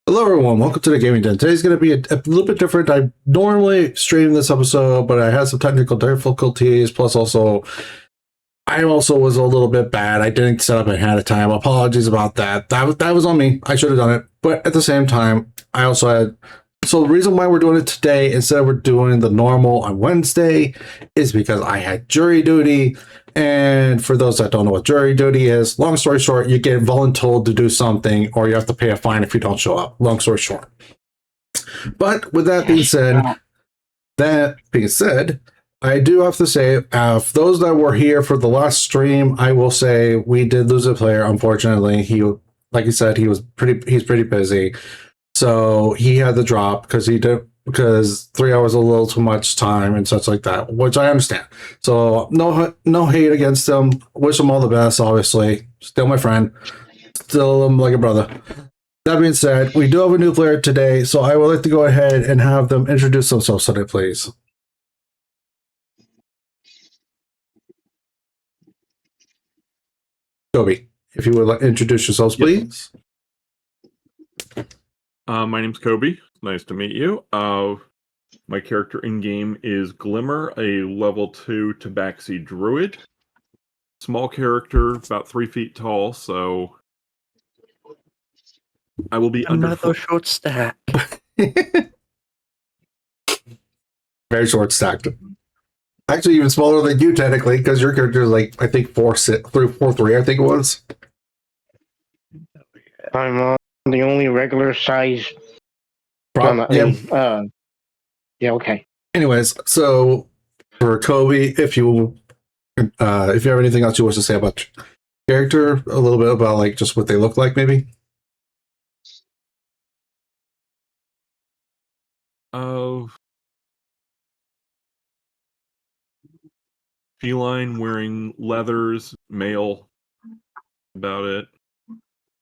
Hello, everyone. Welcome to the Gaming Den. Today's going to be a little bit different. I normally stream this episode, but I had some technical difficulties. Plus, I also was a little bit bad. I didn't set up ahead of time. Apologies about that. That was on me. I should have done it. But at the same time, I also had. So the reason why we're doing it today instead of we're doing the normal on Wednesday is because I had jury duty. And for those that don't know what jury duty is, long story short, you get voluntold to do something or you have to pay a fine if you don't show up. Long story short. But with that being said, I do have to say, for those that were here for the last stream, I will say we did lose a player. Unfortunately, like you said, he's pretty busy. So he had to drop because 3 hours is a little too much time and such like that, which I understand. So no hate against him. Wish him all the best. Obviously, still my friend, still like a brother. That being said, we do have a new player today, so I would like to go ahead and have them introduce themselves today, please. Kobe, if you would like to introduce yourselves, please. My name's Kobe. Nice to meet you. My character in-game is Glimmer, a level 2 Tabaxi druid. Small character, about 3 feet tall, so I will be another short stack. Very short stacked. Actually, even smaller than you technically, because your character is like I think 4'3", I think it was. I'm the only regular size. Yeah. Yeah. Okay. Anyways, so for Kobe, if you have anything else you wish to say about character, a little bit about like just what they look like, maybe. Feline, wearing leathers, male. About it.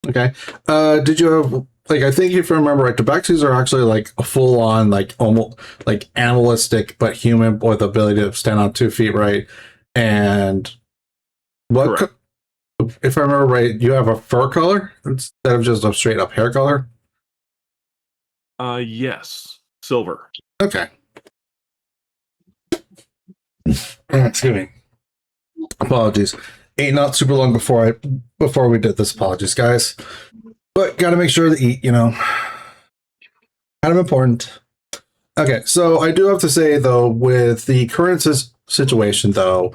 Okay. Did you have like I think if I remember right, Tabaxis are actually like a full on like almost like animalistic but human with the ability to stand on 2 feet, right? And what if I remember right, you have a fur color instead of just a straight up hair color? Yes. Silver. Okay. Excuse me. Apologies. Not super long before we did this. Apologies, guys. But gotta make sure to eat, kind of important. Okay, so I do have to say though, with the current situation though,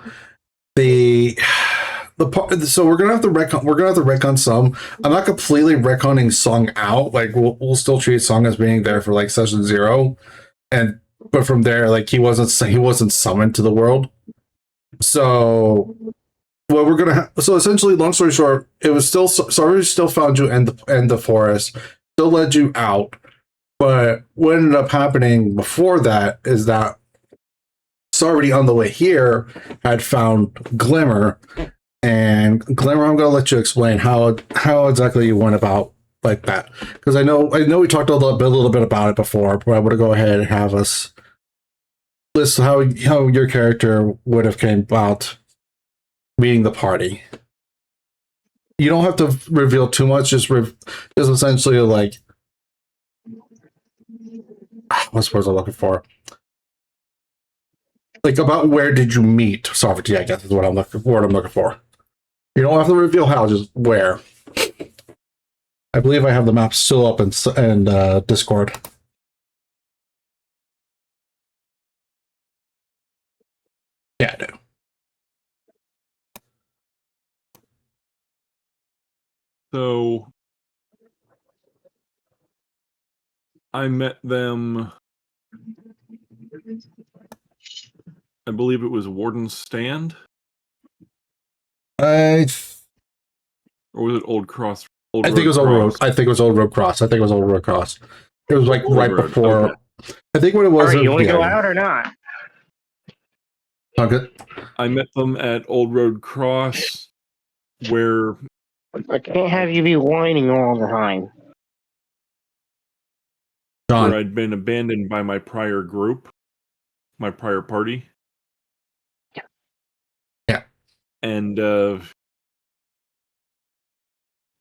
so we're gonna have to retcon some. I'm not completely retconning Song out. Like we'll still treat Song as being there for like session 0, but from there, like he wasn't summoned to the world. So what we're gonna so essentially, long story short, it was still Sorry still found you in the forest, still led you out. But what ended up happening before that is that Sorry on the way here had found Glimmer. And Glimmer, I'm going to let you explain how exactly you went about like that, because I know we talked a little bit about it before, but I want to go ahead and have us list how your character would have came about meeting the party. You don't have to reveal too much. Just essentially like what's the word I'm looking for? Like about where did you meet Sovereignty? I guess is what I'm looking for. You don't have to reveal how, just where. I believe I have the map still up in Discord. Yeah, I do. So I met them, I believe it was Warden's stand? Or was it Old Cross? I think it was Old Road. I think it was Old Road Cross. It was like Old right Road. before. Okay. I think what it was. You want to go out or not? Oh, good. I met them at Old Road Cross, where I can't have you be whining all the time. John. Where I'd been abandoned by my prior group, my prior party. Yeah. And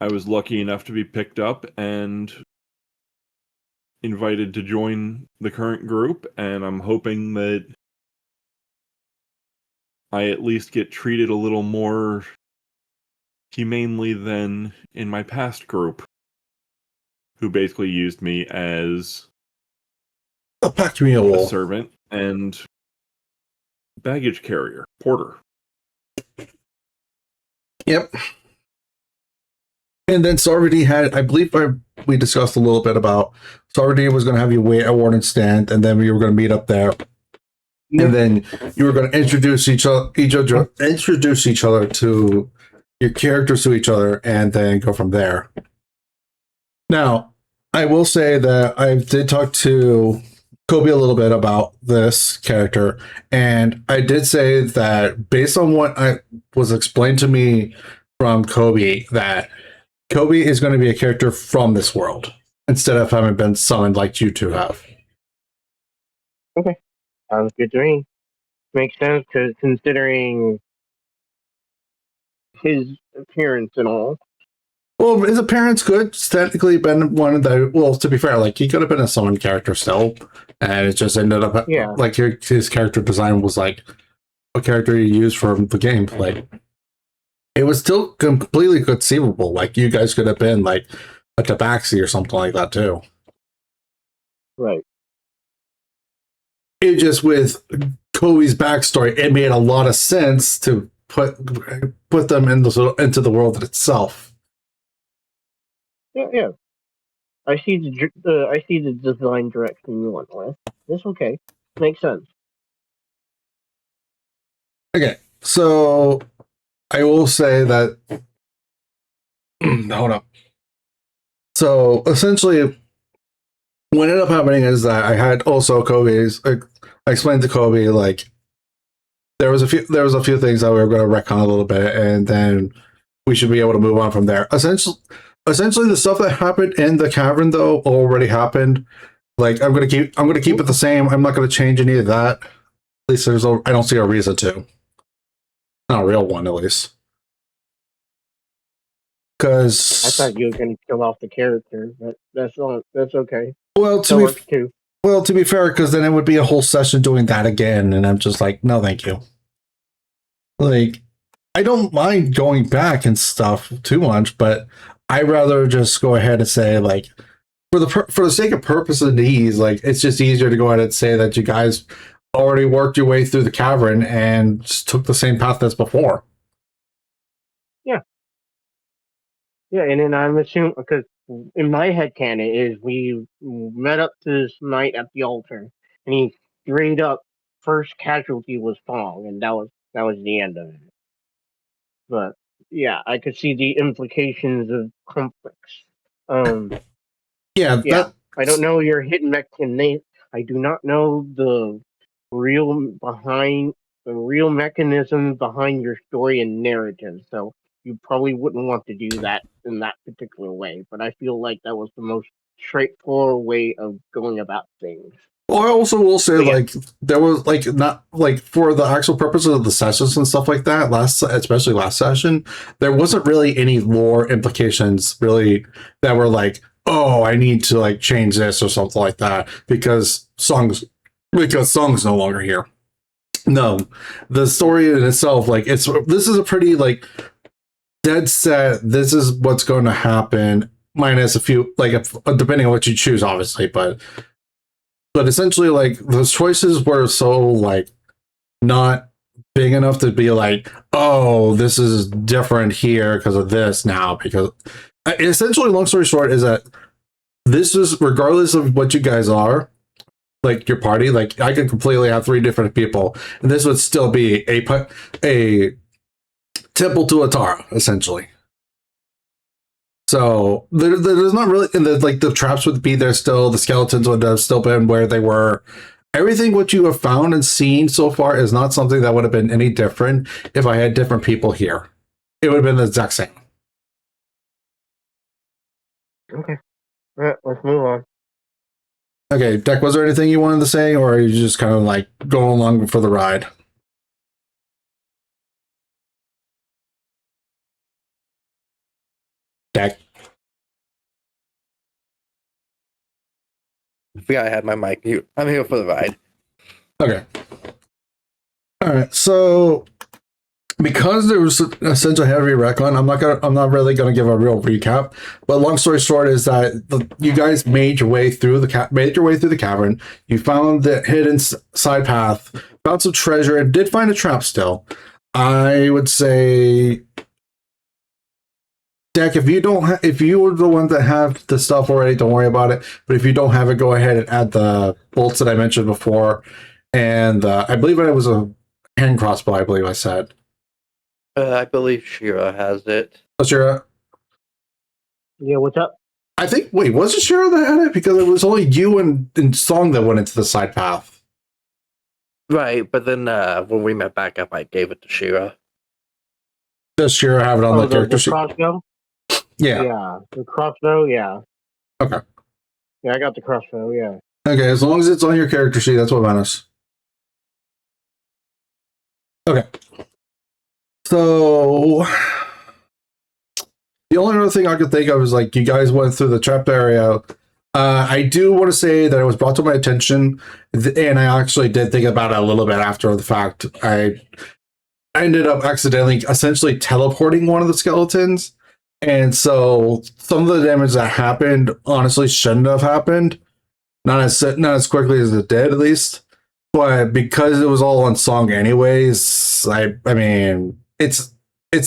I was lucky enough to be picked up and invited to join the current group, and I'm hoping that I at least get treated a little more humanely than in my past group, who basically used me as A pack a mule. servant and baggage carrier, porter. Yep. And then Sarvati had, I believe we discussed a little bit about Sarvati was going to have you wait at Warden stand, and then we were going to meet up there. Yeah. And then you were going to introduce each other to your characters to each other, and then go from there. Now, I will say that I did talk to Kobe a little bit about this character, and I did say that based on what I was explained to me from Kobe, that Kobe is going to be a character from this world instead of having been summoned like you two have. Sounds good to me. Makes sense, because considering his appearance and all. Well, his appearance could technically been one of the. Well, to be fair, like he could have been a summoned character still, and it just ended up Yeah. like his character design was like a character you use from the gameplay. It was still completely conceivable. Like you guys could have been like a Tabaxi or something like that too. Right. It just with Kobe's backstory, it made a lot of sense to put them into the world itself. Yeah. I see the design direction you went with. It's okay. Makes sense. Okay, so I will say that. Hold up. So essentially, what ended up happening is that I had also Kobe's. I explained to Kobe like there was a few things that we were going to retcon a little bit, and then we should be able to move on from there. Essentially, the stuff that happened in the cavern though already happened. Like I'm gonna keep it the same. I'm not gonna change any of that. At least I don't see a reason to. Not a real one, at least. I Because thought you were going to kill off the character, but that's all. That's okay. well, That works too. to be fair, because then it would be a whole session doing that again, and I'm just like, no, thank you. Like, I don't mind going back and stuff too much, but I rather just go ahead and say like, for the sake of purpose and ease, like it's just easier to go ahead and say that you guys already worked your way through the cavern and just took the same path as before. Yeah, and then I'm assuming, because in my head canon is we met up to this night at the altar, and he straight up first casualty was Fong, and that was the end of it. But yeah, I could see the implications of conflicts. Yeah, Yeah, I don't know your hidden mechanism. I do not know the real mechanism behind your story and narrative. So you probably wouldn't want to do that in that particular way. But I feel like that was the most straightforward way of going about things. Well, I also will say, But yeah. like, there was like not like for the actual purposes of the sessions and stuff like that. Especially last session, there wasn't really any lore implications really that were like, oh, I need to like change this or something like that because songs no longer here. No, the story in itself, like, this is a pretty like dead set. This is what's going to happen, minus a few like depending on what you choose, obviously, but essentially like those choices were so like not big enough to be like, oh, this is different here because of this now, because essentially long story short is that this is regardless of what you guys are, like your party, like I could completely have 3 different people and this would still be a temple to Atara essentially. So there's not really, and the traps would be there still. The skeletons would have still been where they were. Everything what you have found and seen so far is not something that would have been any different if I had different people here. It would have been the exact same. Okay. All right, let's move on. Okay, Deck, was there anything you wanted to say, or are you just kind of like going along for the ride? Deck. I forgot I had my mic mute. I'm here for the ride. Okay. All right. So because there was essentially heavy recon, I'm not really gonna give a real recap. But long story short is that you guys made your way through the cavern. You found the hidden side path, found some treasure, and did find a trap still. I would say, Deck, if you were the one that have the stuff already, don't worry about it. But if you don't have it, go ahead and add the bolts that I mentioned before. And I believe it was a hand crossbow, I believe I said. I believe Shira has it. Oh, Shira? Yeah, what's up? I think, wait, was it Shira that had it? Because it was only you and Song that went into the side path. Right, but then when we met back up, I gave it to Shira. Does Shira have it on the character sheet? Crossbow? Yeah. Yeah, the crossbow, yeah. Okay. Yeah, I got the crossbow, yeah. Okay, as long as it's on your character sheet, that's what matters. Okay. So the only other thing I could think of is like you guys went through the trap area. I do want to say that it was brought to my attention, and I actually did think about it a little bit after the fact. I ended up accidentally essentially teleporting one of the skeletons, and so some of the damage that happened honestly shouldn't have happened. Not as quickly as it did, at least. But because it was all on Song anyways, I mean, it's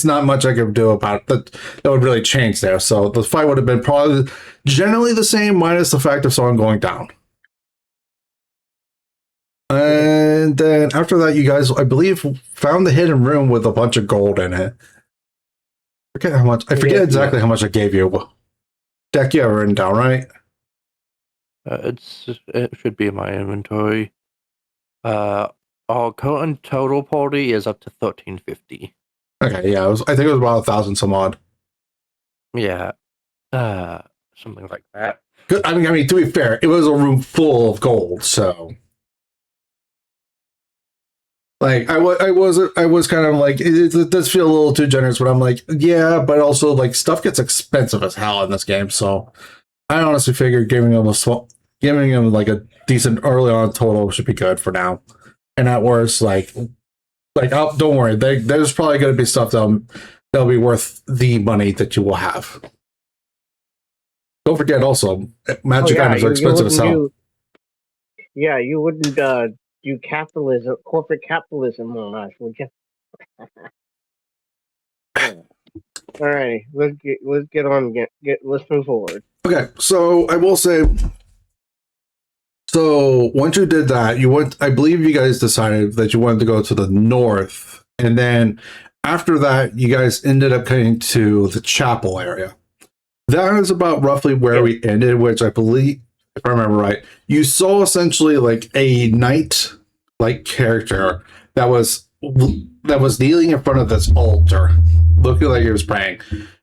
not much I could do about it that would really change there. So the fight would have been probably generally the same, minus the fact of Song going down. And then after that, you guys, I believe, found the hidden room with a bunch of gold in it. I forget exactly how much I gave you. Deck, you have it written down, right? It should be in my inventory. Our current total party is up to 1350. Okay, yeah, I think it was about 1,000 some odd. Yeah, something like that. I mean, to be fair, it was a room full of gold, so like I was kind of like it does feel a little too generous, but I'm like, yeah, but also like stuff gets expensive as hell in this game, so I honestly figured giving him like a decent early on total should be good for now, and at worst, don't worry, there's probably going to be stuff that'll be worth the money that you will have. Don't forget also, magic items are expensive as hell. You wouldn't do capitalism, corporate capitalism on us, would you? Alrighty, let's get on. Let's move forward. Okay, so I will say, so once you did that, you went. I believe you guys decided that you wanted to go to the north, and then after that, you guys ended up coming to the chapel area. That is about roughly where we ended, which I believe, if I remember right, you saw essentially like a knight-like character that was kneeling in front of this altar, looking like he was praying.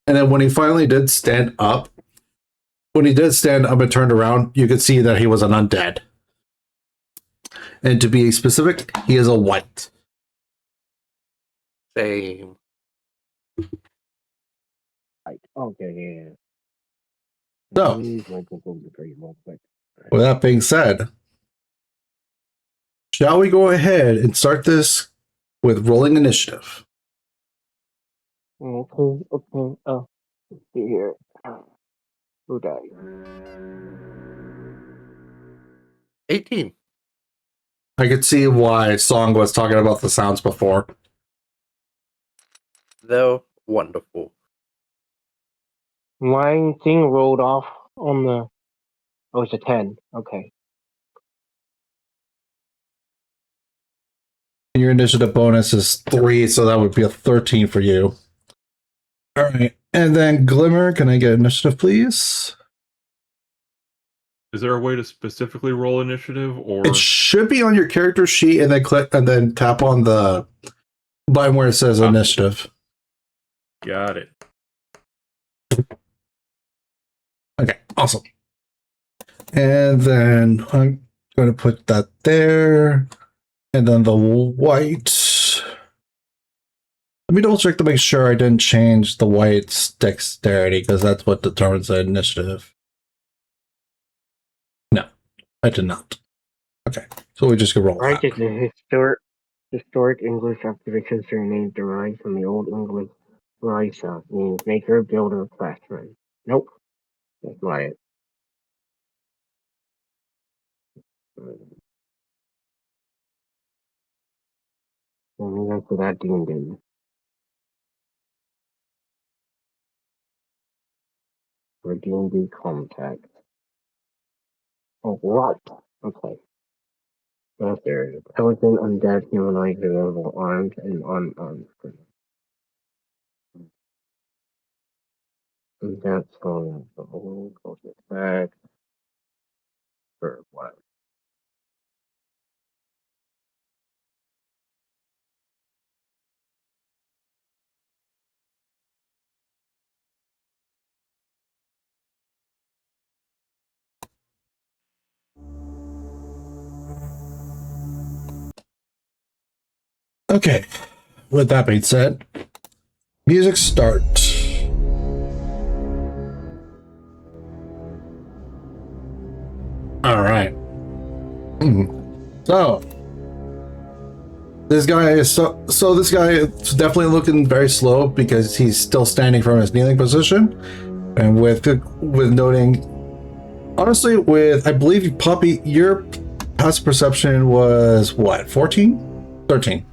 And then when he finally did stand up, and turned around, you could see that he was an undead. And to be specific, he is a white. Same. Right. Okay, yeah. So, with that being said, shall we go ahead and start this with rolling initiative? Okay. Oh, let's see here. Who died? 18. I could see why Song was talking about the sounds before. They're wonderful. My thing rolled off on the. Oh, it's a 10. Okay. Your initiative bonus is 3, so that would be a 13 for you. All right. And then Glimmer, can I get initiative, please? Is there a way to specifically roll initiative, or It should be on your character sheet, and then click and then tap on the button where it says initiative. Got it. Okay, awesome. And then I'm going to put that there. And then the white. Let me double check to make sure I didn't change the white's dexterity, because that's what determines the initiative. No. I did not. Okay, so we just go roll Right, that. it's a historic English activation surname derived from the Old English Risa, means maker, builder, craftsman. Nope, that's not it. Let me go to that D&D. For D&D contact. Oh, what? Okay. That's there. Pelican, undead, humanoid, available, armed, and unarmed. And that's going the whole goes back for what? Okay, with that being said, music start. All right. So this guy is so this guy is definitely looking very slow because he's still standing from his kneeling position, and with noting, honestly, with I believe Poppy, your passive perception was what, 14, 13.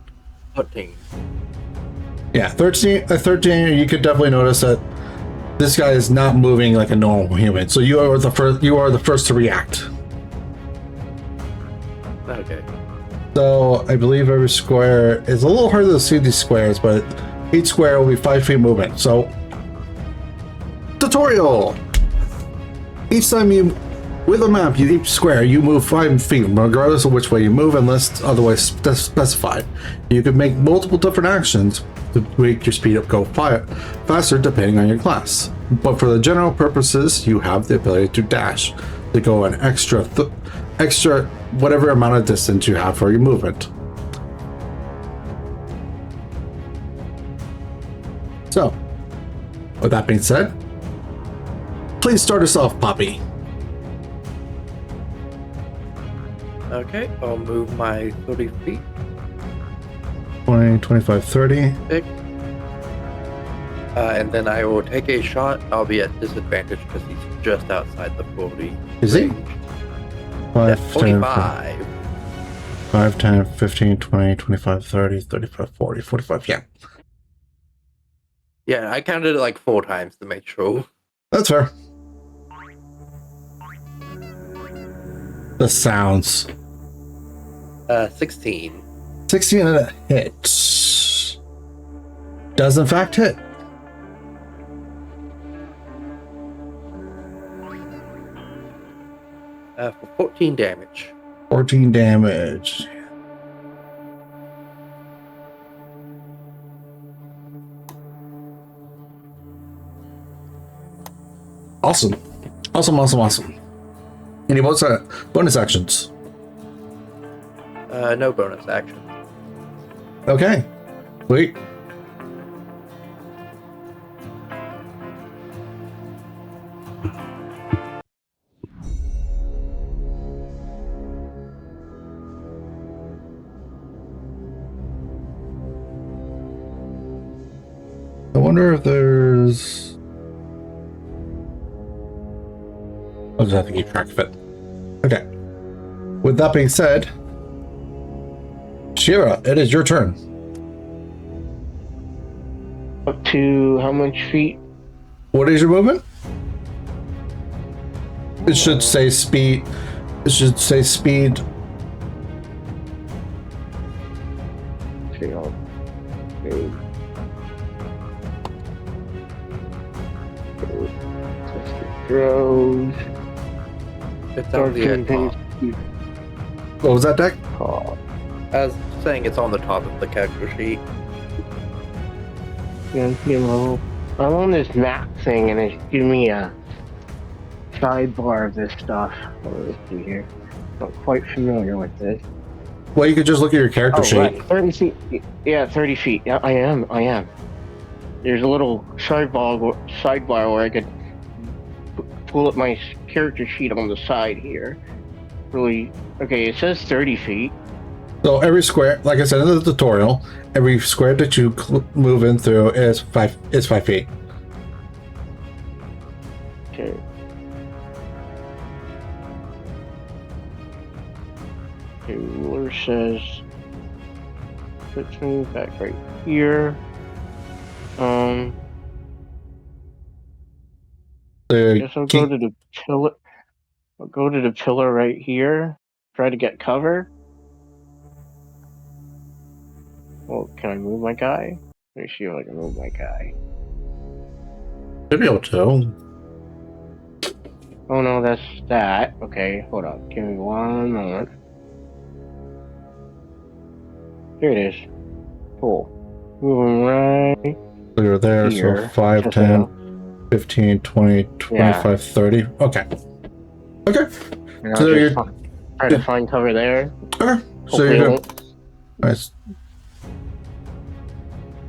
14. Yeah, 13. 13. You could definitely notice that this guy is not moving like a normal human. So you are the first. You are the first to react. Okay. So I believe every square is a little harder to see these squares, but each square will be 5 feet movement. So tutorial. Each time you, with a map, each square you move 5 feet, regardless of which way you move, unless otherwise specified. You can make multiple different actions to make your speed up go faster depending on your class. But for the general purposes, you have the ability to dash, to go an extra whatever amount of distance you have for your movement. So, with that being said, please start us off, Poppy. Okay, I'll move my 30 feet. 20, 25, 30. And then I will take a shot. I'll be at disadvantage because he's just outside the 40. Is he? range. 5, 10, 45. 5, 10, 15, 20, 25, 30, 35, 40, 45. Yeah, Yeah, I counted it like 4 times to make sure. that's fair. The sounds. 16. 16 and a hit. Does in fact hit. For 14 damage. 14 damage. Awesome. Awesome. Any bonus actions? No bonus action. Okay. Wait. I wonder if there's... I'll just have to keep track of it. Okay. With that being said, Shira, it is your turn. Up to how much feet? What is your movement? It should say speed. It should say speed. Okay, I'll throws. It's on the top. What was that, deck? I was saying it's on the top of the character sheet. Yeah, I'm on this map thing and it's giving me a sidebar of this stuff. Let's see here. I'm quite familiar with this. Well, you could just look at your character sheet. Right. 30 feet. Yeah, 30 feet. Yeah, I am. There's a little sidebar where I could pull up my character sheet on the side here. really. Okay, it says 30 feet. So every square, like I said in the tutorial, every square that you move in through is 5 feet. Okay. Okay, ruler says puts me back right here. So I guess I'll go to the pillar. I'll go to the pillar right here. Try to get cover. Well, can I move my guy? Let me see if I can move my guy. should be able to. Oh no, that's that. Okay, hold on. Give me 1 moment. Here it is. Cool. Moving right So you're there, here. so 5, Just 10, now. 15, 20, 25, 30. Okay. Okay. And So I'll you're- just try to find cover there. Okay. So Hopefully you're it good. won't. Nice.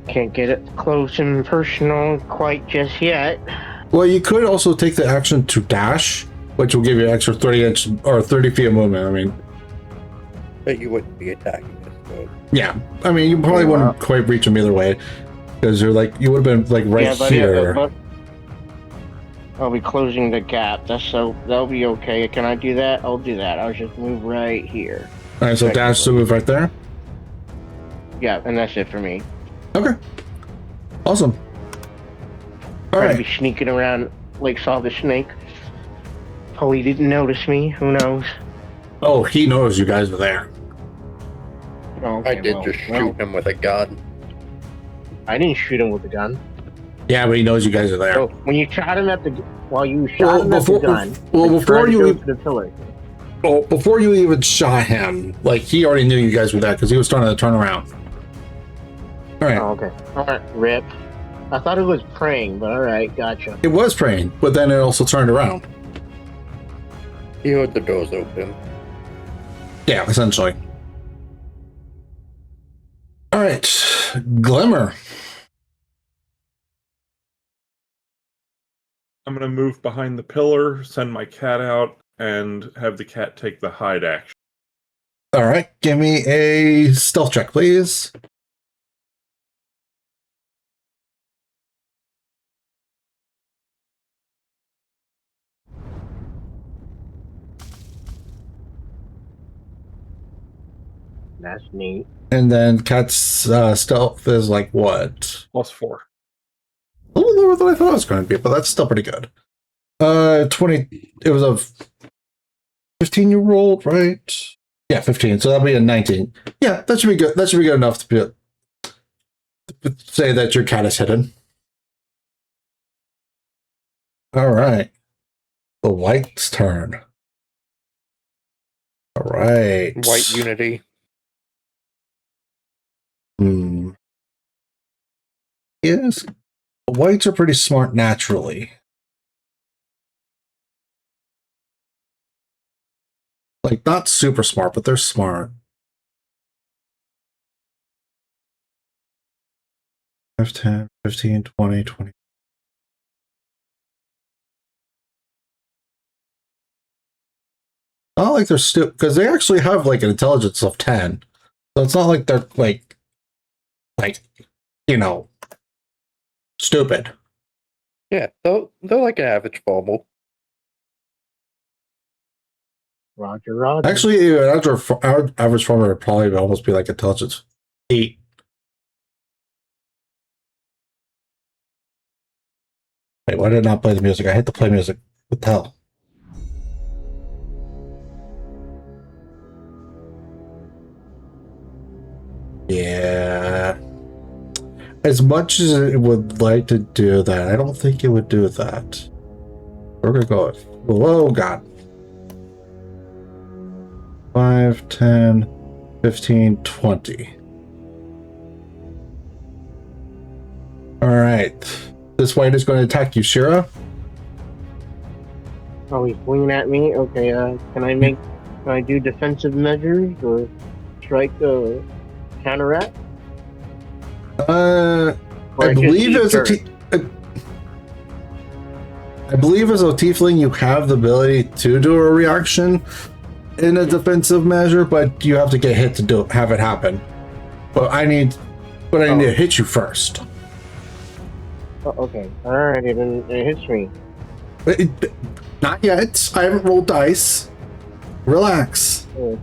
Can't get it close and personal quite just yet. Well, you could also take the action to dash, which will give you an extra 30 or 30 feet of movement. I mean, But you wouldn't be attacking this boat. yeah. I mean, you probably wouldn't quite reach him either way, because you're like you would have been like right here. But I'll be closing the gap. That'll be okay. Can I do that? I'll do that. I'll just move right here. All right, so dash to move right there. Yeah, and that's it for me. Okay. Awesome. All Try to right. be sneaking around like saw the snake. Probably didn't notice me. Who knows? Oh, he knows you guys were there. Oh, okay, I did just shoot him with a gun. I didn't shoot him with a gun. Yeah, but he knows you guys are there. So when you shot him at the you shot him at the gun. Before tried to you go even, to the pillar. well, before you even shot him, like he already knew you guys were there because he was starting to turn around. All right. Oh, okay. All right. Rip. I thought it was praying, but all right, gotcha. It was praying, but then it also turned around. He heard the doors open. Yeah, essentially. All right, Glimmer. I'm going to move behind the pillar, send my cat out, and have the cat take the hide action. All right, give me a stealth check, please. That's neat. And then Cat's stealth is like what? +4. A little lower than I thought it was going to be, but that's still pretty good. 20. It was a 15 you rolled, right? Yeah, 15. So that'll be a 19. Yeah, that should be good. That should be good enough to say that your cat is hidden. All right. The white's turn. All right. White unity. Yes. The whites are pretty smart naturally. Like, not super smart, but they're smart. 5, 10, 15, 20, 20. Not like they're stupid, because they actually have like an intelligence of 10. So it's not like they're like, you know, stupid. Yeah, they're like an average formal. Roger, Roger. Actually, our average farmer would probably almost be like intelligence 8. Wait, why did I not play the music? I hate to play music. What the hell? Yeah. As much as it would like to do that, I don't think it would do that. We're gonna go with, oh god. 5, 10, 15, 20. Alright. This white is going to attack you, Shira. Oh, he's swinging at me. Okay, can I do defensive measures or strike the counteract? I believe as a I believe as a tiefling you have the ability to do a reaction. in a defensive measure, but you have to get hit to have it happen. But I need to hit you first. Oh, okay. Alright, it hits me. Not yet. I haven't rolled dice. Relax. Oh,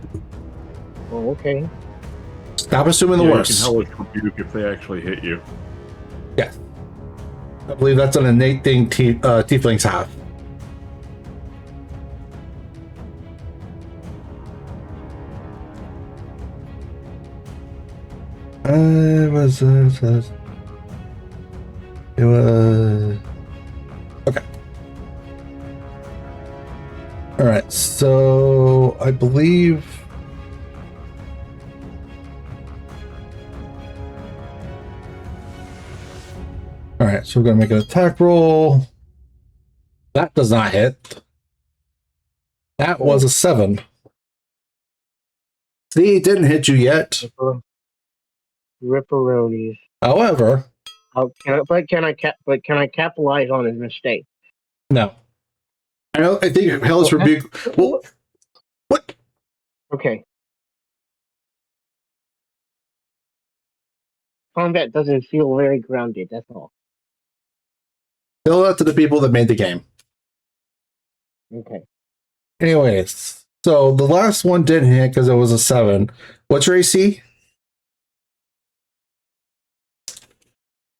okay. Stop assuming the worst. You can hellish rebuke if they actually hit you. Yeah. I believe that's an innate thing tieflings have. It was okay. All right, so I believe all right, so we're gonna make an attack roll. That does not hit. That was a 7. See, it didn't hit you yet. Ripperonis. However, Can I capitalize on his mistake? no. I think Hellish Rebuke. Well, what? Okay. Combat doesn't feel very grounded, that's all. Tell that to the people that made the game. Okay. Anyways, so the last one didn't hit because it was a 7. What's your AC?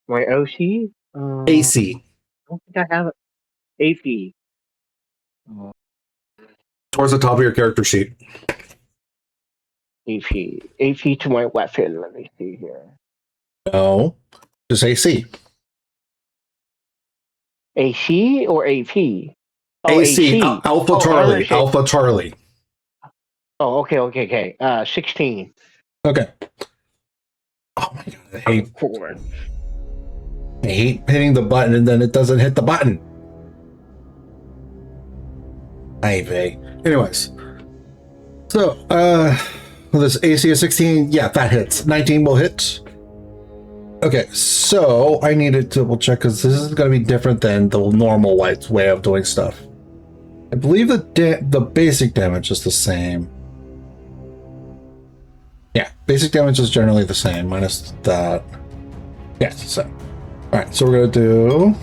My OC? AC. I don't think I have it. AP. Towards the top of your character sheet. AP to my weapon. Let me see here. No, just AC. AC or AP? Oh, AC. AC. Alpha Charlie. Alpha Charlie. Oh, okay. 16. Okay. Oh my god, Four. I hate hitting the button and then it doesn't hit the button. Anyways. So, with this AC of 16, yeah, that hits. 19 will hit. Okay, so I need to double check because this is going to be different than the normal white's way of doing stuff. I believe the basic damage is the same. Yeah, basic damage is generally the same, minus that. Yeah, it's the same. Alright, so we're going to do...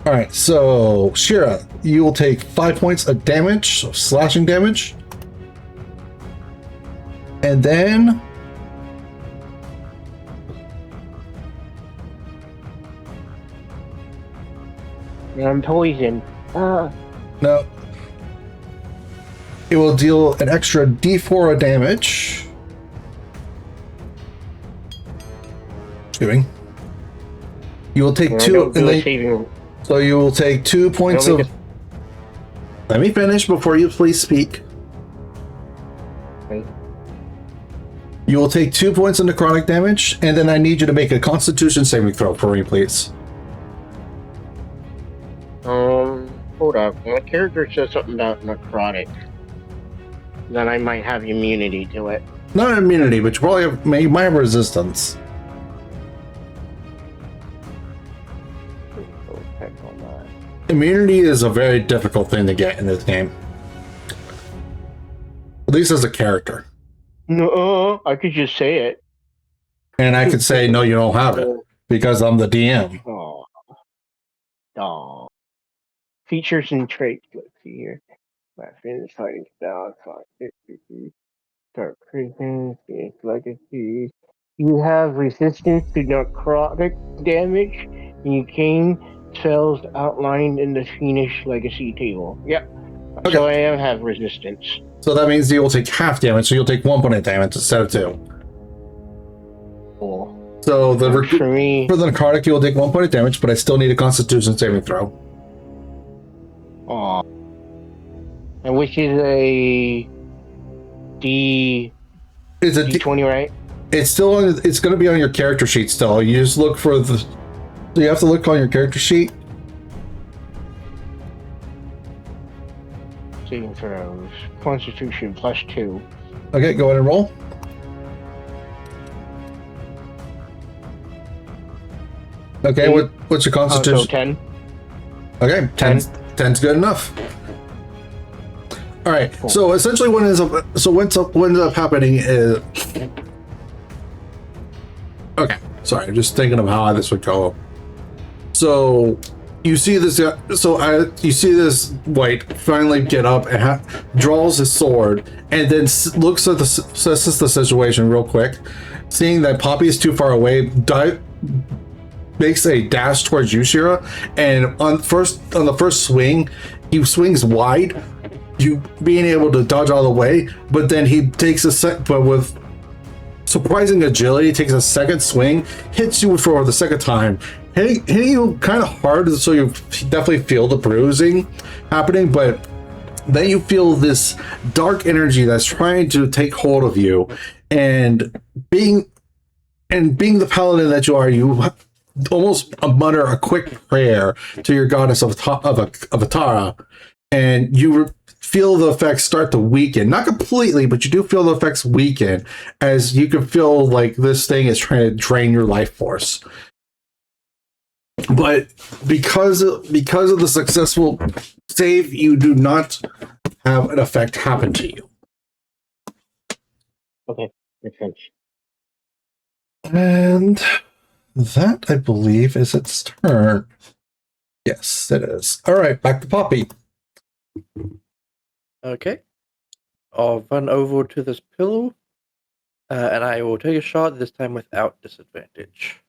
Alright, so Shira, you will take 5 points of damage, so slashing damage. And then... I'm poisoned. No. It will deal an extra D4 of damage. Doing. You will take 2. So you will take 2 points of. Let me finish before you please speak. Okay. You will take 2 points of necrotic damage, and then I need you to make a Constitution saving throw for me, please. Hold up. My character says something about necrotic. Then I might have immunity to it. Not immunity, but you might have resistance. Immunity is a very difficult thing to get in this game. At least as a character. No, I could just say it. And I could say, no, you don't have it, because I'm the DM. Oh. Features and traits. Let's see here. Weapons, fighting style, dark prisons, legacy. You have resistance to necrotic damage, and you gain spells outlined in the Fiendish Legacy table. Yep. Okay. So I have resistance. So that means you will take half damage, so you'll take 1 point of damage instead of 2. Cool. So for the necrotic, you will take 1 point of damage, but I still need a Constitution saving throw. Aw. And which is a D. It's a D20, right? It's still on. It's going to be on your character sheet still. You just look for the. You have to look on your character sheet. Saving throws. Constitution +2. Okay, go ahead and roll. Okay, what's your Constitution? So 10. Okay, 10's good enough. All right. Cool. So essentially, what ends up happening is okay. Sorry, I'm just thinking of how this would go. So you see this. You see this white finally get up and draws his sword, and then looks at assesses the situation real quick, seeing that Poppy is too far away. Makes a dash towards Yushira, and on the first swing, he swings wide, you being able to dodge all the way, but then he takes but with surprising agility, takes a second swing, hits you for the second time, hitting you kind of hard, so you definitely feel the bruising happening, but then you feel this dark energy that's trying to take hold of you, and being the paladin that you are, you almost mutter a quick prayer to your goddess of Atara, and you feel the effects start to weaken. Not completely, but you do feel the effects weaken as you can feel like this thing is trying to drain your life force. But because of the successful save, you do not have an effect happen to you. Okay, makes sense. And that, I believe, is its turn. Yes, it is. All right, back to Poppy. Okay. I'll run over to this pillow, and I will take a shot, this time without disadvantage.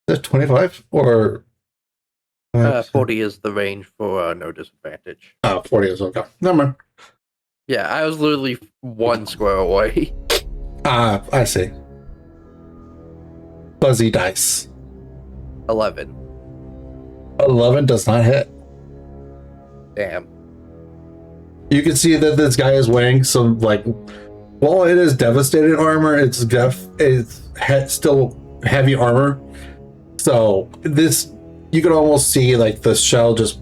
Is that 25 or 40 is the range for no disadvantage. 40 is okay. Never mind. Yeah, I was literally one square away. I see. Fuzzy dice. 11. 11 does not hit. Damn. You can see that this guy is wearing some, like, while it is devastated armor, it's still heavy armor. So this, you can almost see like the shell just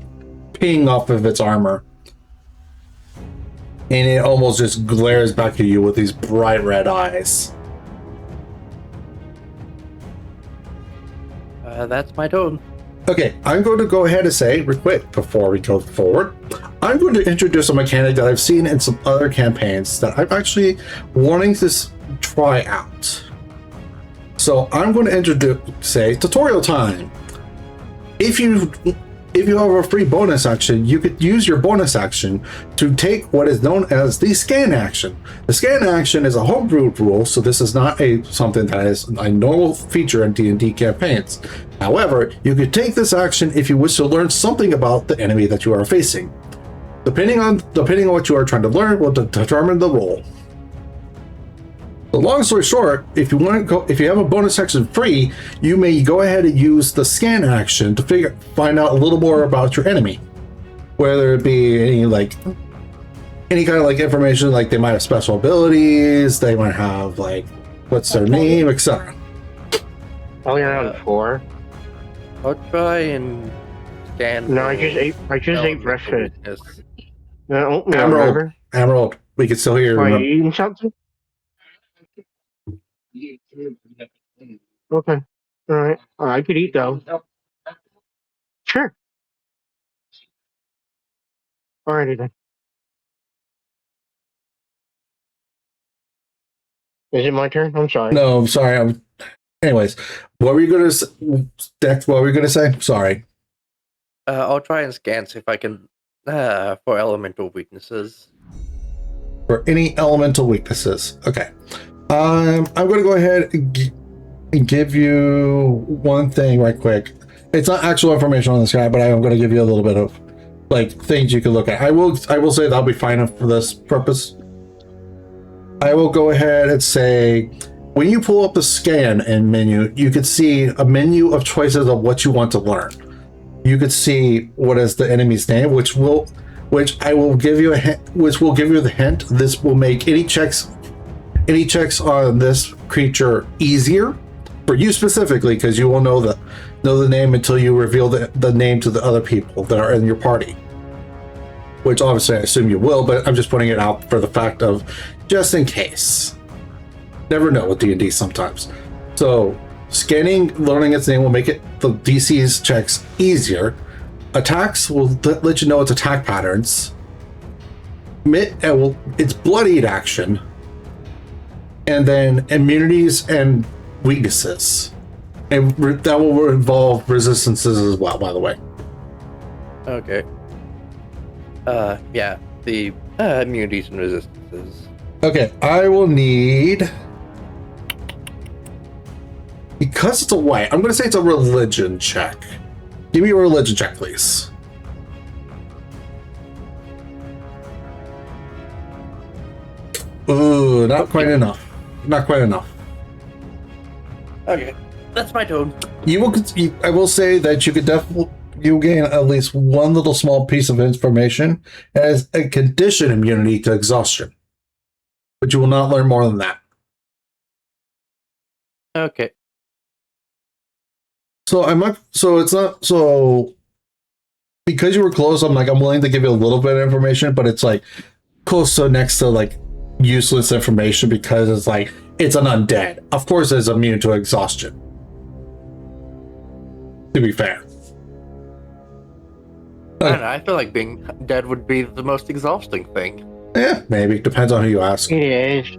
ping off of its armor, and it almost just glares back at you with these bright red eyes. That's my turn. Okay, I'm going to go ahead and say, real quick, before we go forward, I'm going to introduce a mechanic that I've seen in some other campaigns that I'm actually wanting to try out. So I'm going to say, tutorial time. If you have a free bonus action, you could use your bonus action to take what is known as the scan action. The scan action is a homebrewed rule, so this is not something that is a normal feature in D&D campaigns. However, you could take this action if you wish to learn something about the enemy that you are facing. Depending on what you are trying to learn will determine the roll. The long story short, if you have a bonus action free, you may go ahead and use the scan action to find out a little more about your enemy. Whether it be any kind of like information, like they might have special abilities, they might have like what's their name, etc. Oh yeah, 4. I'll try and scan. No, I just ate breakfast. No, Emerald. remember? Emerald, we can still hear you. Are you eating something? Okay. All right. I could eat though. Sure. Alrighty then. Is it my turn? I'm sorry. No, I'm sorry. Anyways, what were you going to Dex? What were you going to say? Sorry. I'll try and scan, see if I can for elemental weaknesses. For any elemental weaknesses. Okay. I'm going to go ahead and give you one thing right quick. It's not actual information on this guy, but I'm going to give you a little bit of like things you can look at. I will say that'll be fine for this purpose. I will go ahead and say, when you pull up the scan and menu, you can see a menu of choices of what you want to learn. You could see what is the enemy's name, which I will give you a hint, which will give you the hint. This will make any checks on this creature easier for you specifically, because you will know the name until you reveal the name to the other people that are in your party. Which obviously I assume you will, but I'm just putting it out for the fact of just in case. Never know with D&D sometimes. So scanning, learning its name will make the DC's checks easier. Attacks will let you know its attack patterns. it's bloodied action, and then immunities and weaknesses, and that will involve resistances as well. By the way. Okay. Yeah, the immunities and resistances. Okay, I will need, because it's a white, I'm going to say it's a religion check. Give me a religion check, please. Ooh, not quite enough. Not quite enough. Okay, that's my turn. I will say that you could definitely, you gain at least one little small piece of information as a condition immunity to exhaustion. But you will not learn more than that. Okay. So because you were close, I'm willing to give you a little bit of information, but it's like close to next to like useless information because it's like it's an undead. Of course it's immune to exhaustion. To be fair. I don't know, I feel like being dead would be the most exhausting thing. Yeah, maybe. Depends on who you ask. It is.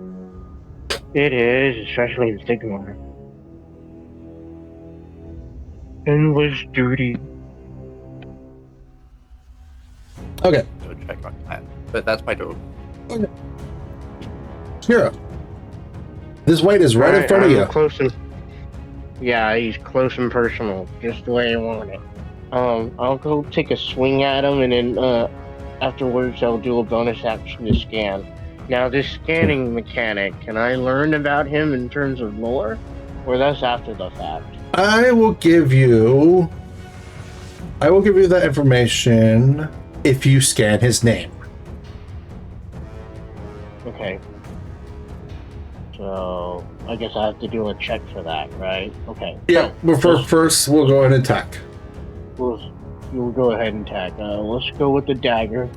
It is, especially in Sigmar. Endless duty. Okay. Go check on that. But that's my turn. Okay. Shira. This white is right in front of you. Close and, yeah, he's close and personal, just the way I want it. I'll go take a swing at him, and then afterwards I'll do a bonus action to scan. Now, this scanning mechanic, can I learn about him in terms of lore, or that's after the fact? I will give you that information if you scan his name. Okay. So, I guess I have to do a check for that, right? Okay. Yeah, but first we'll go ahead and attack. We'll go ahead and attack. Let's go with the dagger.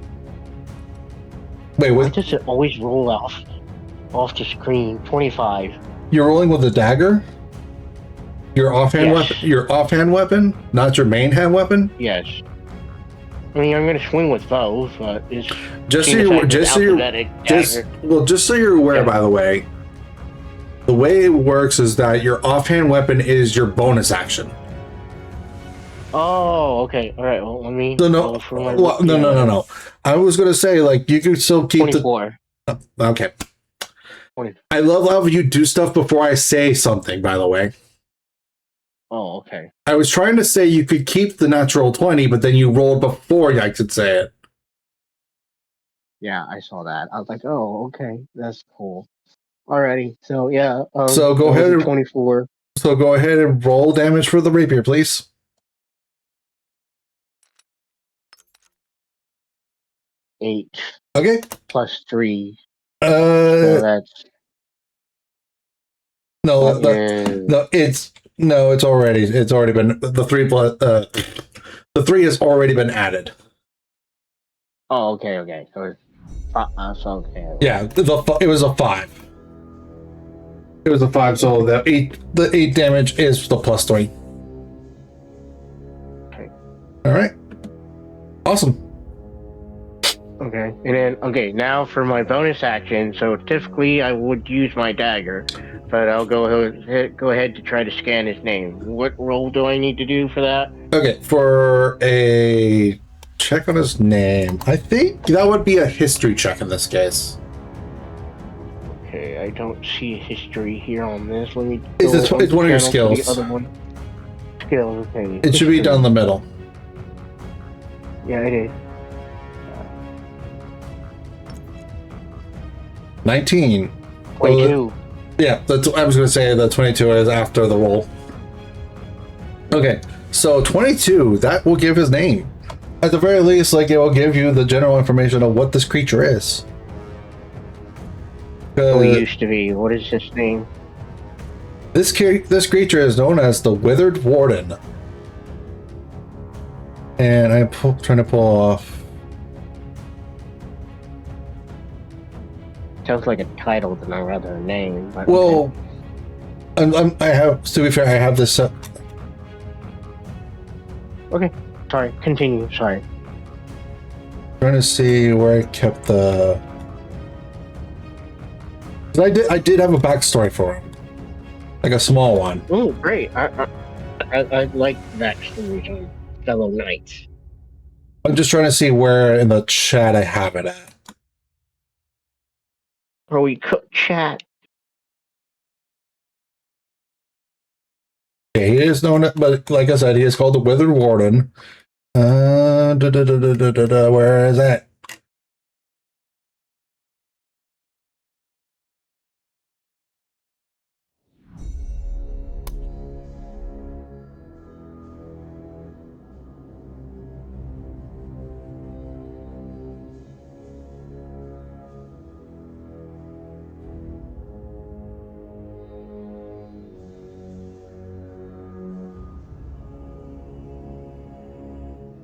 Wait, Why what? does it always roll off the screen? 25. You're rolling with a dagger? Your offhand Yes. weapon? Your offhand weapon, not your main hand weapon? Yes. I mean, I'm gonna swing with both, but it's Just so seems you're like just an so you're alphabetic just dagger. well, just so you're aware, Yeah. by the way. The way it works is that your offhand weapon is your bonus action. Oh, okay. All right. Well, let me. So no, go for my- no. I was gonna say like you could still keep 24. Okay. 20. I love how you do stuff before I say something. By the way, Oh, okay. I was trying to say you could keep the natural 20, but then you rolled before I could say it. Yeah, I saw that. I was like, oh, okay, that's cool. Alrighty. So yeah. So go that was ahead a and- 24. So go ahead and roll damage for the rapier, please. 8 Okay. plus 3. So that's No, is- it's already been the 3 plus the 3 has already been added. Oh, okay. So it's so okay. Yeah, it was a 5. It was a 5, so the 8 damage is the plus 3. Okay. All right. Awesome. Okay, and then now for my bonus action. So typically I would use my dagger, but I'll go ahead to try to scan his name. What roll do I need to do for that? Okay, for a check on his name, I think that would be a history check in this case. Okay, I don't see history here on this. Let me. It's go one of your channel to skills. The other one. Skills. Okay. It should be history. down the middle. Yeah, it is. 19. 22. Yeah, I was going to say the 22 is after the roll. Okay, so 22, that will give his name. At the very least, like, it will give you the general information of what this creature is. Who he used to be. What is his name? This creature is known as the Withered Warden. And I'm trying to pull off. Sounds like a title than a rather a name. But Well, I have, to be fair, I have this. Okay. Sorry. Continue. Sorry. Trying Trying to see where I kept the. I did have a backstory for him, like a small one. Oh, great! I like that story on fellow knights. I'm just trying to see where in the chat I have it at. Or we could chat. Okay, he is known, but like I said, he is called the Withered Warden. Where is that?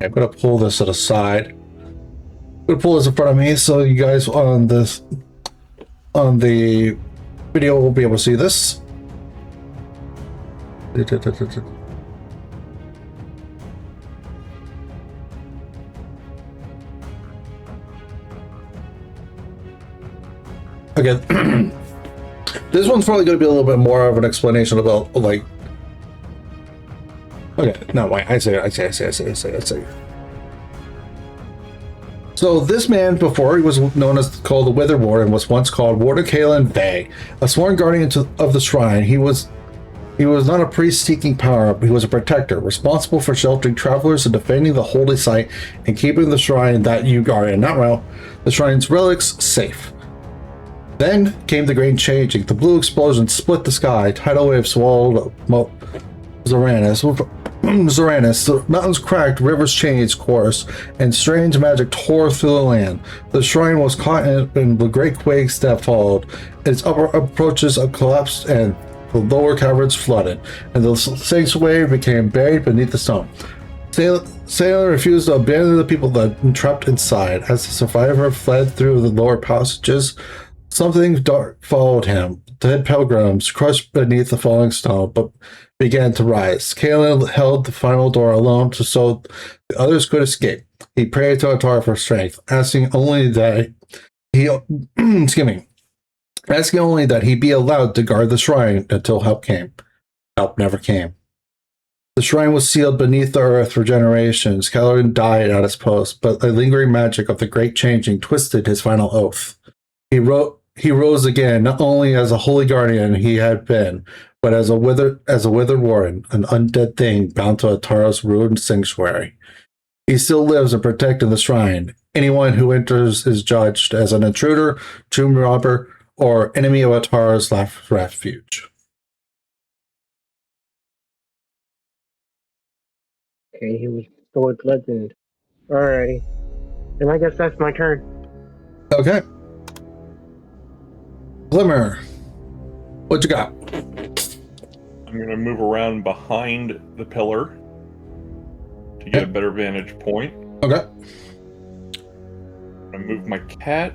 I'm gonna pull this to the side. I'm gonna pull this in front of me so you guys on the video will be able to see this. Okay, this one's probably going to be a little bit more of an explanation about like. Okay, no, wait, I say. So this man, before he was known as called the Withered Warden, was once called Warden Kalen Bay, a sworn guardian of the shrine. He was not a priest seeking power, but he was a protector, responsible for sheltering travelers and defending the holy site and keeping the shrine that you guard, not well, the shrine's relics safe. Then came the great changing. The blue explosion split the sky. Tidal waves swallowed Zoranus. The mountains cracked, rivers changed course, and strange magic tore through the land. The shrine was caught in the great quakes that followed. Its upper approaches collapsed, and the lower caverns flooded, and the sanctuary became buried beneath the stone. Sailor refused to abandon the people that were trapped inside. As the survivor fled through the lower passages, something dark followed him. Dead pilgrims crushed beneath the falling stone, but began to rise. Kalen held the final door alone so the others could escape. He prayed to Atar for strength, asking only that he be allowed to guard the shrine until help came. Help never came. The shrine was sealed beneath the earth for generations. Kalen died at his post, but the lingering magic of the great changing twisted his final oath. He rose again, not only as a holy guardian he had been, but as a withered warden, an undead thing bound to Atara's ruined sanctuary. He still lives and protects the shrine. Anyone who enters is judged as an intruder, tomb robber, or enemy of Atara's last refuge. Okay, he was Sword Legend. Alrighty. And I guess that's my turn. Okay. Glimmer, what you got? I'm going to move around behind the pillar to get a better vantage point. Okay. I'm going to move my cat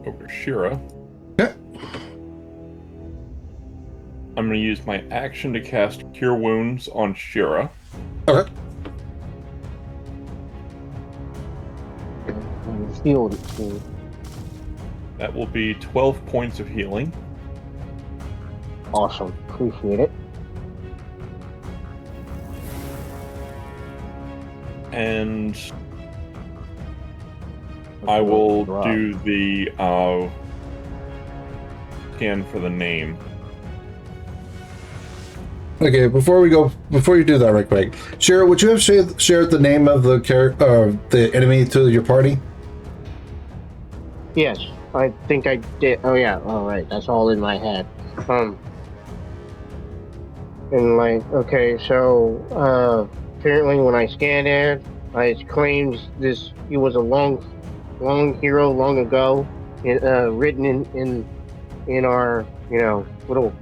over to Shira. Okay. I'm going to use my action to cast Cure Wounds on Shira. Okay. Healed. That will be 12 points of healing. Awesome. Appreciate it. And I will do the scan for the name. Okay, before you do that right quick, Shira, would you have shared the name of the enemy to your party? Yes, I think I did. Oh yeah, all right. That's all in my head. And like, okay, so apparently when I scanned it, I claimed he was a long hero long ago, written in our little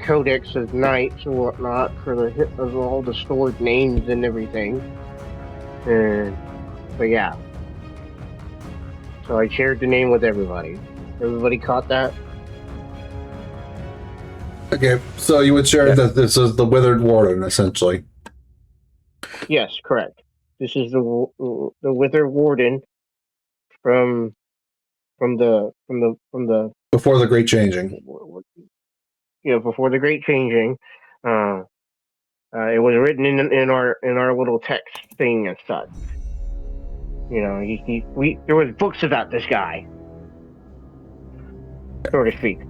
codex of knights or whatnot for of all the stored names and everything. But yeah. So I shared the name with everybody. Everybody caught that? Okay, so you would share that this is the Withered Warden, essentially. Yes, correct. This is the Withered Warden from the Before the Great Changing. before the Great Changing. It was written in our little text thing and such. There was books about this guy, so to speak.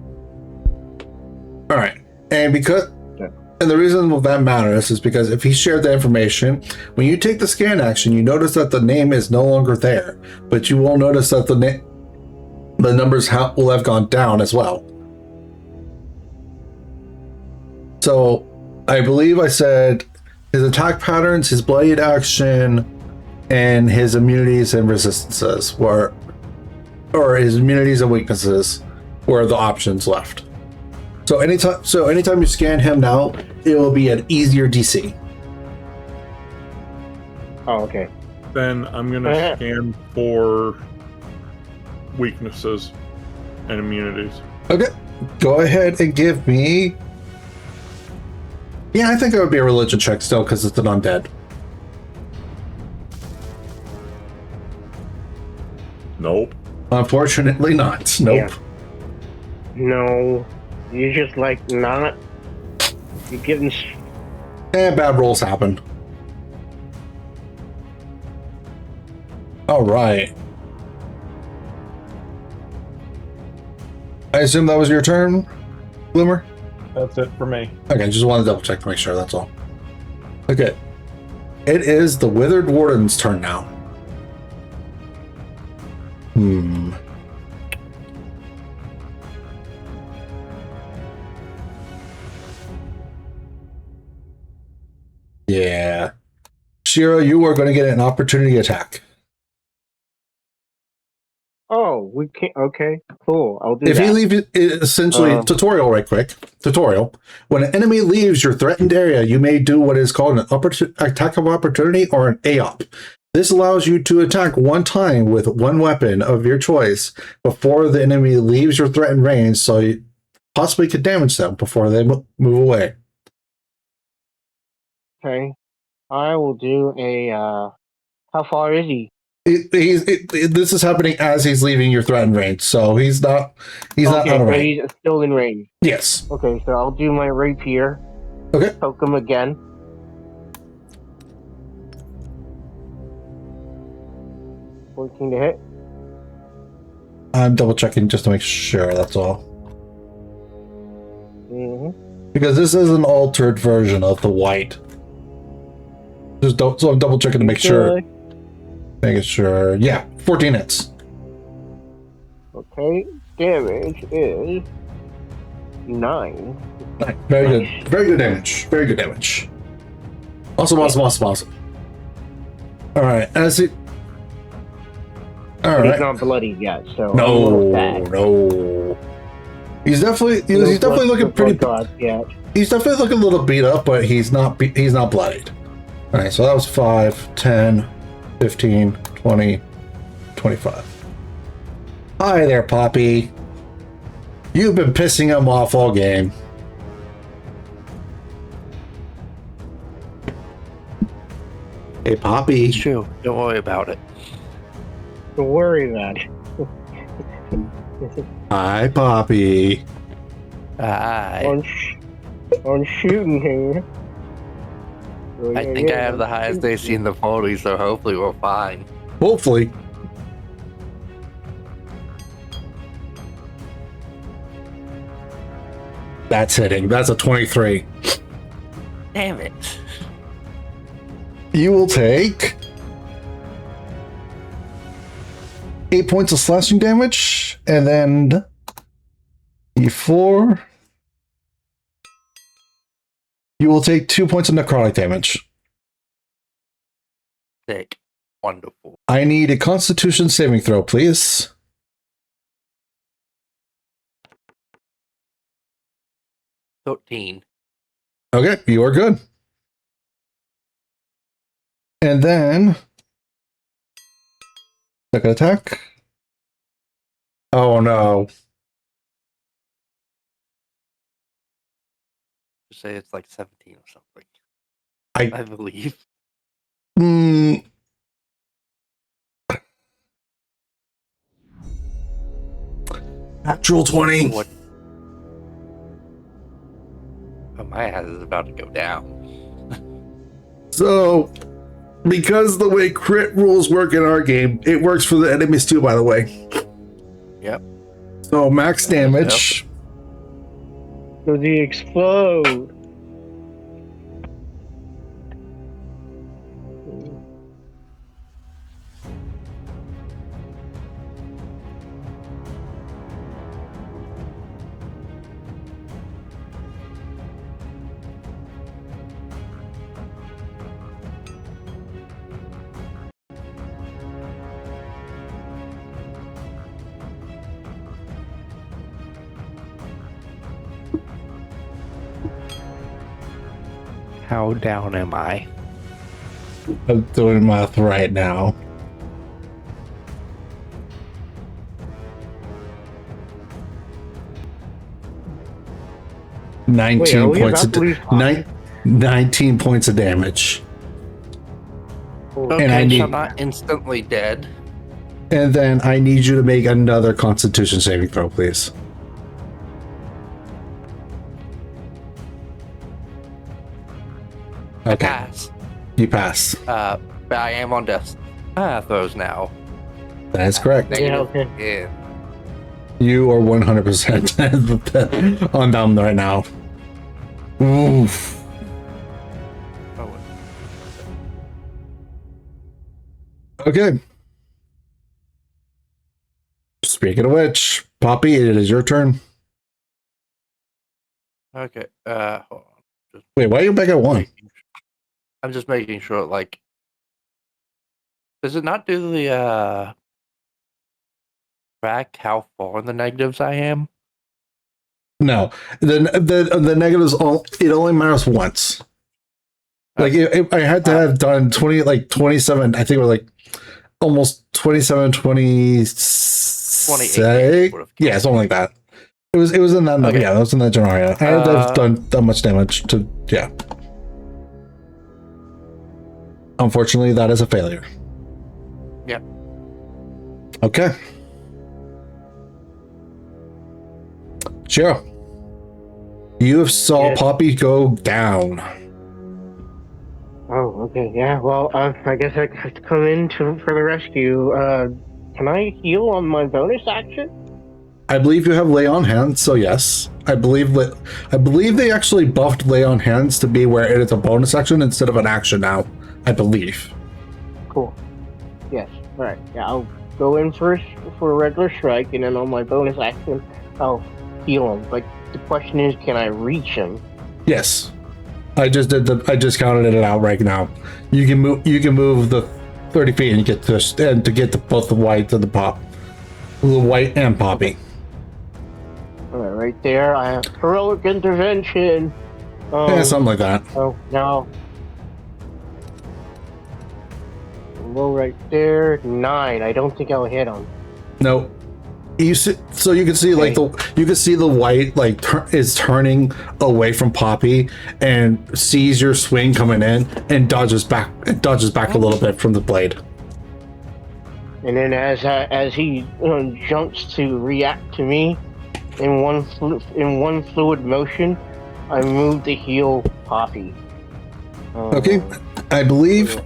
All right, and because Yeah. and the reason that matters is because if he shared the information, when you take the scan action, you notice that the name is no longer there, but you will notice that the numbers will have gone down as well. So, I believe I said his attack patterns, his blade action, and his immunities and resistances or his immunities and weaknesses were the options left. So anytime you scan him now, it will be an easier DC. Oh, okay. Then I'm gonna scan for weaknesses and immunities. Okay, go ahead and give me. Yeah, I think it would be a religion check still because it's an undead. Nope. Unfortunately, not. Nope. Yeah. No, you just not. You're getting. And bad rolls happen. All right. I assume that was your turn, Glimmer? That's it for me. Okay, just wanted to double check to make sure, that's all. Okay. It is the Withered Warden's turn now. Yeah. Shira, you are going to get an opportunity attack. Oh, we can't. Okay, cool. I'll do If that. he leaves, essentially, tutorial right quick. Tutorial. When an enemy leaves your threatened area, you may do what is called an attack of opportunity or an AOP. This allows you to attack one time with one weapon of your choice before the enemy leaves your threatened range, so you possibly could damage them before they move away. Okay, I will do a. How far is he? This is happening as he's leaving your threatened range, so he's not out of So range. he's still in range. Yes. Okay, so I'll do my rapier. Okay. Poke him again. $14 to hit. I'm double checking just to make sure, that's all. Mm-hmm. Because this is an altered version of the white. So I'm double checking to make sure. Making sure. Yeah, 14 hits. Okay, damage is 9. Very good. Very good damage. Very good damage. Awesome. Alright, as it. But Alright. he's not bloody yet, so I'm a little sad. No. He's definitely looking pretty. Yeah. He's definitely looking a little beat up, but he's not bloodied. Alright, so that was 5, 10, 15, 20, 25. Hi there, Poppy. You've been pissing him off all game. Hey, Poppy. It's true. Don't worry about it. Don't worry about it. Hi, Poppy. I On shooting here. think I have the highest AC in the 40s, so hopefully we're fine. Hopefully. That's hitting. That's a 23. Damn it. You will take 8 points of slashing damage, and then E4. You will take 2 points of necrotic damage. Sick. Wonderful. I need a Constitution saving throw, please. 13. Okay, you are good. And then second attack. Oh no. Just say it's like 17 or something. I- I believe. Actual 20. What? Oh, my ass is about to go down. So, because the way crit rules work in our game, it works for the enemies too, by the way. Yep. So, max damage. Does he explode? How down am I? I'm doing math right now. Wait, are 19 we points about to lose of 19 points of damage. Okay, And I so need- I'm not instantly dead. And then I need you to make another Constitution saving throw, please. Okay, Pass. you pass. But I am on death throws now. That is correct. Yeah, okay. Yeah. You are 100% on down right now. Oof. Oh, Okay. Speaking of which, Poppy, it is your turn. okay. Hold on. Wait, why are you back at 1? I'm just making sure, like, does it not do the track how far in the negatives I am? No, the negatives it only matters once. Like I had to have done 27. I think it was like almost 27, 26. would've Yeah, something like that. It was in that. Okay. Yeah, it was in that general area. I had to have done that much damage to. Yeah. Unfortunately, that is a failure. Yep. Okay. Shiro, you saw Yes. Poppy go down. Oh, okay. Yeah. Well, I guess I have to come in for the rescue. Can I heal on my bonus action? I believe you have lay on hands, so yes. I believe they actually buffed lay on hands to be where it is a bonus action instead of an action now. I believe. Cool. Yes. All right. Yeah, I'll go in first for a regular strike, and then on my bonus action, I'll heal him. But the question is, can I reach him? Yes. I just counted it out right now. You can move the 30 feet and get to get to both the white and the white and Poppy. All right there. I have heroic intervention. Yeah, something like that. Oh no. Low right there. 9. I don't think I'll hit him. No. You see, so you can see like the white like is turning away from Poppy and sees your swing coming in and dodges back a little bit from the blade. And then as he jumps to react to me in one fluid motion, I move to heal Poppy. Okay, I believe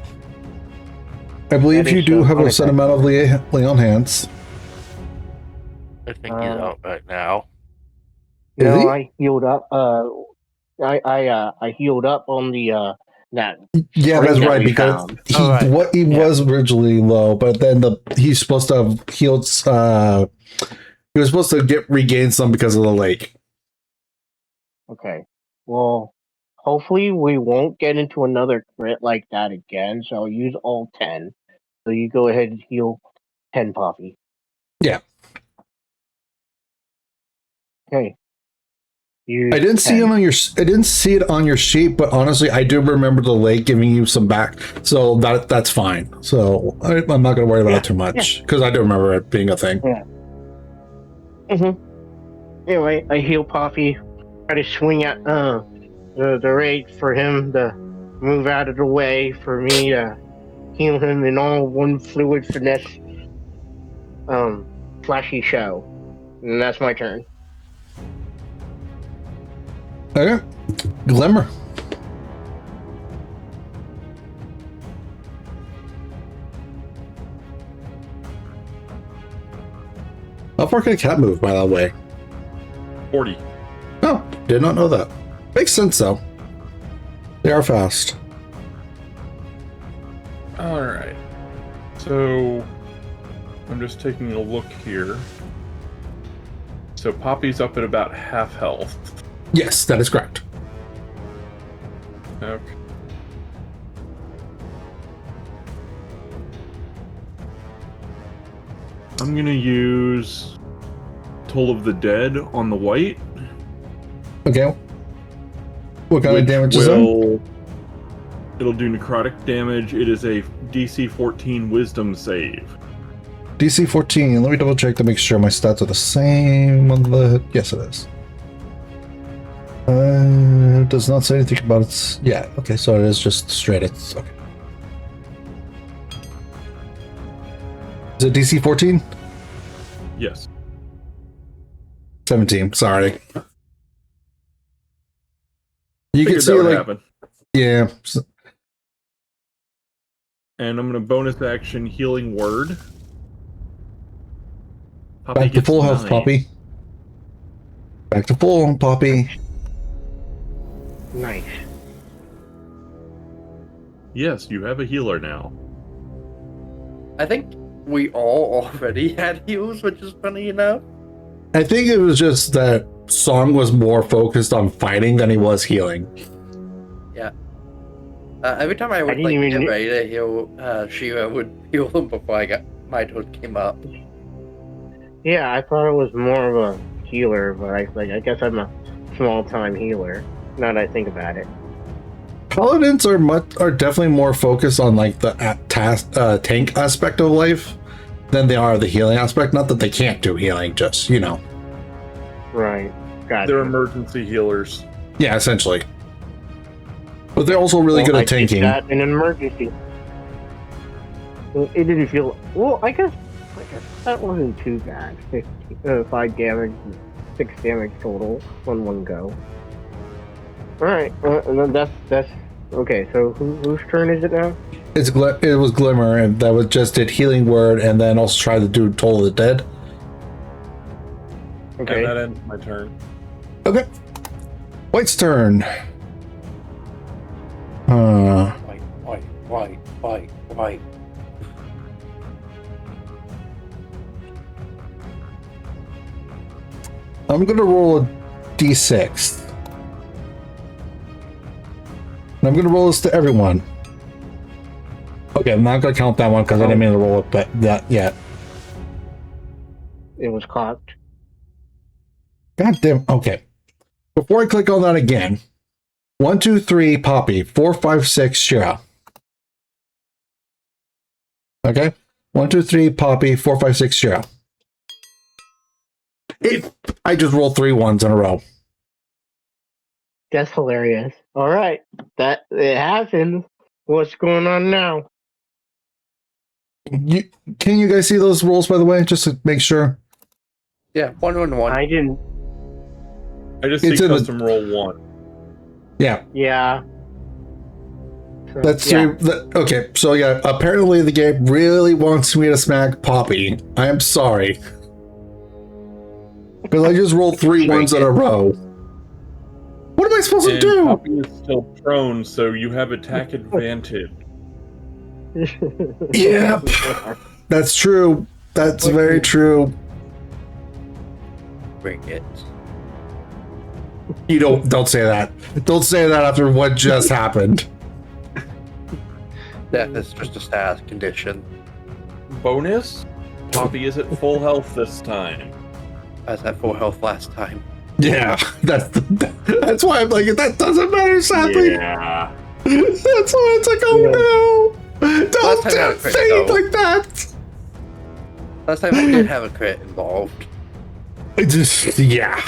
That you is do have a unexpected. set amount of lay on hands. I think he's out right now. Is No, he? I healed up. I healed up on the that. Yeah, Spring that's that right, we because found. he was originally low, but then he's supposed to have healed. He was supposed to regain some because of the lake. Okay. Well, hopefully we won't get into another crit like that again. So I'll use all 10. So you go ahead and heal 10, Poppy. Yeah. Okay. I didn't see it on your sheet, but honestly, I do remember the lake giving you some back, so that's fine. So I'm not going to worry about it too much because I do remember it being a thing. Anyway, I heal Poppy. Try to swing at the raid for him to move out of the way for me to heal him in all one fluid finesse flashy show. And that's my turn. Okay. Glimmer. How far can a cat move, by the way? 40. Oh, did not know that. Makes sense, though. They are fast. Alright. So, I'm just taking a look here. So, Poppy's up at about half health. Yes, that is correct. Okay. I'm gonna use Toll of the Dead on the white. Okay. What kind of which damage is that? It'll do necrotic damage. It is a DC 14 Wisdom save. DC 14. Let me double check to make sure my stats are the same on the... Yes, it is. It does not say anything about its... Yeah, okay, so it is just straight. It's... Okay. Is it DC 14? Yes. 17, sorry. You can Figured see, that would like... happen. Yeah. And I'm going to bonus action Healing Word. Poppy Back to gets full health, 9. Poppy. Back to full, Poppy. Nice. Yes, you have a healer now. I think we all already had heals, which is funny enough. I think it was just that Song was more focused on fighting than he was healing. Yeah. Every time I would didn't like even get kn- ready to heal Shira would heal them before my turn came up. Yeah, I thought it was more of a healer, but I guess I'm a small time healer. Now that I think about it. Paladins are definitely more focused on like the tank aspect of life than they are the healing aspect. Not that they can't do healing, just Right. Gotcha. They're emergency healers. Yeah, essentially. But they're also really good I at tanking. did that in an emergency. Well, it didn't feel. Well, I guess that wasn't too bad. 5 damage, 6 damage total on one go. All right, that's okay. So whose turn is it now? It was Glimmer, and that was just did healing word, and then also tried to do Toll of the Dead. Okay. And that ends my turn. Okay. White's turn. White. I'm gonna roll a d6. And I'm gonna roll this to everyone. Okay, I'm not gonna count that one because I didn't mean to roll it, but that yet. It was cocked. God damn. Okay. Before I click on that again, 1, 2, 3, Poppy. 4, 5, 6, Shira. Okay. 1, 2, 3, Poppy. 4, 5, 6, Shira. I just rolled 3 ones in a row. That's hilarious. All right, that it happens. What's going on now? Can you guys see those rolls, by the way, just to make sure? Yeah, 1 I didn't. I just It's see in the- custom roll 1. Yeah. Yeah. So, That's yeah. okay. So yeah, apparently the game really wants me to smack Poppy. I am sorry, because I just rolled 3 ones in a row. What am I supposed to And do? Poppy is still prone, so you have attack advantage. Yep, that's true. That's very true. Bring it. You don't say that. Don't say that after what just happened. Death is just a status condition. Bonus? Poppy is at full health this time. I was at full health last time. Yeah, that's why I'm like, that doesn't matter, sadly. Yeah. That's why it's like, oh no, don't time I had a crit, say it though. like that. Last time I did have a crit involved. It just, yeah.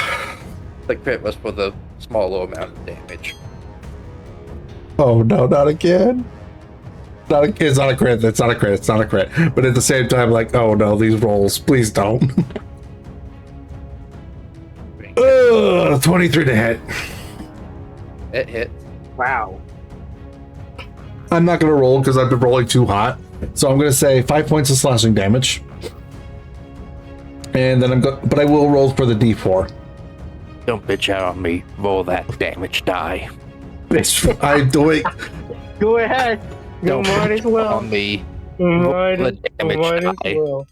The crit was for the smaller amount of damage. Oh no, not again. It's not a crit. It's not a crit. But at the same time, like, oh no, these rolls, please don't. a 23 to hit. It hit. Wow. I'm not gonna roll because I've been rolling too hot. So I'm gonna say 5 points of slashing damage. And then but I will roll for the D4. Don't bitch out on me. Roll that damage die. I'm doing. Go ahead. You Don't might as bitch well. on me. Might the as, damage might as die. well.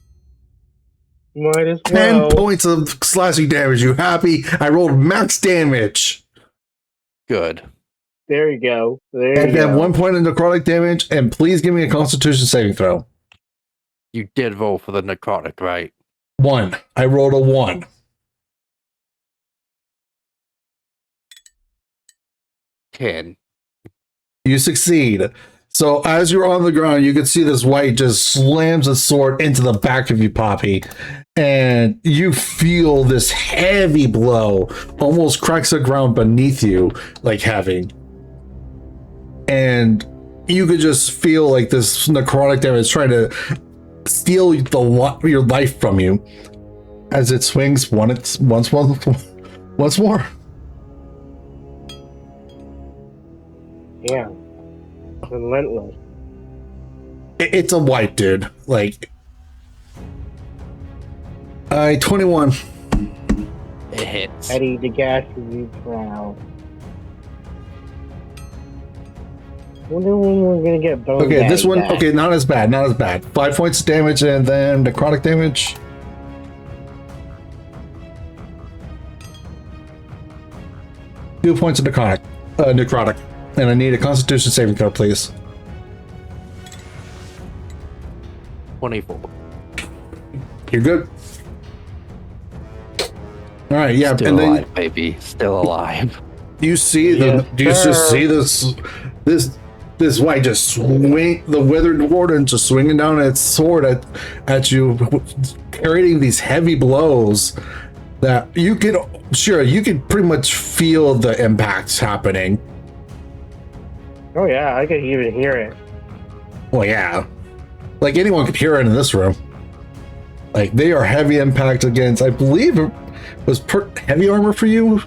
Might as 10 well. points of slashing damage. You happy? I rolled max damage. Good. There you go. There And you then go. 1 point of necrotic damage. And please give me a Constitution saving throw. You did roll for the necrotic, right? 1. I rolled a 1. 10. You succeed. So as you're on the ground, you can see this white just slams a sword into the back of you, Poppy. And you feel this heavy blow almost cracks the ground beneath you, like having. And you could just feel like this necrotic damage trying to steal your life from you as it swings once more. Yeah. Relentless. It's a white dude. Like, 21. It hits. Eddie the gas you proud. Wonder when we're gonna get bone. Okay, this one. back. Okay, not as bad. Not as bad. 5 points of damage and then necrotic damage. Two points of necrotic. And I need a Constitution saving throw, please. 24. You're good. All right, yeah, Still and then alive, baby. Still alive. you see Yes, you just sir. see this white just swing, the Withered Warden just swinging down its sword at you, creating these heavy blows that you could pretty much feel the impacts happening. Oh yeah, I could even hear it. Well, yeah, like anyone could hear it in this room. Like they are heavy impact against. I believe it was heavy armor for you,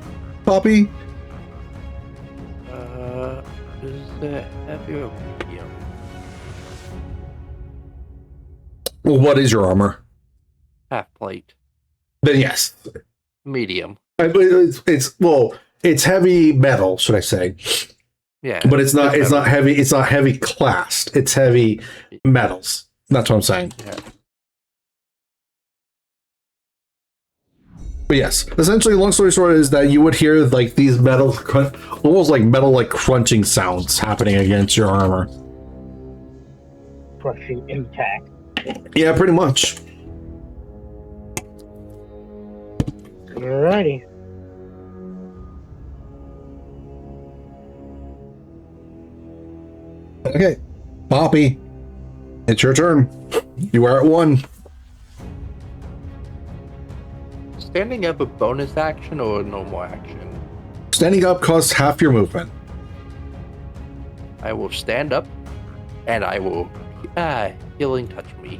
Poppy. Is it heavy or medium? Well, what is your armor? Half plate. Then yes, Medium. I believe it's heavy metal, should I say? Yeah. But it's not metal. heavy. It's not heavy classed. It's heavy metals. That's what I'm saying. Yeah. But yes, essentially, long story short is that you would hear like these almost like metal like crunching sounds happening against your armor. Crushing impact. Yeah, pretty much. Alrighty. Okay, Poppy, it's your turn. You are at 1. Standing up a bonus action or a normal action? Standing up costs half your movement. I will stand up and I will healing touch me.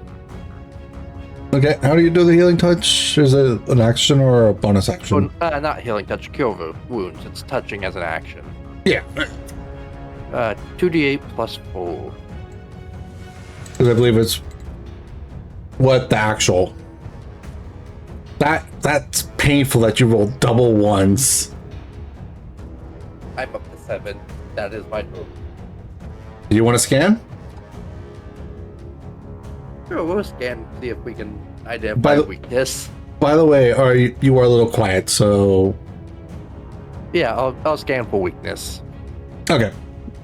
Okay, how do you do the healing touch? Is it an action or a bonus action? Not healing touch, cure wounds. It's touching as an action. Yeah, 2d8 plus 4. because I believe it's what the actual. That's painful that you rolled double ones. I'm up to 7. That is my total. Do you want to scan? Sure, we'll scan, see if we can identify weakness. By the way, you are a little quiet, so Yeah, I'll scan for weakness. okay.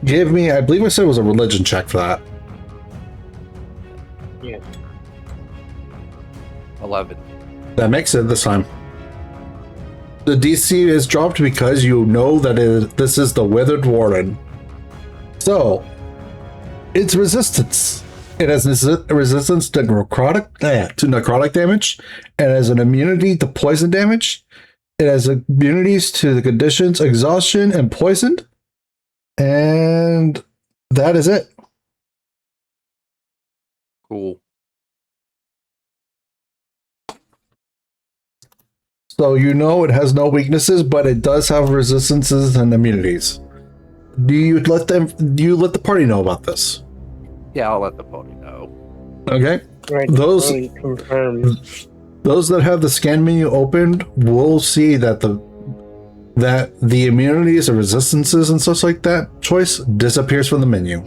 Give me. I believe I said it was a religion check for that. Yeah. 11. That makes it this time. The DC is dropped because you know that this is the Withered Warden. So, its resistance. It has resistance to necrotic damage. It has an immunity to poison damage. It has immunities to the conditions exhaustion and poisoned. And that is it. Cool. So you know it has no weaknesses, but it does have resistances and immunities. Do you let the party know about this? Yeah, I'll let the party know. Okay. Right. Those- Party confirms. Those that have the scan menu opened will see that the immunities or resistances and such like that choice disappears from the menu.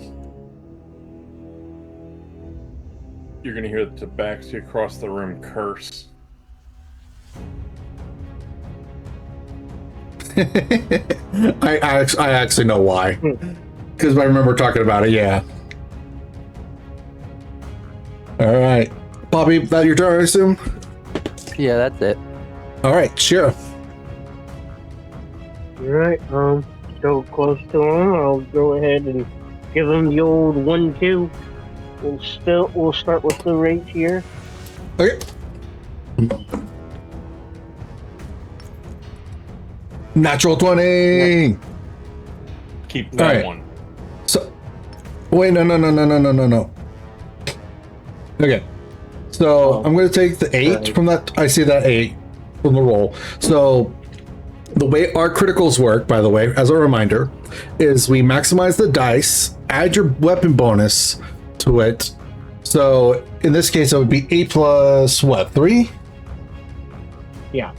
You're gonna hear the Tabaxi across the room curse. I actually know why. Because I remember talking about it, yeah. Alright. Bobby, that your turn, I assume? Yeah, that's it. Alright, sure. Alright, so close to him, I'll go ahead and give him the old 1-2. We'll start with the rate here. Okay. Natural 20! Keep that Alright. one. So, wait, no. Okay. So, I'm going to take the 8 Right. from that. I see that 8 from the roll. So, the way our criticals work, by the way, as a reminder, is we maximize the dice, add your weapon bonus to it. So, in this case, it would be 8 plus what? 3? Yeah.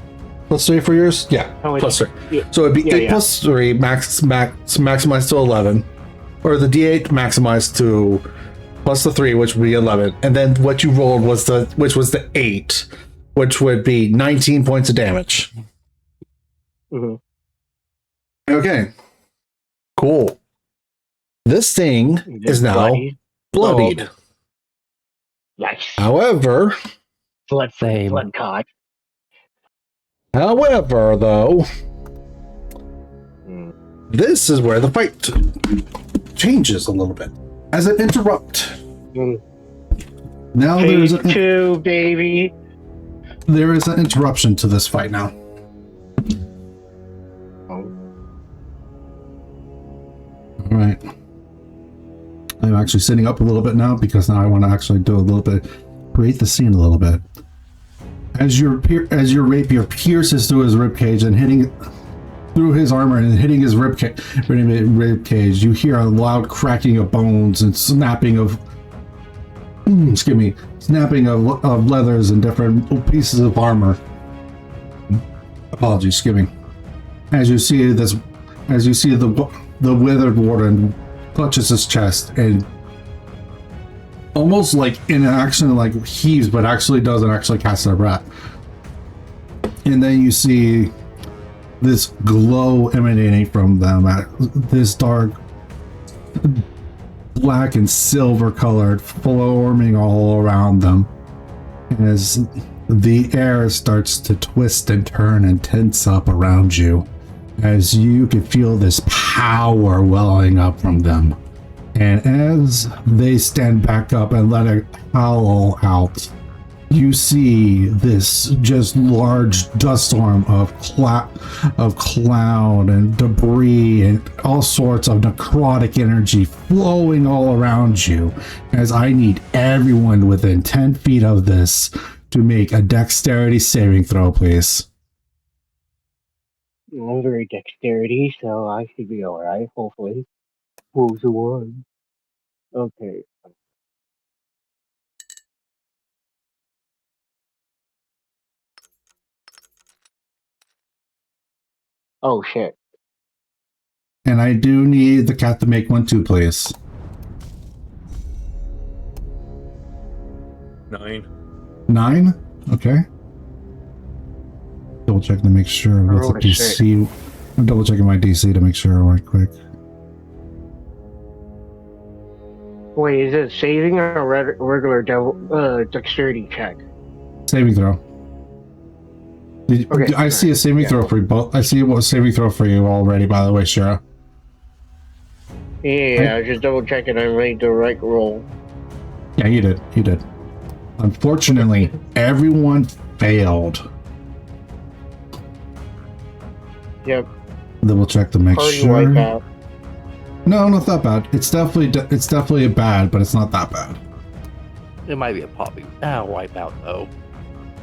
Plus 3 for yours? Yeah, Oh, plus 3. yeah. So it'd be Yeah, 8 yeah. plus 3, maximized to 11. Or the d8 maximized to plus the 3, which would be 11. And then what you rolled was the 8, which would be 19 points of damage. Mhm. Okay. Cool. This thing is now Bloody. bloodied. Nice. However, Same. Blood cod. though, Mm. this is where the fight changes a little bit. As an interrupt. Mm. Now Phase 2, baby. there is an interruption to this fight now. Oh. All right. I'm actually sitting up a little bit now because now I want to actually do a little bit, create the scene a little bit. As your rapier pierces through his ribcage and hitting through his armor and hitting his ribcage, you hear a loud cracking of bones and snapping of snapping of leathers and different pieces of armor. Apologies, skimming. As you see the withered warden clutches his chest and almost like in action, like heaves, but actually doesn't actually cast their breath. And then you see this glow emanating from them, this dark black and silver colored, forming all around them. As the air starts to twist and turn and tense up around you, as you can feel this power welling up from them. And as they stand back up and let a howl out, you see this just large dust storm of cloud and debris and all sorts of necrotic energy flowing all around you. As I need everyone within 10 feet of this to make a dexterity saving throw, please. I'm very dexterity, so I should be alright, hopefully. Who's the one? Okay. Oh shit. And I do need the cat to make one too, please. 9. 9? Okay. Double check to make sure with the rolled a DC. I'm double checking my DC to make sure right quick. Wait, is it saving or a regular dexterity check? Saving throw. Okay, I see a saving yeah. throw for you both. I see a saving throw for you already, by the way, Shara. Yeah, I was just double checking I made the right roll. Yeah, you did. You did. Unfortunately, everyone failed. Yep, Double check to make party sure. wipeout. No, not that bad. It's definitely bad, but it's not that bad. It might be a poppy wipeout though.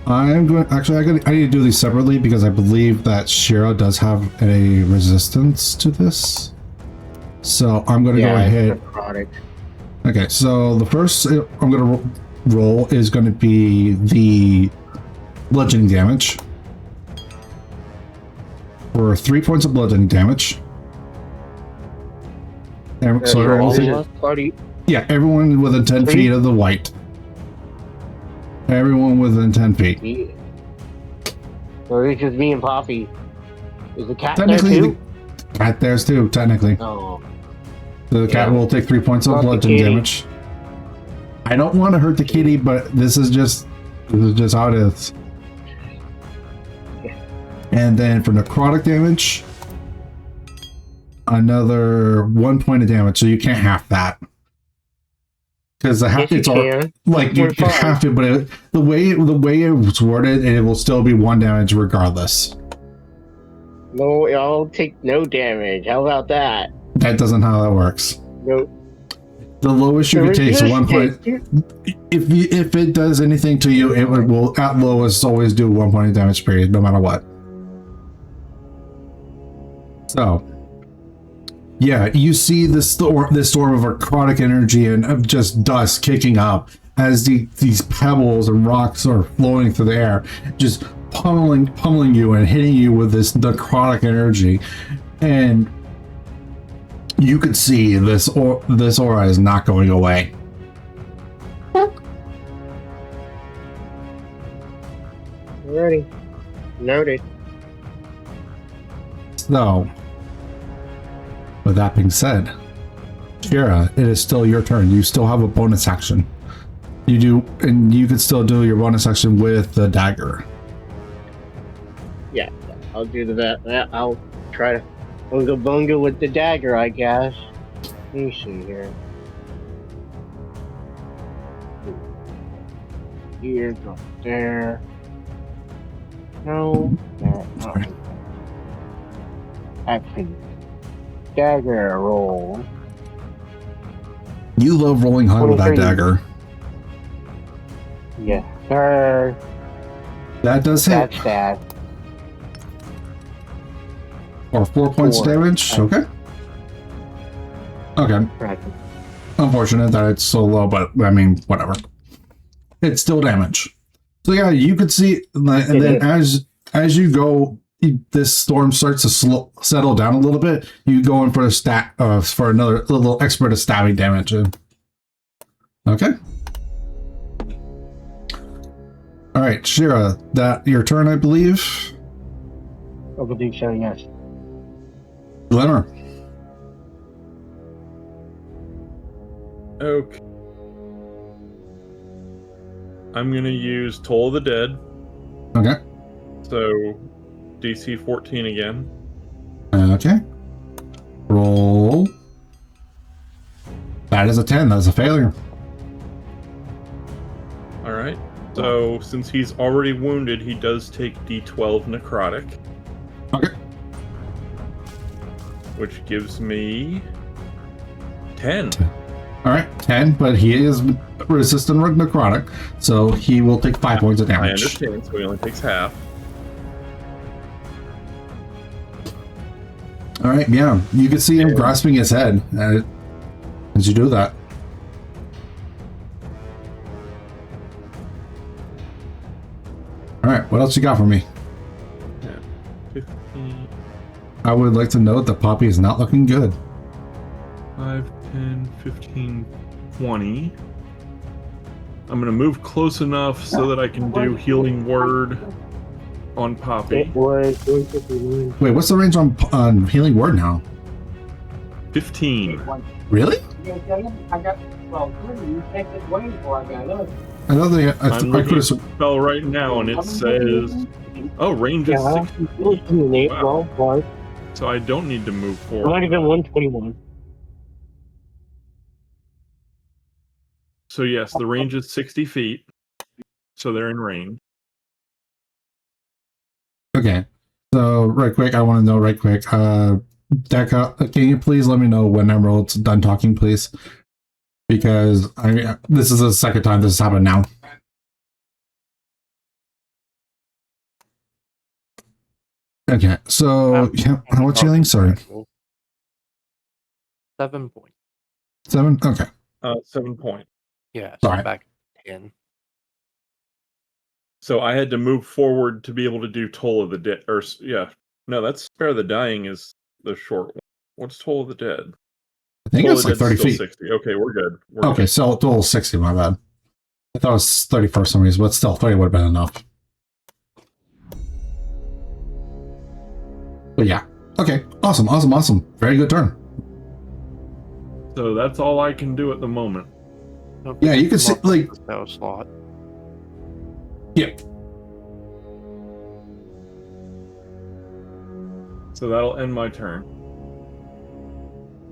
I'm going. Actually, I need to do these separately because I believe that Shira does have a resistance to this. So I'm going to go ahead. Necrotic. Okay, so the first I'm going to roll is going to be the bludgeoning damage for 3 points of bludgeoning damage. And so You're all all party. yeah, everyone within 10 feet of the white. Everyone within 10 feet. Yeah. Or it's just me and Poppy. Is the cat there Technically, too? the cat there's too, technically. Oh. So the cat Yeah. will take 3 points of Not the bludgeoning kitty. damage. I don't want to hurt the kitty, but this is just how it is. And then for necrotic damage, another 1 point of damage. So you can't half that. Because Yes, you it's all can. like you can 1.5. have to, but the way it's worded, it will still be 1 damage regardless. No, I'll take no damage. How about that? That doesn't how that works. No. The lowest you can take is 1 point. Resistance. If it does anything to you, it will at lowest always do 1 point of damage period, no matter what. So, yeah, you see this storm of necrotic energy and of just dust kicking up as these pebbles and rocks are flowing through the air, just pummeling you and hitting you with this necrotic energy, and you could see this aura is not going away. Ready. Noted. So, with that being said, Shira, it is still your turn. You still have a bonus action. You do, and you can still do your bonus action with the dagger. Yeah, I'll do that. I'll try to bunga bunga with the dagger, I guess. Let me see here. Here, go there. No, Sorry. action. Dagger roll. You love rolling high with that 23. dagger. Yes, sir. That does hit. That's that. Or 4 points of 4. damage. Okay. Okay. Right. Unfortunate that it's so low, but I mean, whatever. It's still damage. So yeah, you could see, and then as you go, this storm starts to settle down a little bit. You go in for for another little expert of stabbing damage. Okay. All right, Shira, that your turn, I believe. I believe so, yes. Glimmer. Okay. I'm going to use Toll of the Dead. Okay. So, DC 14 again. Okay. Roll. That is a 10. That's a failure. Alright. So, since he's already wounded, he does take D12 necrotic. Okay. Which gives me 10. All right, 10, but he is resistant to necrotic, so he will take 5 points of I damage. understand, so he only takes half. All right, yeah, you can see him grasping his head as you do that. All right, what else you got for me? 15, I would like to note that Poppy is not looking good. 5, 10, 15, 20. I'm going to move close enough so that I can do Healing Word on Poppy. It was 151. Wait, what's the range on Healing Word now? 15. Really? I got, well, you take it way before I got up. I thought they. I'm I could looking at have. the spell right now, and it says, oh, range is 60. Wow. Well, So I don't need to move it might forward. have been 121. So yes, the range is 60 feet. So they're in range. Okay, so right quick, I want to know right quick. Deca, can you please let me know when Emerald's done talking, please? Because this is the second time this has happened now. Okay, so yeah, how much healing? Sorry, 7 points. 7. Okay, 7 point. Yeah, so Sorry. back 10. So I had to move forward to be able to do Toll of the Dead. Or yeah, no, that's Spare the Dying is the short one. What's Toll of the Dead? I think Toll it's of the like Dead's 30 still feet. 60. Okay, we're good. We're Okay, good. so total 60. My bad. I thought it was 30 for some reason, but still 30 would have been enough. But yeah, okay, awesome. Very good turn. So that's all I can do at the moment. Don't Yeah, you forget can to see, mark like- the spell slot. Yeah. So that'll end my turn.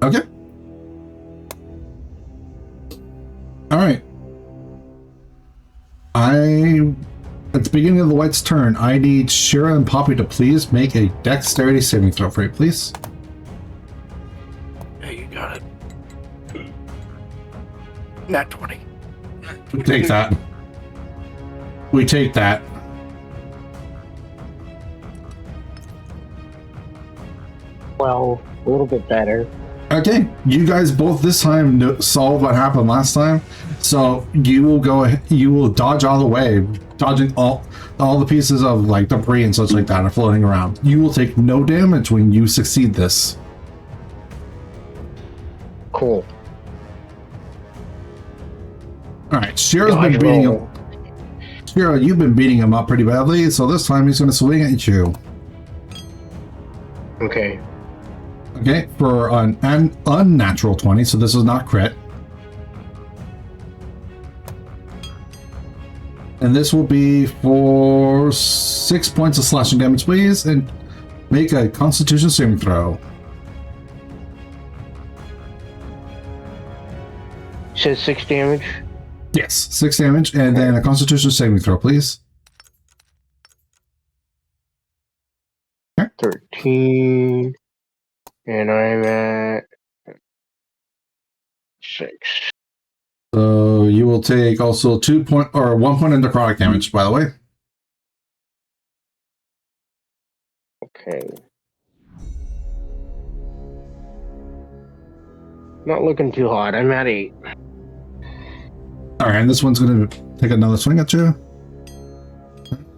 Okay. All right. At the beginning of the White's turn, I need Shira and Poppy to please make a dexterity saving throw for you, please. Yeah, you got it. Nat 20. We take that. We take that. Well, a little bit better. Okay, you guys both this time saw what happened last time, so you will go ahead, you will dodge all the way, dodging all the pieces of like debris and such like that are floating around. You will take no damage when you succeed this. Cool. All right, Shira's Dodge been beating roll. him. Shira, you've been beating him up pretty badly, so this time he's going to swing at you. Okay. Okay, for an unnatural 20, so this is not crit. And this will be for 6 points of slashing damage, please, and make a Constitution saving throw. Says 6 damage. Yes, 6 damage, and then a Constitution saving throw, please. 13. And I'm at 6. So you will take also 1 point of necrotic damage, by the way. Okay. Not looking too hot. I'm at 8. All right, and this one's going to take another swing at you.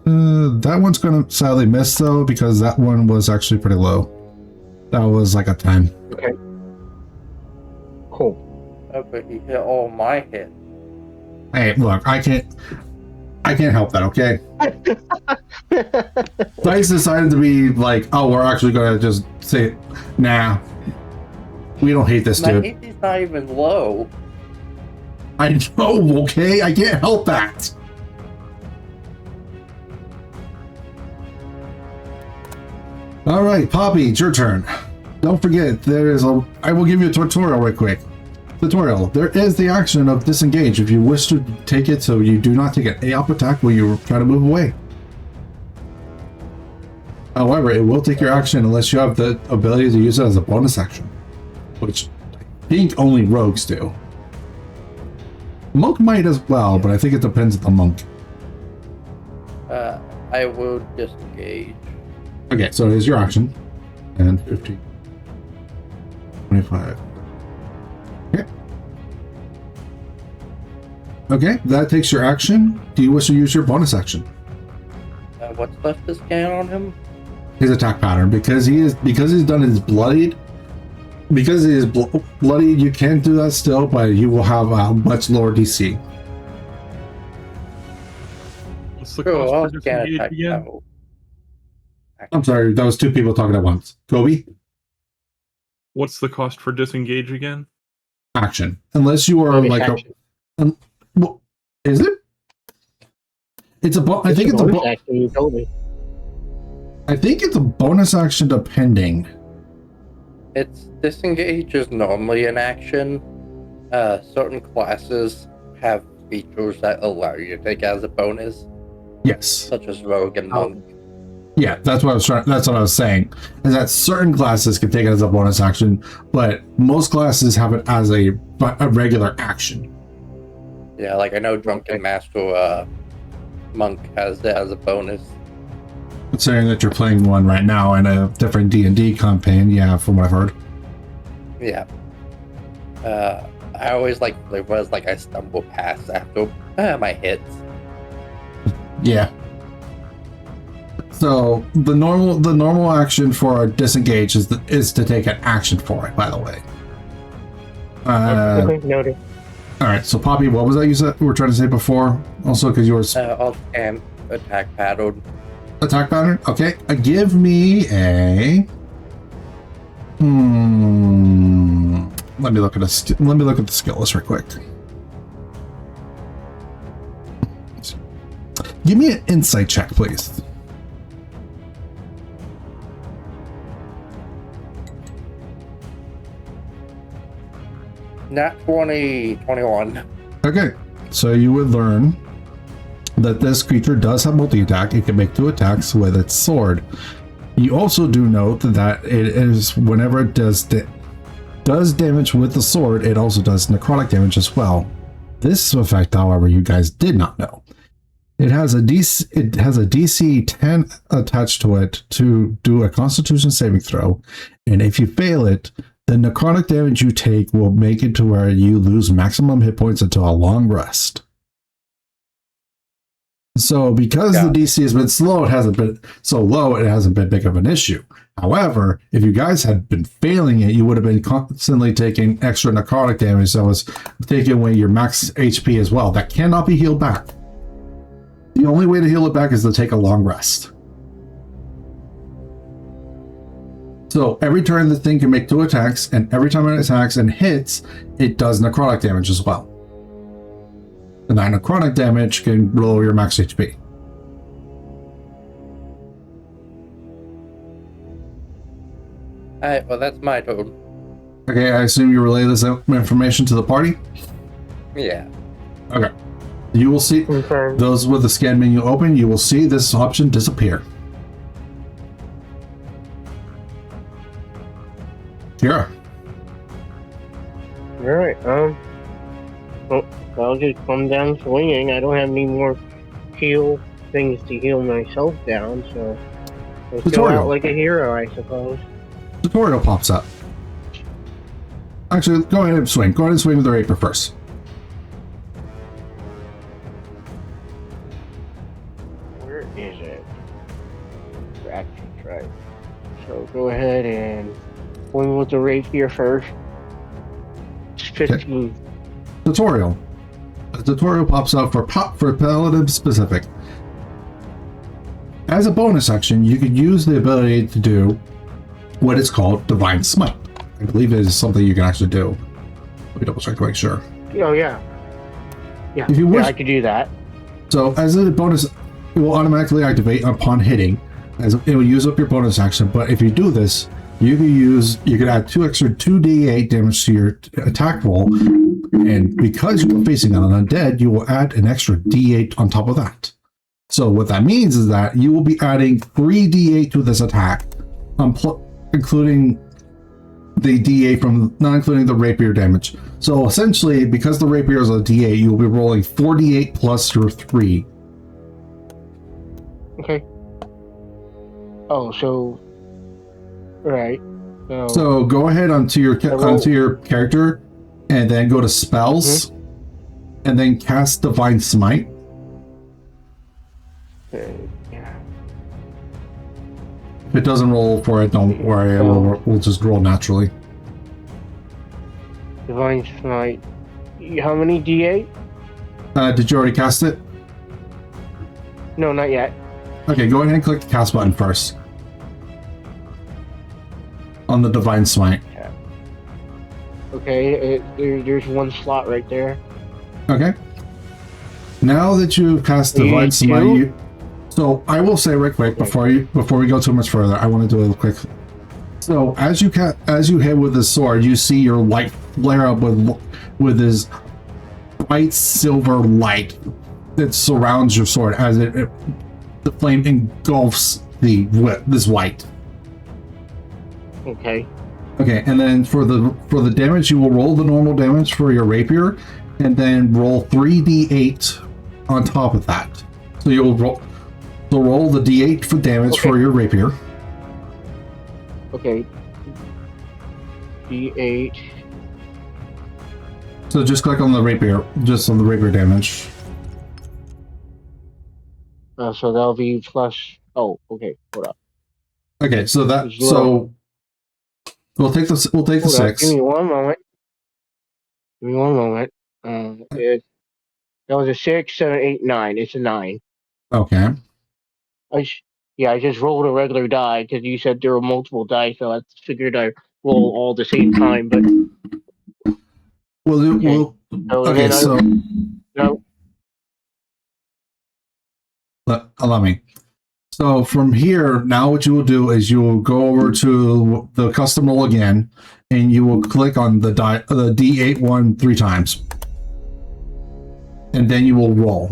That one's going to sadly miss, though, because that one was actually pretty low. That was like a 10. Okay. Cool. Oh, but he hit all my hits. Hey, look, I can't help that, okay? Dice decided to be like, oh, we're actually going to just say, nah, we don't hate this My dude. hit is not even low. I know, okay? I can't help that. All right, Poppy, it's your turn. Don't forget, I will give you a tutorial right quick. Tutorial. There is the action of disengage if you wish to take it so you do not take an AOP attack when you try to move away. However, it will take your action unless you have the ability to use it as a bonus action, which I think only rogues do. Monk might as well, but I think it depends on the monk. I will disengage. Okay, so it is your action. And 15. 25. Okay. Okay, that takes your action. Do you wish to use your bonus action? What's left to scan on him? His attack pattern, because he's done his bloodied. Because he is bloodied, you can do that still, but you will have a much lower DC. What's the Sure, I'll cost for scan disengage attack again? now. I'm sorry, that was two people talking at once. Kobe, What's the cost for disengage again? action. Unless you are Bonus like action. well, is it? It's a I think it's a bonus action, you told me. I think it's a bonus action depending. It's disengage is normally an action. Certain classes have features that allow you to take as a bonus, Yes. such as rogue and Oh. monk. Yeah, that's what I was saying. Is that certain classes can take it as a bonus action, but most classes have it as a regular action. Yeah, like I know drunken master monk has it as a bonus. Considering that you're playing one right now in a different D&D campaign, yeah, from what I've heard. Yeah. I always like was like I stumble past after my hits. Yeah. So the normal action for disengage is to take an action for it. By the way. Okay, noted. All right. So Poppy, what was that you said? We were trying to say before. Also, because yours Alt and attack pattern. attack pattern. Okay. Give me a. Let me look at the skill list real quick. Give me an insight check, please. Not 20, 21. Okay, so you would learn that this creature does have multi-attack. It can make 2 attacks with its sword. You also do note that it is whenever it does damage with the sword, it also does necrotic damage as well. This effect, however, you guys did not know. It has a DC 10 attached to it to do a Constitution saving throw, and if you fail it, the necrotic damage you take will make it to where you lose maximum hit points until a long rest. So because the DC has been slow, it hasn't been so low, it hasn't been big of an issue. However, if you guys had been failing it, you would have been constantly taking extra necrotic damage that was taking away your max HP as well. That cannot be healed back. The only way to heal it back is to take a long rest. So every turn the thing can make 2 attacks, and every time it attacks and hits, it does necrotic damage as well. And that necrotic damage can lower your max HP. Alright, well that's my turn. Okay, I assume you relay this information to the party? Yeah. Okay. You will see, Confirmed. those with the scan menu open, you will see this option disappear. Sure. Alright, well, I'll just come down swinging. I don't have any more heal things to heal myself down, so let's go Tutorial. out like a hero, I suppose. Tutorial pops up. Actually, go ahead and swing. Go ahead and swing with the rapier first. Where is it? Actions, right. So go ahead and swing with the rapier first. It's 15. Tutorial. The tutorial pops up for paladin specific. As a bonus action, you can use the ability to do what is called Divine Smite. I believe it is something you can actually do. Let me double check to make sure. Oh, yeah. Yeah, If you wish- I could do that. So as a bonus, it will automatically activate upon hitting, as it will use up your bonus action. But if you do this, you can add 2d8 damage to your attack roll, and because you're facing an undead, you will add an extra d8 on top of that. So what that means is that you will be adding 3d8 to this attack, including the d8 from, not including the rapier damage. So essentially, because the rapier is a d8, you will be rolling 4d8 plus your 3. Okay. Oh, so... Right. So go ahead onto your character, and then go to spells, and then cast Divine Smite. Okay, yeah. If it doesn't roll for it, don't worry. We'll just roll naturally. Divine Smite. How many D8? Did you already cast it? No, not yet. Okay, go ahead and click the cast button first on the Divine Smite. Okay, there's one slot right there. Okay. Now that you've cast You Divine need Smite, two? so I will say right quick before we go too much further, I want to do a little quick. So as you hit with the sword, you see your light flare up with this bright silver light that surrounds your sword as the flame engulfs this white. Okay. Okay, and then for the damage, you will roll the normal damage for your rapier, and then roll 3d8 on top of that. So you'll roll. So roll the d8 for damage for your rapier. Okay. D8. So just click on the rapier, just on the rapier damage. So that'll be plus. Oh, okay. Hold up. Okay, so that Zero. so we'll take the Hold up. 6. Give me one moment. That was a 6, 7, 8, 9. It's a 9. Okay. I just rolled a regular die because you said there were multiple dice, so I figured I'd roll all at the same time. But We'll okay, so no. allow me. So from here, now what you will do is you will go over to the custom roll again, and you will click on the D8 one 3 times, and then you will roll.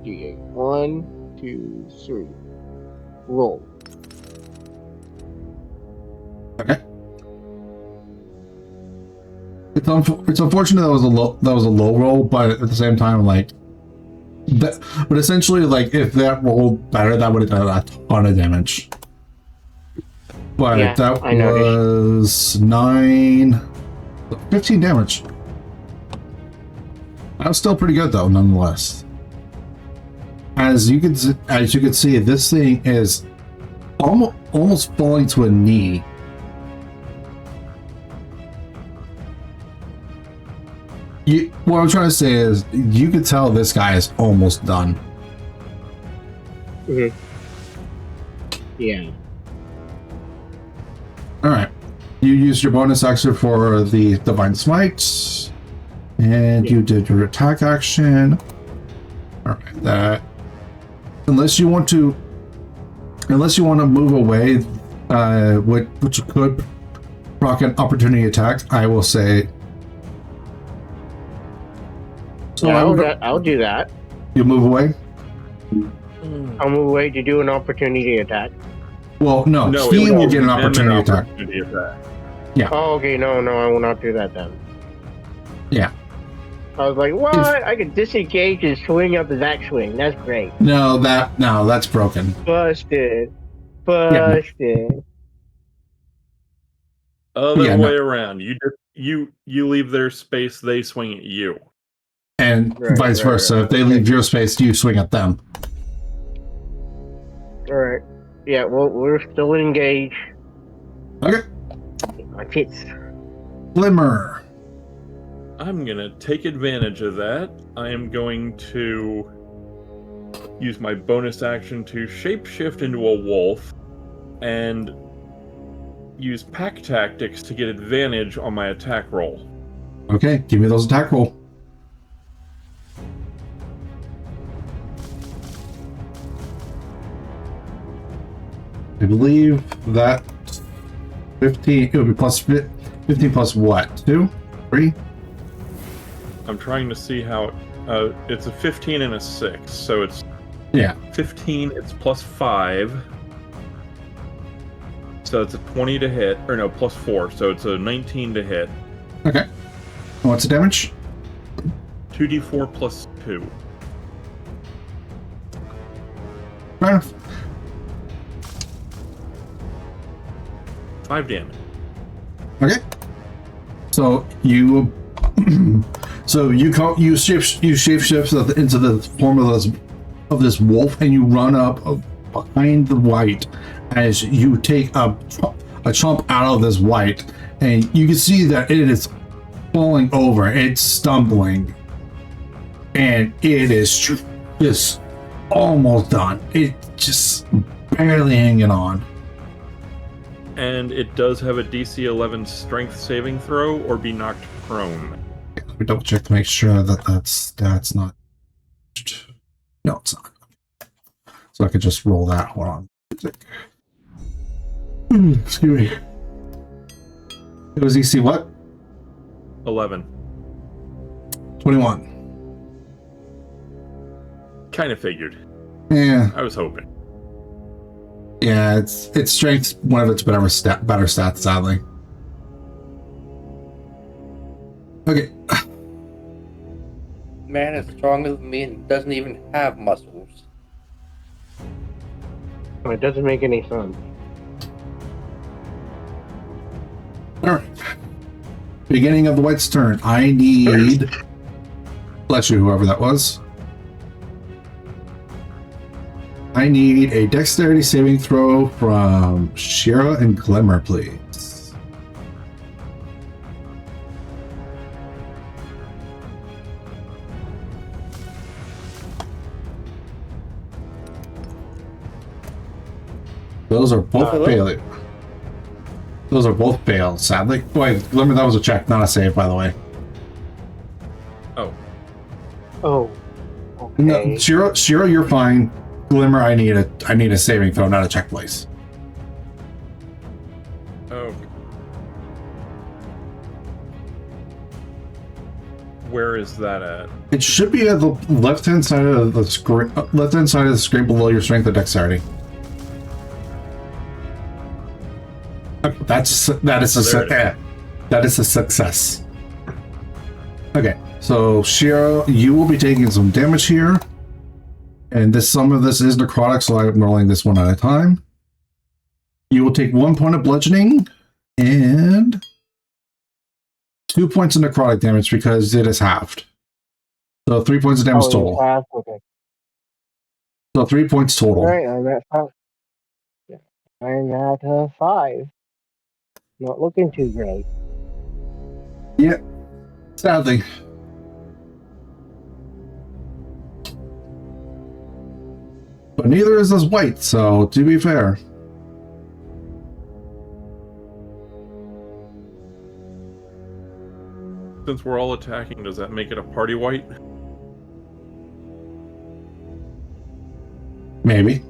D8. 1, 2, 3. Roll. Okay. It's unfortunate that was a low roll, but at the same time, like that. But essentially, like if that rolled better, that would have done a ton of damage. But Yeah, that I noticed. was 15 damage. That was still pretty good though, nonetheless. As you can see, this thing is almost falling to a knee. What I'm trying to say is, you could tell this guy is almost done. Mm-hmm. Yeah. All right, you used your bonus action for the Divine Smite, and you did your attack action. All right, that unless you want to move away, which could proc an opportunity attack, I will say. So yeah, I'll do that. You move away. I'll move away to do an opportunity attack. Well, no, he will get an opportunity attack. Yeah. Oh, okay. No, I will not do that then. Yeah. I was like, what? I can disengage and swing up the back swing. That's great. No, that's broken. Busted. Other way around. You leave their space, they swing at you. And vice versa. If they leave your space, you swing at them. All right. Yeah. Well, we're still engaged. Okay. My kids. Glimmer. I'm gonna take advantage of that. I am going to use my bonus action to shapeshift into a wolf and use pack tactics to get advantage on my attack roll. Okay, give me those attack roll. I believe that 15, it would be plus 15 plus what? 2? 3? I'm trying to see how it's a 15 and a 6, so it's 15, it's plus 5. So it's a 20 to hit, or no, plus 4, so it's a 19 to hit. Okay. What's the damage? 2d4 plus 2. Fair enough. 5 damage. Okay. So you shapeshift into the form of this wolf, and you run up behind the white as you take a chomp out of this white, and you can see that it is falling over. It's stumbling, and it is just almost done. It just barely hanging on. And it does have a DC 11 strength saving throw or be knocked prone. Let me double check to make sure that that's not. No, it's not. So I could just roll that. Hold on. Excuse me. It was EC what? 11. 21. Kind of figured. Yeah. I was hoping. Yeah, it's strength, one of its better stats, sadly. Okay. man is stronger than me and doesn't even have muscles. Oh, it doesn't make any sense. Alright. Beginning of the White's turn. I need... Bless you, whoever that was. I need a dexterity saving throw from Shira and Glimmer, please. Those are both failures. Those are both failed, sadly. Wait, Glimmer, that was a check, not a save, by the way. Oh, Oh. Okay. No, Shira, you're fine. Glimmer, I need a saving throw, not a check, please. oh. Where is that at? It should be at the left-hand side of the screen. Left-hand side of the screen below your strength and dexterity. That is a success. Okay, so Shira, you will be taking some damage here, and some of this is necrotic, so I'm rolling this one at a time. You will take 1 point of bludgeoning and 2 points of necrotic damage because it is halved. So 3 points of damage total. Okay. So 3 points total. All right, I'm at 5. Yeah. I'm at 5. Not looking too great. Yeah, sadly. But neither is this White, so to be fair. Since we're all attacking, does that make it a party white? Maybe.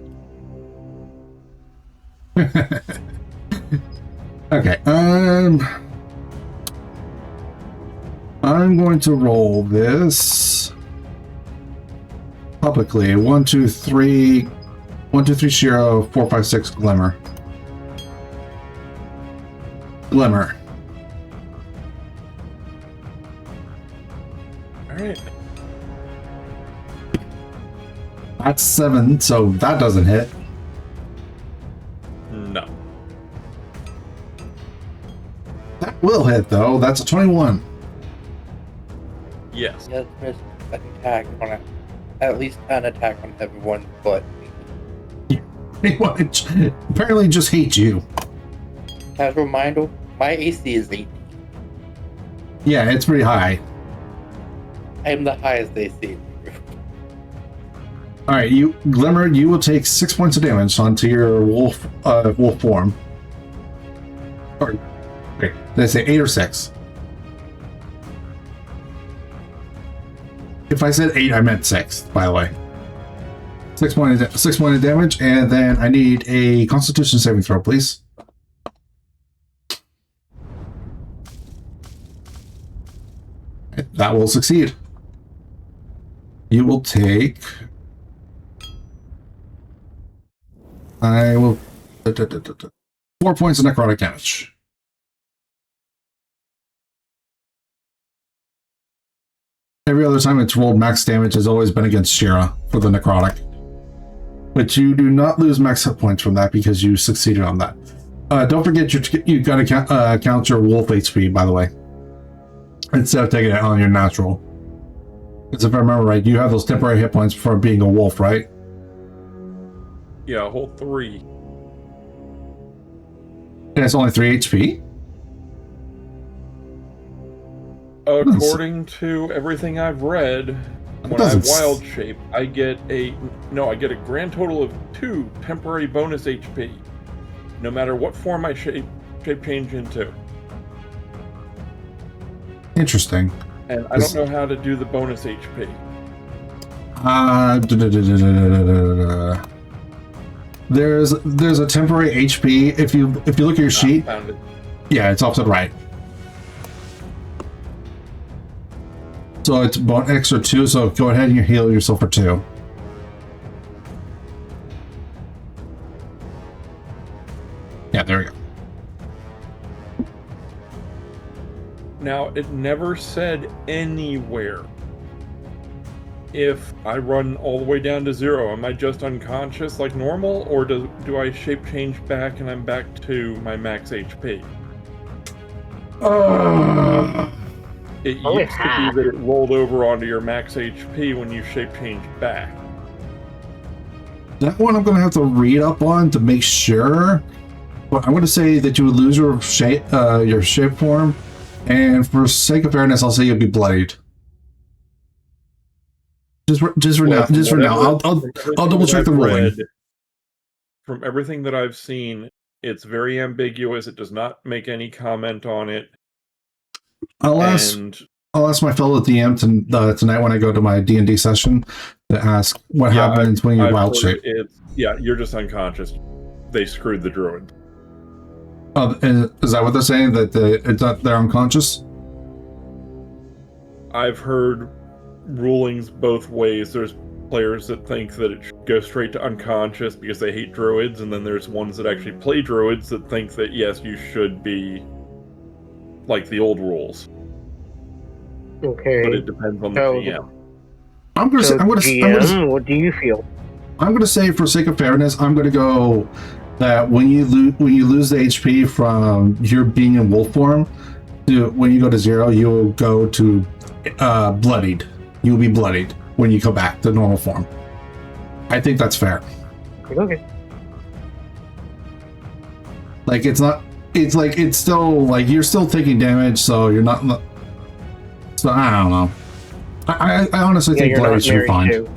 Okay, I'm going to roll this publicly. 1, 2, 3. 1, 2, 3, Shiro. 4, 5, 6, Glimmer. Glimmer. Alright. That's 7, so that doesn't hit. No. That will hit, though. That's a 21. Yes. Yes, miss an attack on it. At least an attack on everyone, but Anyone apparently just hates you. as a reminder, my AC is 80. Yeah, it's pretty high. I am the highest AC. All right, Glimmer, you will take 6 points of damage onto your wolf form. Or, wait, did I say 8 or 6? If I said 8, I meant 6, by the way. 6 points of damage, and then I need a Constitution saving throw, please. That will succeed. You will take... I will... 4 points of necrotic damage. Every other time it's rolled max damage has always been against Shira for the necrotic. But you do not lose max hit points from that because you succeeded on that. Don't forget you got to count your wolf HP, by the way. Instead of taking it on your natural. Because if I remember right, you have those temporary hit points for being a wolf, right? Yeah, a whole 3. And it's only 3 HP? According to everything I've read, when I doesn't wild shape, I get a grand total of 2 temporary bonus HP, no matter what form I shape change into. Interesting. And I don't know how to do the bonus HP. There's a temporary HP. If you look at your sheet, Found it. yeah, it's off to the right. So it's about extra 2. So go ahead and you heal yourself for 2. Yeah, there we go. Now, it never said anywhere if I run all the way down to 0, am I just unconscious like normal, or do I shape change back and I'm back to my max HP? It Only used to half. be that it rolled over onto your max HP when you shape change back. That one I'm going to have to read up on to make sure. But I'm going to say that you would lose your shape form, and for sake of fairness, I'll say you'll be bloodied. Just for now. I'll double check the ruling. From everything that I've seen, it's very ambiguous. It does not make any comment on it. I'll ask my fellow DM tonight when I go to my D&D session to ask what happens when you're wild shape. You're just unconscious. They screwed the druid. Oh, is that what they're saying? That they're unconscious? I've heard rulings both ways. There's players that think that it should go straight to unconscious because they hate druids, and then there's ones that actually play druids that think that yes, you should be like the old rules. Okay. But it depends on the GM. What do you feel? I'm gonna say, for sake of fairness, I'm gonna go that when you lose the HP from your being in wolf form, when you go to 0, you will go to bloodied. You will be bloodied when you go back to normal form. I think that's fair. Okay. Like it's still like you're still taking damage, so you're not. So I don't know. I honestly think bloodied should be fine.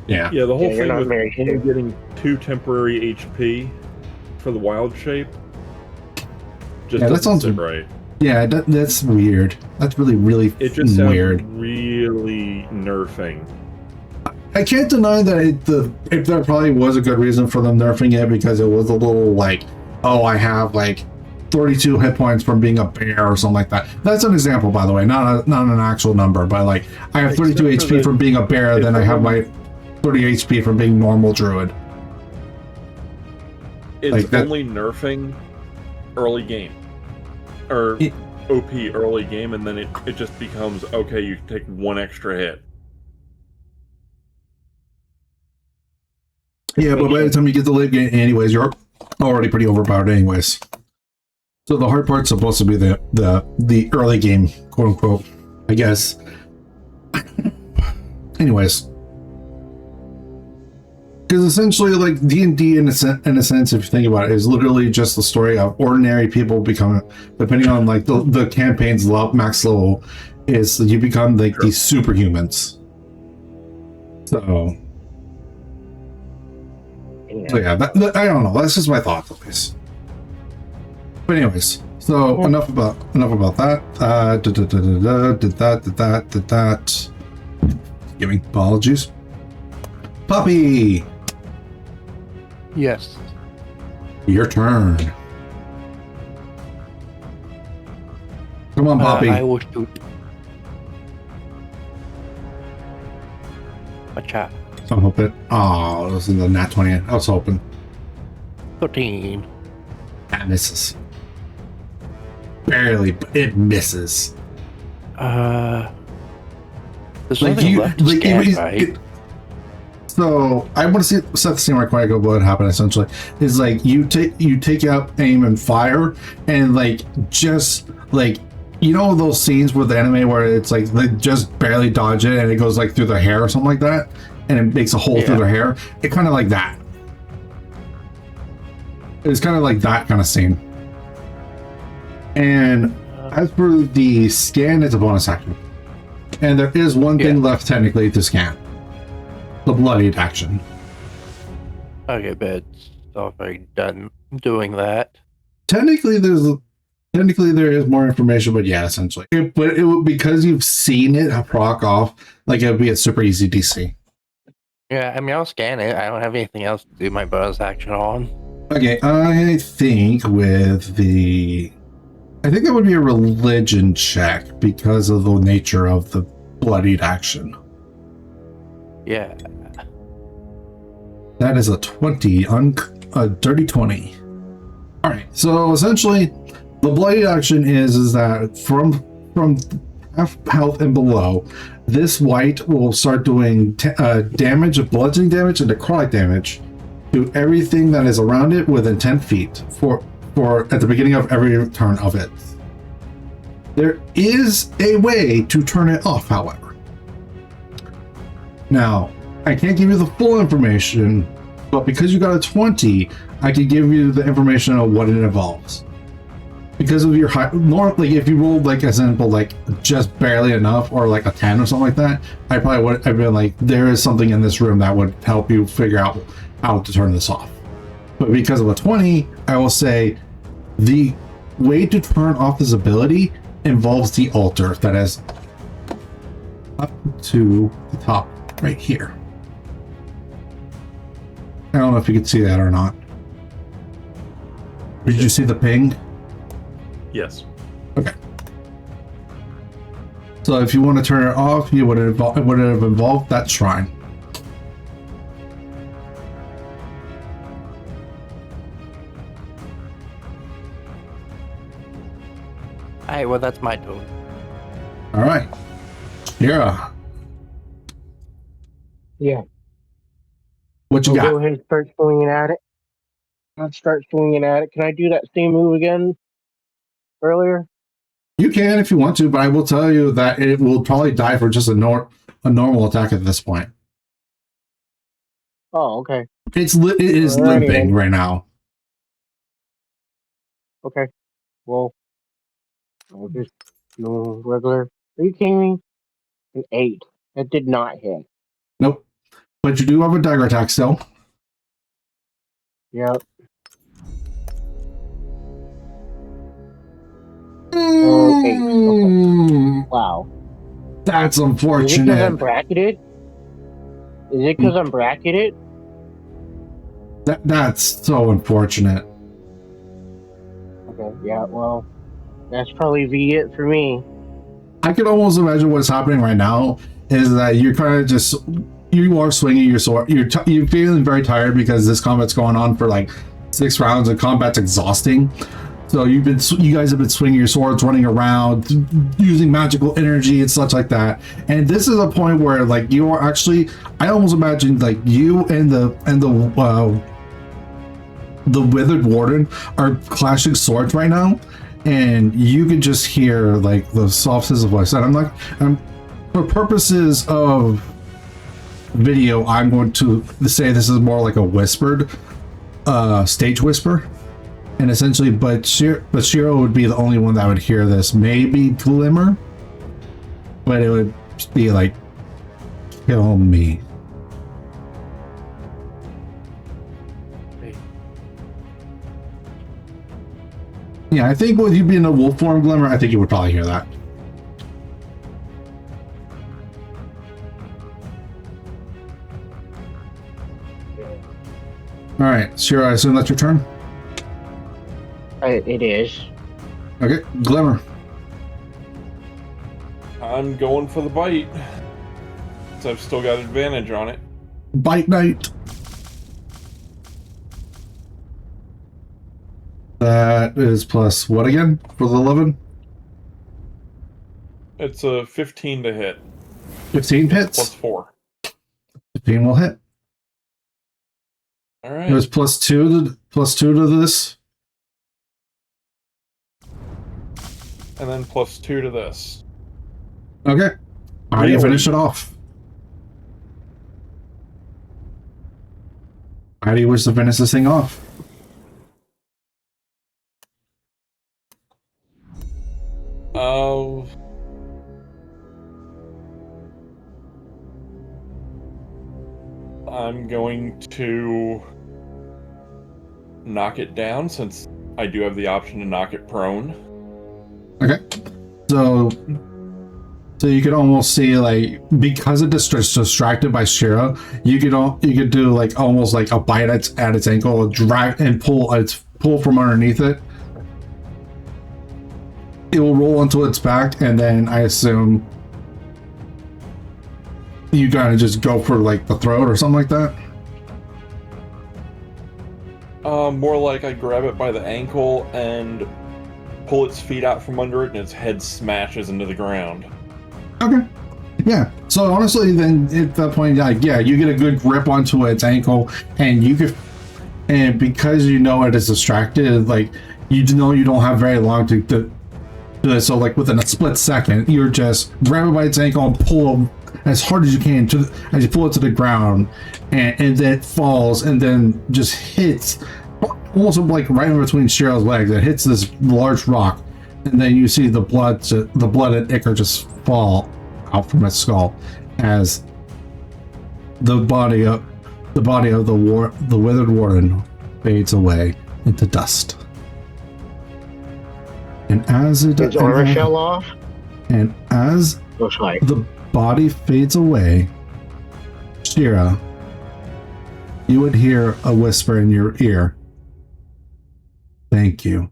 Yeah. Yeah, the whole thing with only getting 2 temporary HP for the wild shape just doesn't sit right. Yeah, that's weird. That's really, really it just weird. Sounds really nerfing. I can't deny that if there probably was a good reason for them nerfing it, because it was a little like, oh, I have like 32 hit points from being a bear or something like that. That's an example, by the way, not an actual number, but like I have 32 HP from being a bear, then I have my 30 HP from being normal druid. It's only nerfing early game. Or OP early game, and then it just becomes, okay, you take 1 extra hit. Yeah, but by the time you get to late game anyways, you're already pretty overpowered anyways. So the hard part's supposed to be the early game, quote unquote, I guess. Anyways. Because essentially, like, D&D, in a sense, if you think about it, is literally just the story of ordinary people becoming, depending on, like, the campaign's max level, is you become, like, these superhumans. So yeah, I don't know. That's just my thoughts on this. But anyways, so enough about that. Did that. Giving apologies. Poppy! Yes. Your turn. Come on, Poppy. I will shoot. Watcha. I'm hoping. Oh, this is the nat 20. I was hoping. 13. That misses. Barely, but it misses. There's Like nothing you, left to like scan, right? So I want to set the scene right quick. What happened essentially is like you take out aim and fire, and like just like those scenes with the anime where it's like they just barely dodge it and it goes like through their hair or something like that, and it makes a hole through their hair. It kind of like that. It's kind of like that kind of scene. And as for the scan, it's a bonus action, and there is one thing left technically to scan. The bloodied action. Okay, but so if I'm done doing that. Technically, there is more information, but yeah, essentially. But it would, because you've seen it proc off, like it would be a super easy DC. Yeah, I mean, I'll scan it. I don't have anything else to do my bonus action on. Okay, I think that would be a religion check because of the nature of the bloodied action. Yeah. That is a 20, a dirty 20. All right, so essentially, the bloodied action is that from half health and below, this white will start doing damage, bludgeoning damage, and necrotic damage to everything that is around it within 10 feet for at the beginning of every turn of it. There is a way to turn it off, however. Now, I can't give you the full information, but because you got a 20, I can give you the information on what it involves. Because of your high, normally if you rolled like a simple like just barely enough or like a 10 or something like that, I probably would have been like, there is something in this room that would help you figure out how to turn this off. But because of a 20, I will say the way to turn off this ability involves the altar that is up to the top right here. I don't know if you can see that or not. Did you see the ping? Yes. Okay. So if you want to turn it off, you would have involved that shrine. Alright, well that's my turn. All right. Shira, Yeah. what you I'll got? go ahead and start swinging at it. I'll start swinging at it. Can I do that same move again earlier? You can if you want to, but I will tell you that it will probably die for just a normal attack at this point. Oh, okay. It is Alrighty limping then. right now. Okay. Well, I'll just no regular. Are you kidding me? An 8. That did not hit. Nope. But you do have a dagger attack still. Yep. Oh, 8. Okay. Wow. That's Is it because I'm unfortunate. bracketed? Is it because I'm bracketed? That's so unfortunate. Okay. Yeah. Well, that's probably be it for me. I can almost imagine what's happening right now is that you're kind of just you are swinging your sword. You're feeling very tired because this combat's going on for like 6 rounds and combat's exhausting. So you guys have been swinging your swords, running around, using magical energy and such like that. And this is a point where like you are actually, I almost imagine like you and the Withered Warden are clashing swords right now, and you can just hear like the soft sizzle voice. And for purposes of video, I'm going to say this is more like a whispered stage whisper. And essentially, but Shiro would be the only one that would hear this. Maybe Glimmer, but it would be like, kill me. Yeah, I think with you being a wolf form Glimmer, I think you would probably hear that. All right, Shiro, I assume that's your turn. It is. Okay, Glimmer. I'm going for the bite. So I've still got advantage on it. Bite Night. That is plus what again for the 11? It's a 15 to hit. 15 hits. Plus 4. 15 will hit. Alright. It was plus two to this. And then plus 2 to this. Okay. How do you finish it off? How do you wish to finish this thing off? I'm going to knock it down since I do have the option to knock it prone. Okay. So you could almost see like because it is distracted by Shiro, you could do like almost like a bite at its ankle, drag and pull from underneath it. It will roll onto its back, and then I assume you gotta just go for like the throat or something like that. More like I grab it by the ankle and pull its feet out from under it, and its head smashes into the ground. Okay. Yeah. So honestly, then at that point, like, yeah, you get a good grip onto its ankle, and you could, and because you know it is distracted, like you know you don't have very long to do this. So like within a split second, you're just grab it by its ankle and pull it as hard as you can as you pull it to the ground, and then it falls and then just hits almost like right in between Cheryl's legs. It hits this large rock, and then you see the blood and ichor just fall out from its skull as the body of the withered warden fades away into dust. And as it His armor fell off. and as Looks like. the body fades away, Shira, you would hear a whisper in your ear. Thank you.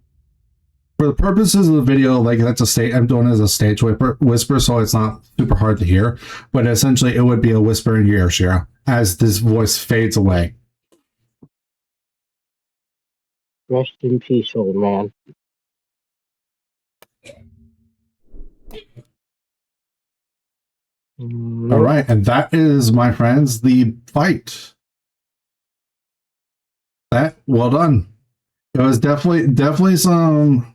For the purposes of the video, like that's a state, I'm doing it as a stage whisper, so it's not super hard to hear. But essentially, it would be a whisper in your ear, Shira, as this voice fades away. Rest in peace, old man. All right, and that is, my friends, the fight. Well done. It was definitely some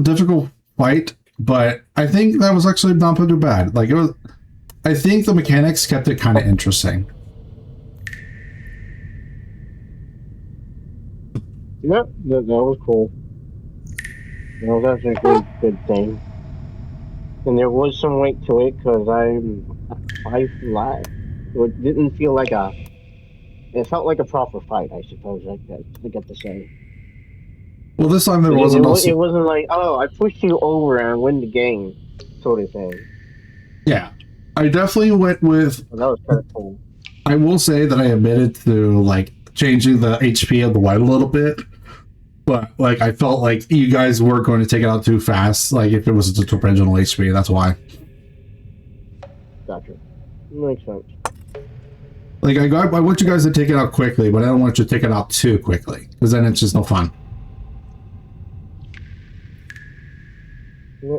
difficult fight, but I think that was actually not too bad. Like it was, I think the mechanics kept it kind of interesting. Yep, that was cool. You know, that's a good thing. And there was some weight to it because I lied. It didn't feel like it felt like a proper fight, I suppose. I get to say. Well, this time It wasn't like, oh, I pushed you over and win the game, sort of thing. Yeah, I definitely went with. Well, that was kind of cool. I will say that I admitted to like changing the HP of the white a little bit, but like I felt like you guys were going to take it out too fast. Like if it was the original HP, that's why. Gotcha. Makes sense. Like I want you guys to take it out quickly, but I don't want you to take it out too quickly because then it's just no fun.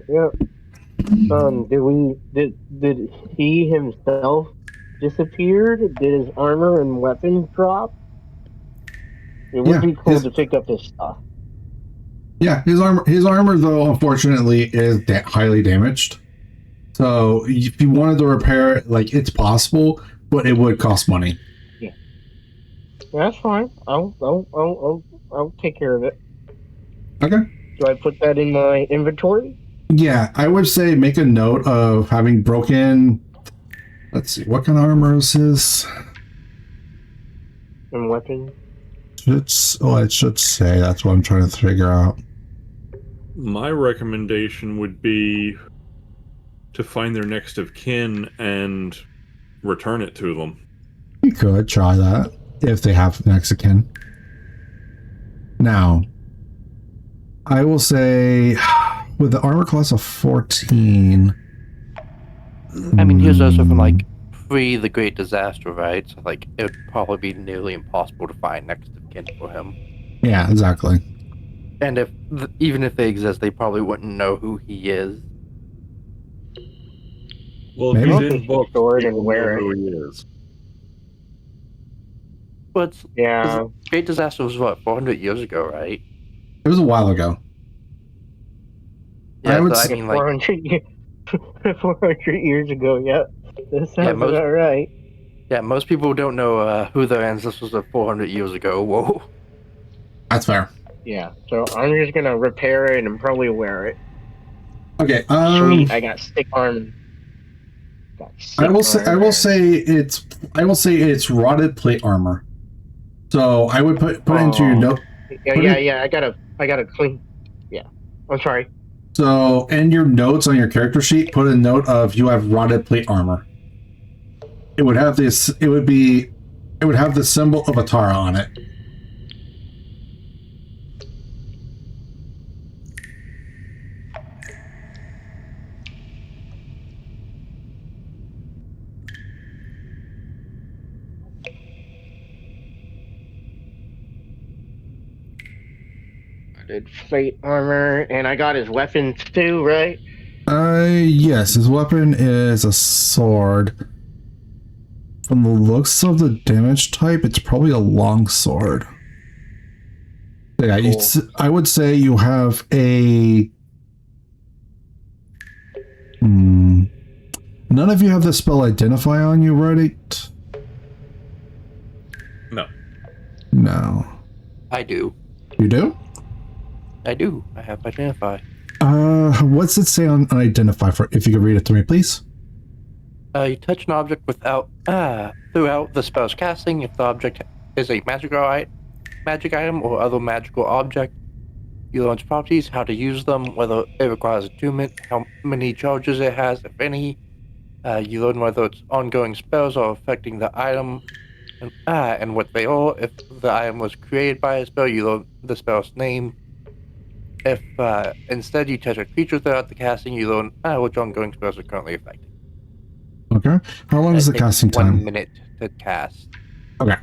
Yeah. Did he himself disappear? Did his armor and weapons drop? It would be cool to pick up his stuff. Yeah, his armor though, unfortunately, is highly damaged. So if you wanted to repair it, like it's possible, but it would cost money. Yeah, that's fine. I'll take care of it. Okay. Do I put that in my inventory? Yeah, I would say make a note of having broken. Let's see, what kind of armor is his? And weapons? It should say. That's what I'm trying to figure out. My recommendation would be to find their next of kin and return it to them. You could try that if they have Mexican. Now, I will say with the armor class of 14. I mean, he was also from like pre the Great Disaster, right? So like it would probably be nearly impossible to find next of kin for him. Yeah, exactly. And even if they exist, they probably wouldn't know who he is. Well, Maybe. if he's in books, Sword and people wear know it. who he is. But Yeah. Great Disaster was what, 400 years ago, right? It was a while ago. Yeah, I would so, say- I mean, like, 400 years ago, yeah. That sounds most- about right. yeah, most people don't know who their ancestors were 400 years ago. Whoa. That's fair. Yeah, so I'm just gonna repair it and probably wear it. Okay. Sweet, I got stick arm. I will say it's rotted plate armor. So I would put into your note. Yeah. I gotta clean. Yeah, I'm sorry. So in your notes on your character sheet, put a note of you have rotted plate armor. It would have this. It would have the symbol of Atara on it. I did plate armor, and I got his weapons too, right? Yes, his weapon is a sword. From the looks of the damage type, it's probably a long sword. Yeah, Cool. I would say you have a. None of you have the spell Identify on you, right? No. No. I do. You do? I do. I have Identify. What's it say on Identify for? If you could read it to me, please. You touch an object throughout the spell's casting. If the object is a magic item or other magical object, you learn its properties, how to use them, whether it requires attunement, how many charges it has, if any. You learn whether its ongoing spells are affecting the item, and what they are. If the item was created by a spell, you learn the spell's name. If instead you touch a creature throughout the casting, you learn which ongoing spells are currently affected. Okay. How long is the It takes casting 1 time? minute to cast. Okay.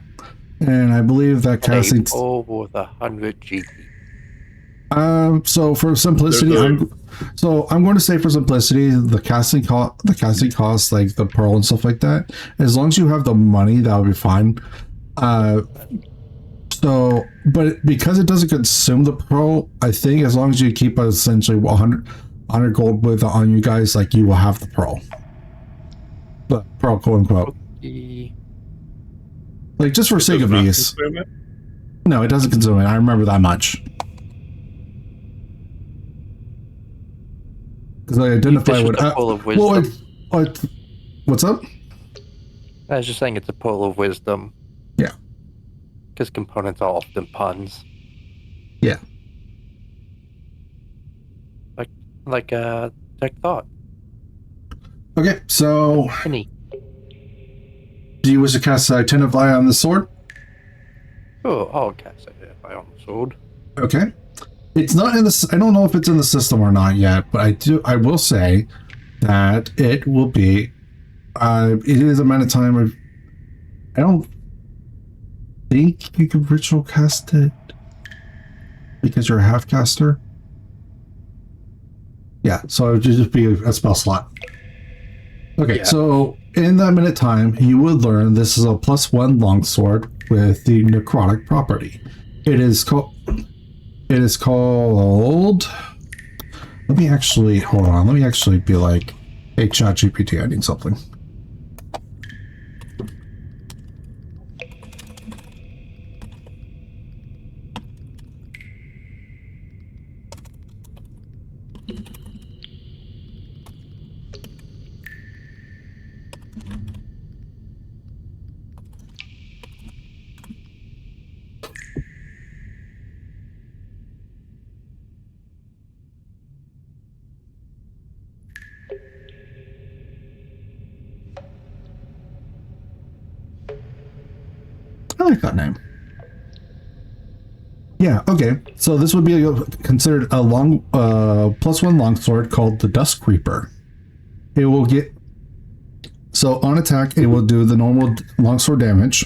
And I believe that casting. And a pull with 100 GP. So for simplicity, There's I'm going to say for simplicity, the casting costs like the pearl and stuff like that. As long as you have the money, that would be fine. But because it doesn't consume the pearl, I think as long as you keep essentially 100 gold with on you guys, like you will have the pearl. The pearl, quote unquote. Like just for sake of ease. No, it doesn't consume it. I remember that much. Because I identify what. Pull of wisdom. What's up? I was just saying it's a pull of wisdom. Yeah. Because components are often puns. Yeah. Like Tech Thought. Okay, so Penny. do you wish to cast Identify on the sword? Oh, I'll cast Identify on the sword. Okay. It's not in the. I don't know if it's in the system or not yet, but I will say that it will be. It is amount of time. I don't think you can ritual cast it because you're a half caster. Yeah, so it would just be a spell slot. Okay, Yeah. So in that minute time, you would learn this is a +1 longsword with the necrotic property. It is called. Let me actually hold on. Let me actually be like, hey, ChatGPT, I need something. I like that name. Yeah, okay. So this would be considered a +1 longsword called the Dusk Creeper. It will get. So on attack, it will do the normal longsword damage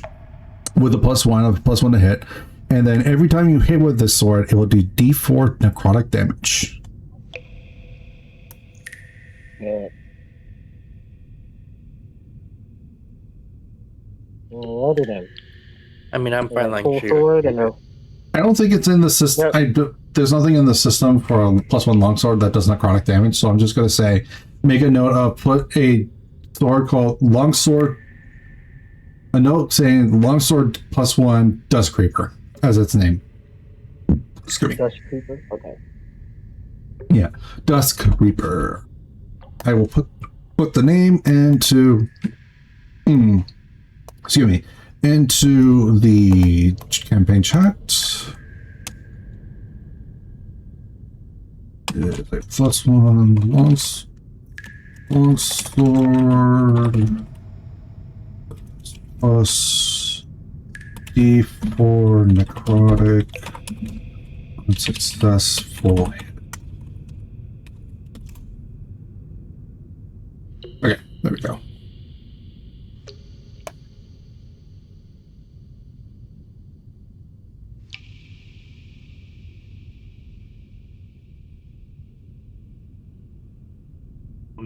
with a +1 to hit. And then every time you hit with this sword, it will do D4 necrotic damage. Yeah. Alrighty then. I mean, I'm fine like Full shooting. sword and a I don't think it's in the system. Yep. There's nothing in the system for a +1 longsword that does necrotic damage. So I'm just going to say, make a note of put a sword called longsword. A note saying longsword +1 Dusk Creeper as its name. Excuse me. Dust Creeper. Okay. Yeah, Dusk Reaper. I will put the name into excuse me, into the campaign chat. It is a +1 longsword plus D4 necrotic unsuccessful hit. Okay, there we go.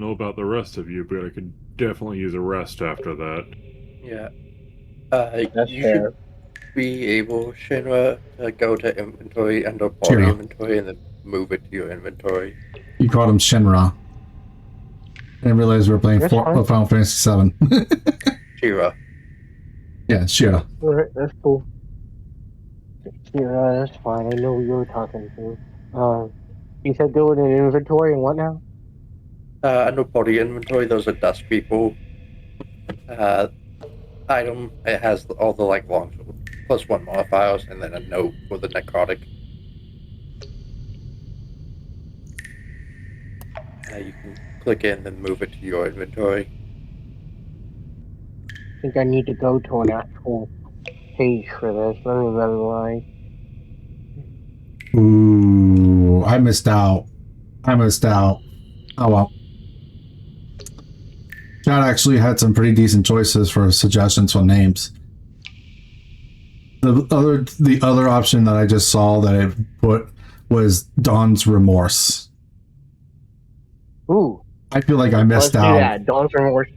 know about the rest of you, but I could definitely use a rest after that. Yeah. That's You fair. should be able, Shinra, to go to inventory and party Shinra. inventory and then move it to your inventory. You called him Shinra. I didn't realize we were playing That's fine. Final Fantasy VII. Shira. Yeah, Shira. Alright, that's cool. Yeah, that's fine. I know who you were talking to. You said go in an inventory and what now? Under party inventory, those are dust people. Item, it has all the like long +1 modifiers and then a note for the necrotic. You can click in and move it to your inventory. I think I need to go to an actual page for this. Let me memorize. Ooh, I missed out. Oh well. Chad actually had some pretty decent choices for suggestions for names. The other option that I just saw that I put was Dawn's Remorse. Ooh, I feel like I missed let's out. do that. Dawn's Remorse.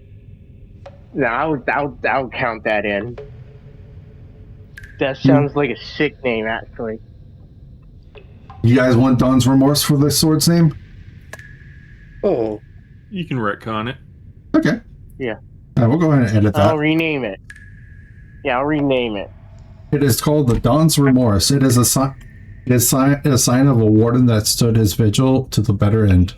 No, I'll count that in. That sounds like a sick name, actually. You guys want Dawn's Remorse for the sword's name? Oh, You can retcon it. Okay. Yeah. We'll go ahead and edit that. I'll rename it. Yeah, I'll rename it. It is called the Dawn's Remorse. It is a sign of a warden that stood his vigil to the better end.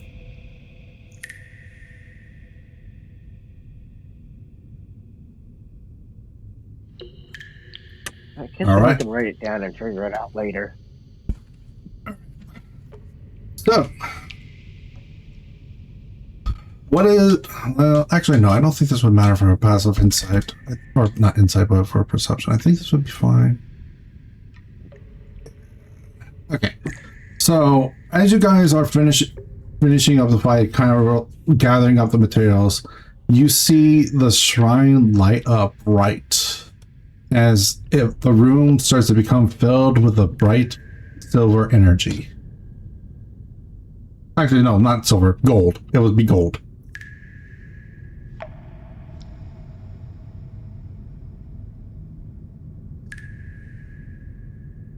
I guess All I right. can write it down and figure it out later. So, what is... Well, actually, no, I don't think this would matter for a passive insight. Or not insight, but for perception. I think this would be fine. Okay. So, as you guys are finishing up the fight, kind of gathering up the materials, you see the shrine light up bright as if the room starts to become filled with a bright silver energy. Actually, no, not silver, gold. It would be gold.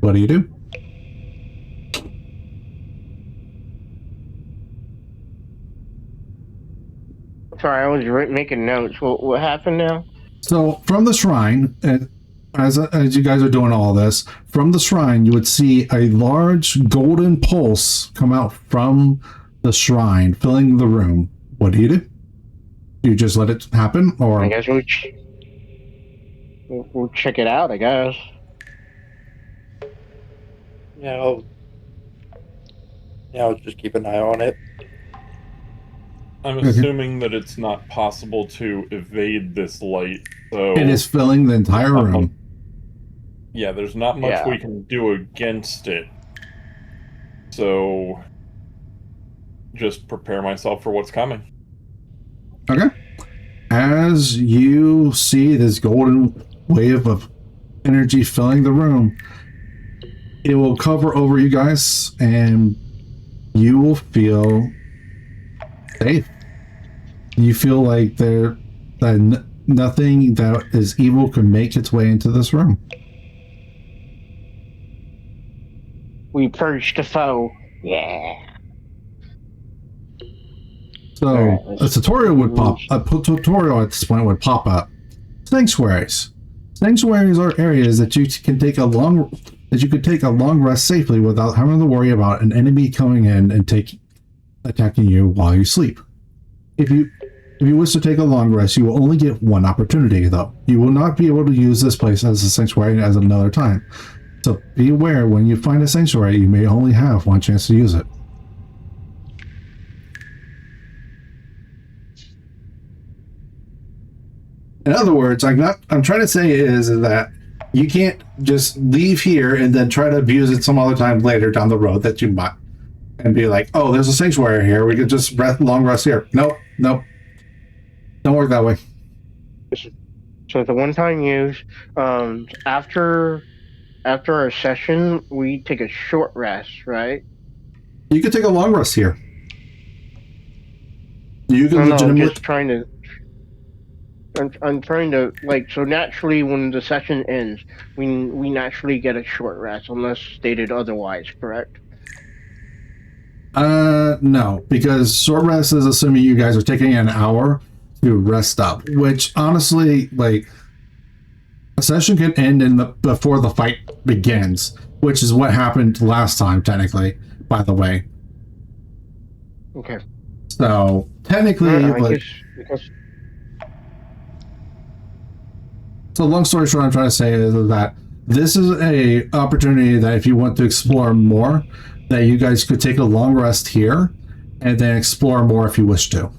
What do you do? Sorry, I was making notes. What happened now? So from the shrine, as you guys are doing all this, from the shrine, you would see a large golden pulse come out from the shrine, filling the room. What do? Do you just let it happen, or? I guess we'll check it out, I guess. yeah, I'll just keep an eye on it. I'm assuming that it's not possible to evade this light, so... It is filling the entire room. Yeah, there's not much we can do against it. So... just prepare myself for what's coming. Okay. As you see this golden wave of energy filling the room, it will cover over you guys, and you will feel safe. You feel like nothing that is evil can make its way into this room. We purged the foe. Yeah. So Alright, a tutorial would pop. A tutorial at this point would pop up. Sanctuaries. Sanctuaries are areas that you can take a long rest safely without having to worry about an enemy coming in and attacking you while you sleep. If you wish to take a long rest, you will only get one opportunity, though. You will not be able to use this place as a sanctuary as another time. So be aware, when you find a sanctuary, you may only have one chance to use it. In other words, I'm trying to say is that you can't just leave here and then try to abuse it some other time later down the road that you might, and be like, oh, there's a sanctuary here. We could just long rest here. Nope. Don't work that way. So the one-time use. After our session, we take a short rest, right? You could take a long rest here. You can No, I'm legitimately. just trying to. I'm trying to so naturally when the session ends, we naturally get a short rest unless stated otherwise. Correct? No, because short rest is assuming you guys are taking an hour to rest up, which honestly, like, a session can end before the fight begins, which is what happened last time, technically, by the way. Okay. So, technically, I guess because so long story short, I'm trying to say is that this is a opportunity that if you want to explore more, that you guys could take a long rest here and then explore more if you wish to.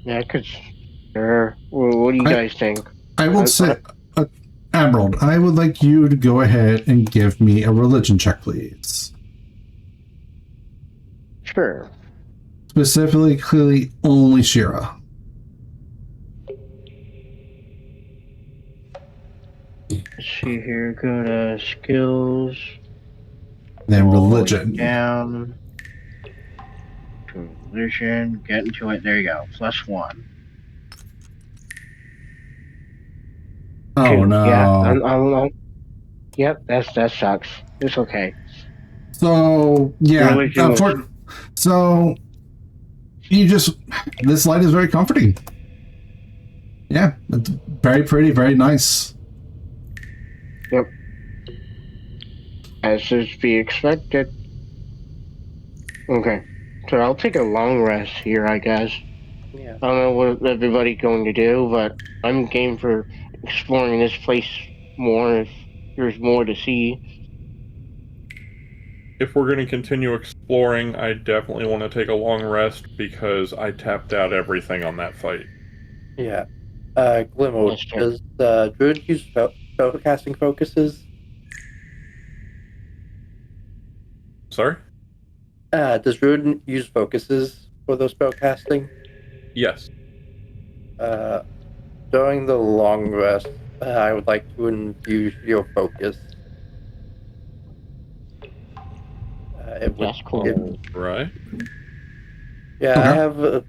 yeah, sure. Well, what do you guys think? I will say, Emerald, I would like you to go ahead and give me a religion check, please. Sure. Specifically, only Shira. Let's see here. Go to skills. Then all the way religion. Down. To religion. Get into it. There you go. +1. Oh 2. no. Yeah. I'm yep. That sucks. It's okay. So yeah. Religion was- So you just this light is very comforting. Yeah, it's very pretty, very nice. Yep. As is be expected. Okay. So I'll take a long rest here, I guess. Yeah. I don't know what everybody's going to do, but I'm game for exploring this place more if there's more to see. If we're going to continue exploring, I definitely want to take a long rest because I tapped out everything on that fight. Yeah. Glimmer, That's true. does Druid use spellcasting focuses? Sorry? Does Druid use focuses for those spellcasting? Yes. During the long rest, I would like to infuse your focus. That's cool. Right. Yeah, Okay.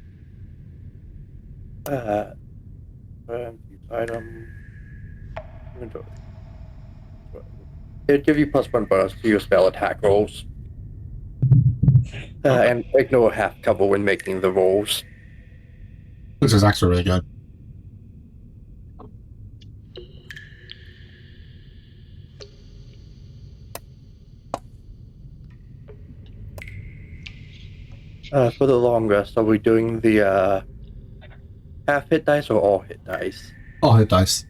I have item inventory. It'd give you +1 bonus to your spell attack rolls. Okay. And ignore half cover when making the rolls. This is actually really good. For the long rest, are we doing the half hit dice or all hit dice? All hit dice.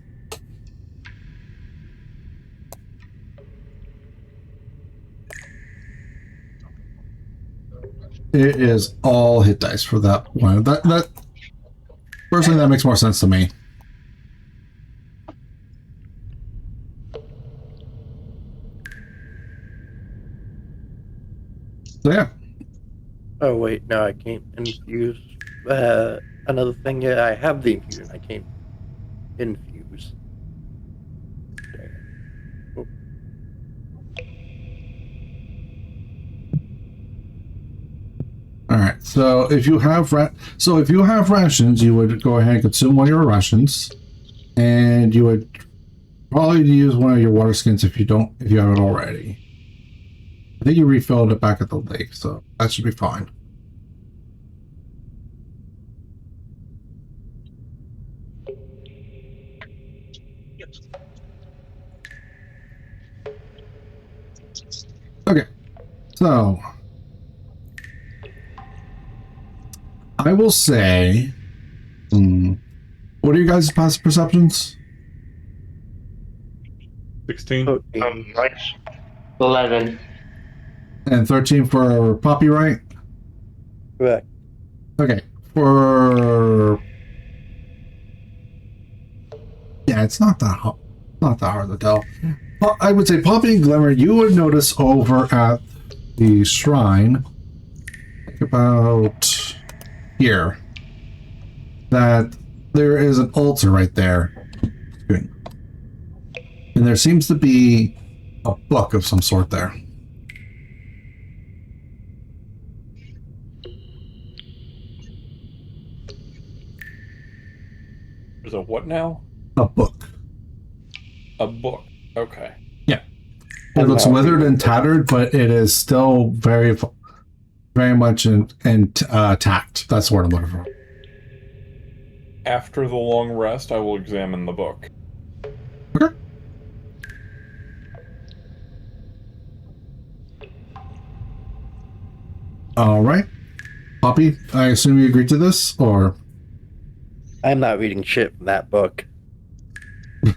It is all hit dice for that one. That personally, that makes more sense to me. So yeah. Oh wait, no, I can't infuse. Another thing, yeah, I have the infusion. I can't infuse. Oh. All right. So if you have rations, you would go ahead and consume one of your rations, and you would probably use one of your water skins if you haven't already. I think you refilled it back at the lake, so that should be fine. Okay, so I will say, what are you guys' passive perceptions? 16. Nice. 11. And 13 for Poppy, right? Correct. Okay, yeah, it's not that hard to tell. Well, I would say Poppy and Glimmer, you would notice over at the shrine, like about here, that there is an altar right there. And there seems to be a book of some sort there. There's a what now? A book. A book. Okay. It looks withered and tattered, but it is still very much intact. That's what I'm looking for. After the long rest, I will examine the book. Okay. All right. Poppy, I assume you agreed to this, or? I'm not reading shit from that book. Okay.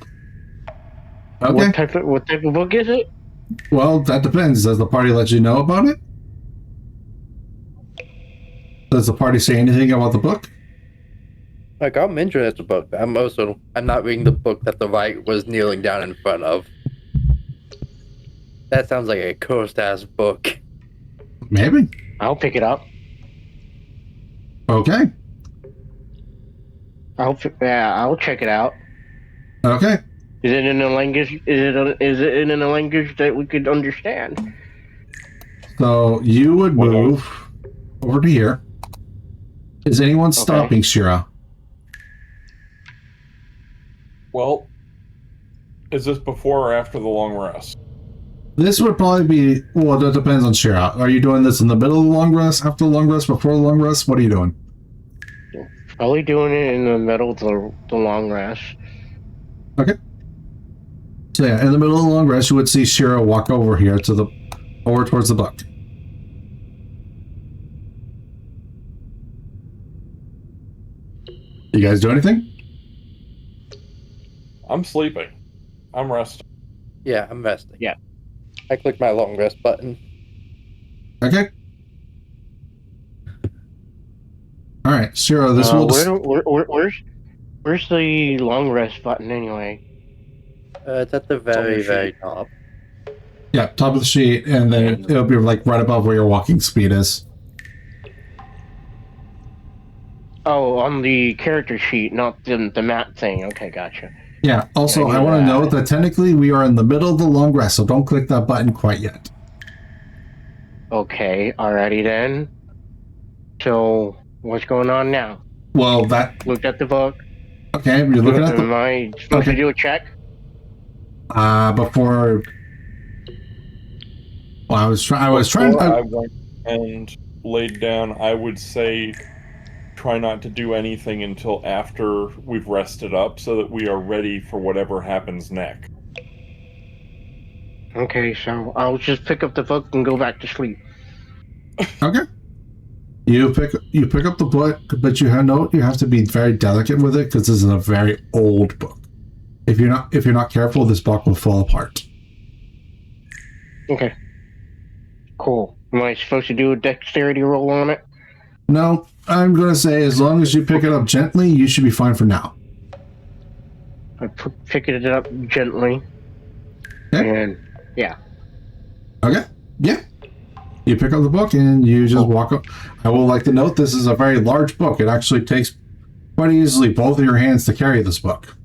What type of book is it? Well, that depends. Does the party let you know about it? Does the party say anything about the book? Like, I'll mention it's a book. I'm not reading the book that the right was kneeling down in front of. That sounds like a cursed ass book. Maybe. I'll pick it up. Okay. I'll check it out. Okay. Is it in a language? Is it in a language that we could understand? So you would move over to here. Is anyone stopping Shira? Well, is this before or after the long rest? This would probably be, well, that depends on Shira. Are you doing this in the middle of the long rest, after the long rest, before the long rest? What are you doing? Probably doing it in the middle of the long rest. Okay. So yeah, in the middle of the long rest, you would see Shira walk over here over towards the book. You guys do anything? I'm sleeping. I'm resting. Yeah, I'm resting. Yeah. I clicked my long rest button. Okay. All right, Shira, this will... Where's the long rest button anyway? It's at the very, very top. Yeah, top of the sheet, and then it'll be like right above where your walking speed is. Oh, on the character sheet, not the map thing. Okay, gotcha. Yeah, also, Yeah, I want to that. note that technically we are in the middle of the long rest, so don't click that button quite yet. Okay, alrighty then. So, what's going on now? Well, that... Looked at the book. Okay, you're looking at Am I supposed to do a check? Before... Well, I was trying... Before I went and laid down, I would say try not to do anything until after we've rested up so that we are ready for whatever happens next. Okay, so I'll just pick up the book and go back to sleep. Okay. You pick up the book, but you have to be very delicate with it because this is a very old book. If you're not careful, this book will fall apart. Okay. Cool. Am I supposed to do a dexterity roll on it? No, I'm gonna say as long as you pick it up gently, you should be fine for now. I pick it up gently. Okay. And yeah. Okay. Yeah. You pick up the book and you just walk up. I will like to note this is a very large book. It actually takes quite easily both of your hands to carry this book.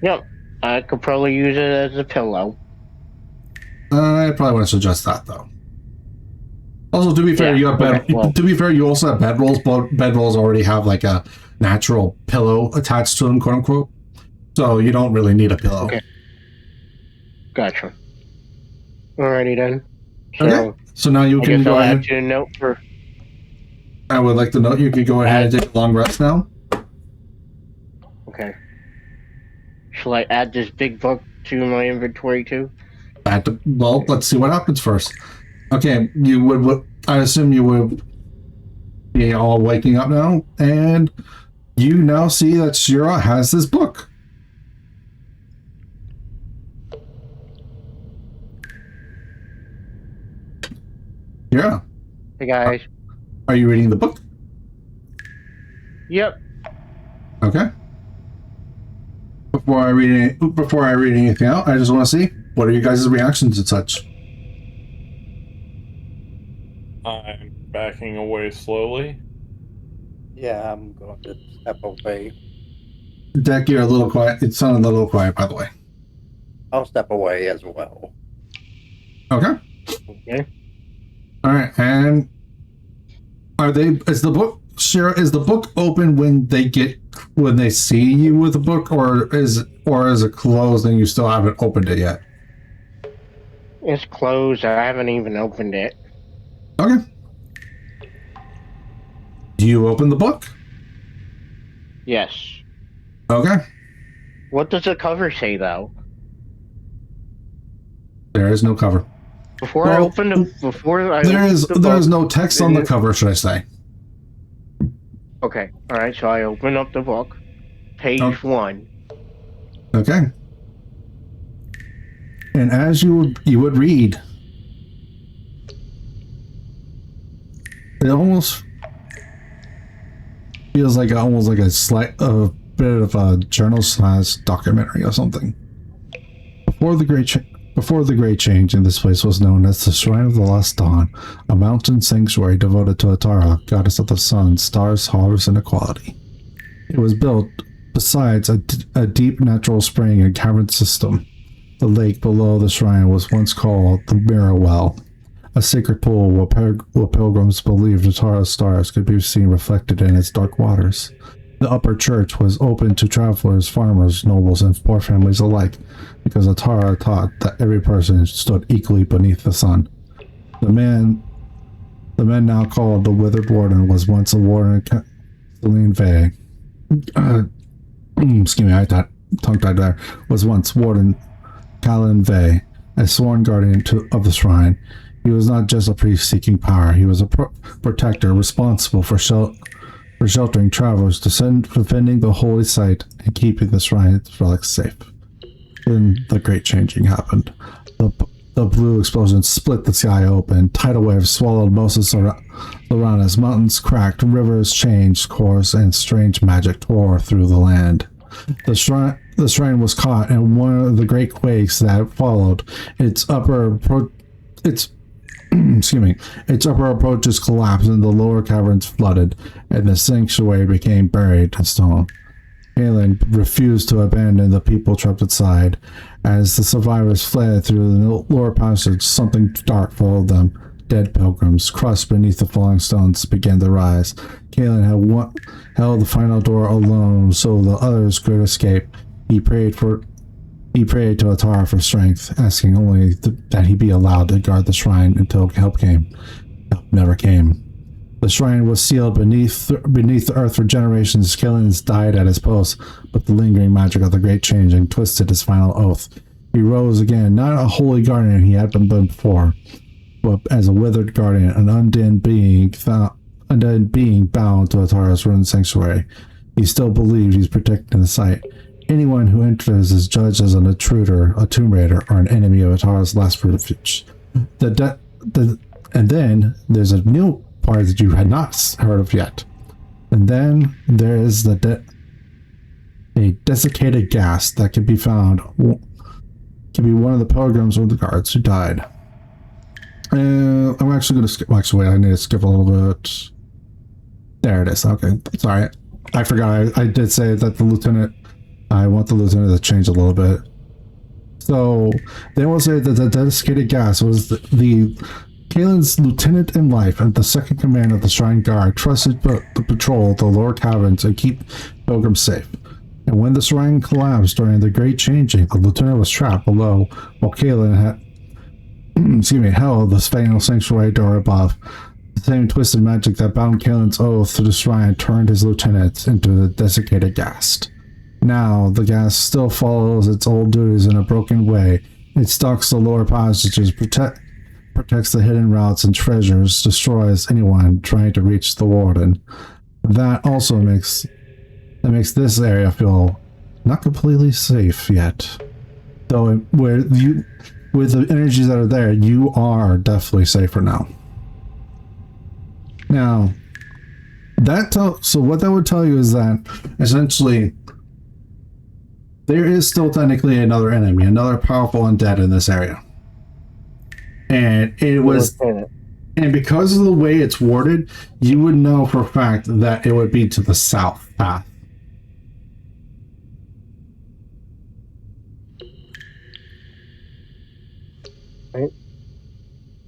Yep. I could probably use it as a pillow. I probably wouldn't suggest that though. Also, to be fair, you have bed. Okay, well. To be fair, you also have bedrolls, but bedrolls already have like a natural pillow attached to them, quote unquote. So you don't really need a pillow. Okay. Gotcha. Alrighty then. So, Okay. So now you I can guess go I'll ahead. add to a note for. I would like to note you could go ahead and take a long rest now. Okay. Shall I add this big book to my inventory too? Well, let's see what happens first. Okay, you would. I assume you would be all waking up now, and you now see that Shira has this book. Yeah. Hey guys. Are you reading the book? Yep. Okay. Before I read anything out, I just want to see what are you guys' reactions and such. I'm backing away slowly. Yeah, I'm going to step away. Deck, you're a little quiet. It sounded a little quiet, by the way. I'll step away as well. Okay. Okay. All right, and is the book Shira, is the book open when they see you with the book, or is it closed and you still haven't opened it yet? It's closed. I haven't even opened it. Okay. Do you open the book? Yes. Okay. What does the cover say, though? There is no cover. There is no text on the cover, should I say? Okay. All right. So I open up the book, page 1. Okay. And as you would read, it almost feels like a bit of a journal/slash documentary or something. Before the Great Change, in this place was known as the Shrine of the Last Dawn, a mountain sanctuary devoted to Atara, goddess of the sun, stars, harvest, and equality. It was built besides a deep natural spring and cavern system. The lake below the shrine was once called the Mirror Well, a sacred pool where pilgrims believed Atara's stars could be seen reflected in its dark waters. The upper church was open to travelers, farmers, nobles, and poor families alike, because Atara taught that every person stood equally beneath the sun. The man now called the Withered Warden was once a warden of Celine Vey. Excuse me, I tongue-tied there. Was once Warden Callan Vey, a sworn guardian of the shrine. He was not just a priest seeking power. He was a protector responsible for sheltering travelers, defending the holy site, and keeping the shrine's relics safe. Then the Great Changing happened. The blue explosion split the sky open. Tidal waves swallowed most of Lorana's mountains, cracked, rivers changed course, and strange magic tore through the land. The shrine was caught in one of the great quakes that followed. Its upper approaches collapsed and the lower caverns flooded, and the sanctuary became buried in stone. Halen refused to abandon the people trapped inside. As the survivors fled through the lower passage, something dark followed them. Dead pilgrims, crushed beneath the falling stones, began to rise. Kalen held the final door alone so the others could escape. He prayed to Atara for strength, asking only that he be allowed to guard the shrine until help came. Help never came. The shrine was sealed beneath the earth for generations. Kalen died at his post, but the lingering magic of the Great Changing twisted his final oath. He rose again, not a holy guardian he had been before, but as a withered guardian, an undead being bound to Atara's ruined sanctuary. He still believed he's protecting the site. Anyone who enters is judged as an intruder, a tomb raider, or an enemy of Atara's last refuge. And then there's a new part that you had not heard of yet. And then there is a desiccated gas that can be found. Can be one of the pilgrims or the guards who died. I'm actually going to skip. Actually, wait, I need to skip a little bit. There it is. Okay, sorry, I forgot. I did say that the lieutenant. I want the lieutenant to change a little bit. So they will say that the desiccated gas was the Kalen's lieutenant in life and the second command of the Shrine Guard, trusted to patrol the lower caverns and keep pilgrims safe. And when the shrine collapsed during the Great Changing, the lieutenant was trapped below while Kalen held the final sanctuary door above. The same twisted magic that bound Kalen's oath to the shrine turned his lieutenants into the desiccated gas. Now, the gas still follows its old duties in a broken way. It stalks the lower passages, protects the hidden routes and treasures, destroys anyone trying to reach the Warden. That also makes this area feel not completely safe yet. Though with the energies that are there, you are definitely safer now. Now, so what that would tell you is that essentially there is still technically another enemy, another powerful undead in this area. And and because of the way it's worded, you would know for a fact that it would be to the south path. Right.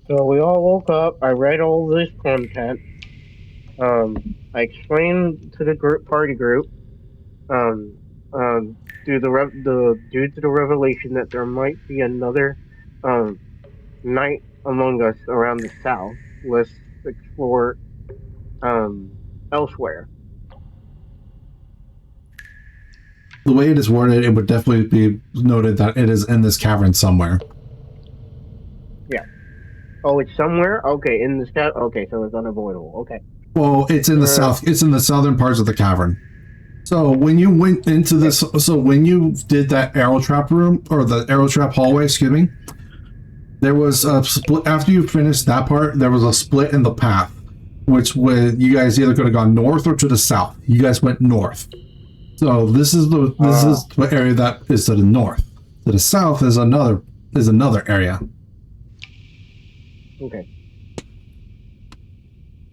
So we all woke up. I read all this content. I explained to the party group, due to the revelation that there might be another night among us around the south. Let's explore elsewhere. The way it is worded, it would definitely be noted that it is in this cavern somewhere. Yeah. Oh, it's somewhere. Okay, in the south. Okay, so it's unavoidable. Okay. Well, it's in the south. It's in the southern parts of the cavern. So when you went into this, so when you did that arrow trap room or the arrow trap hallway, excuse me, there was a split. After you finished that part, there was a split in the path, which would you guys either could have gone north or to the south. You guys went north. So this is the area that is to the north. To the south is another area. Okay.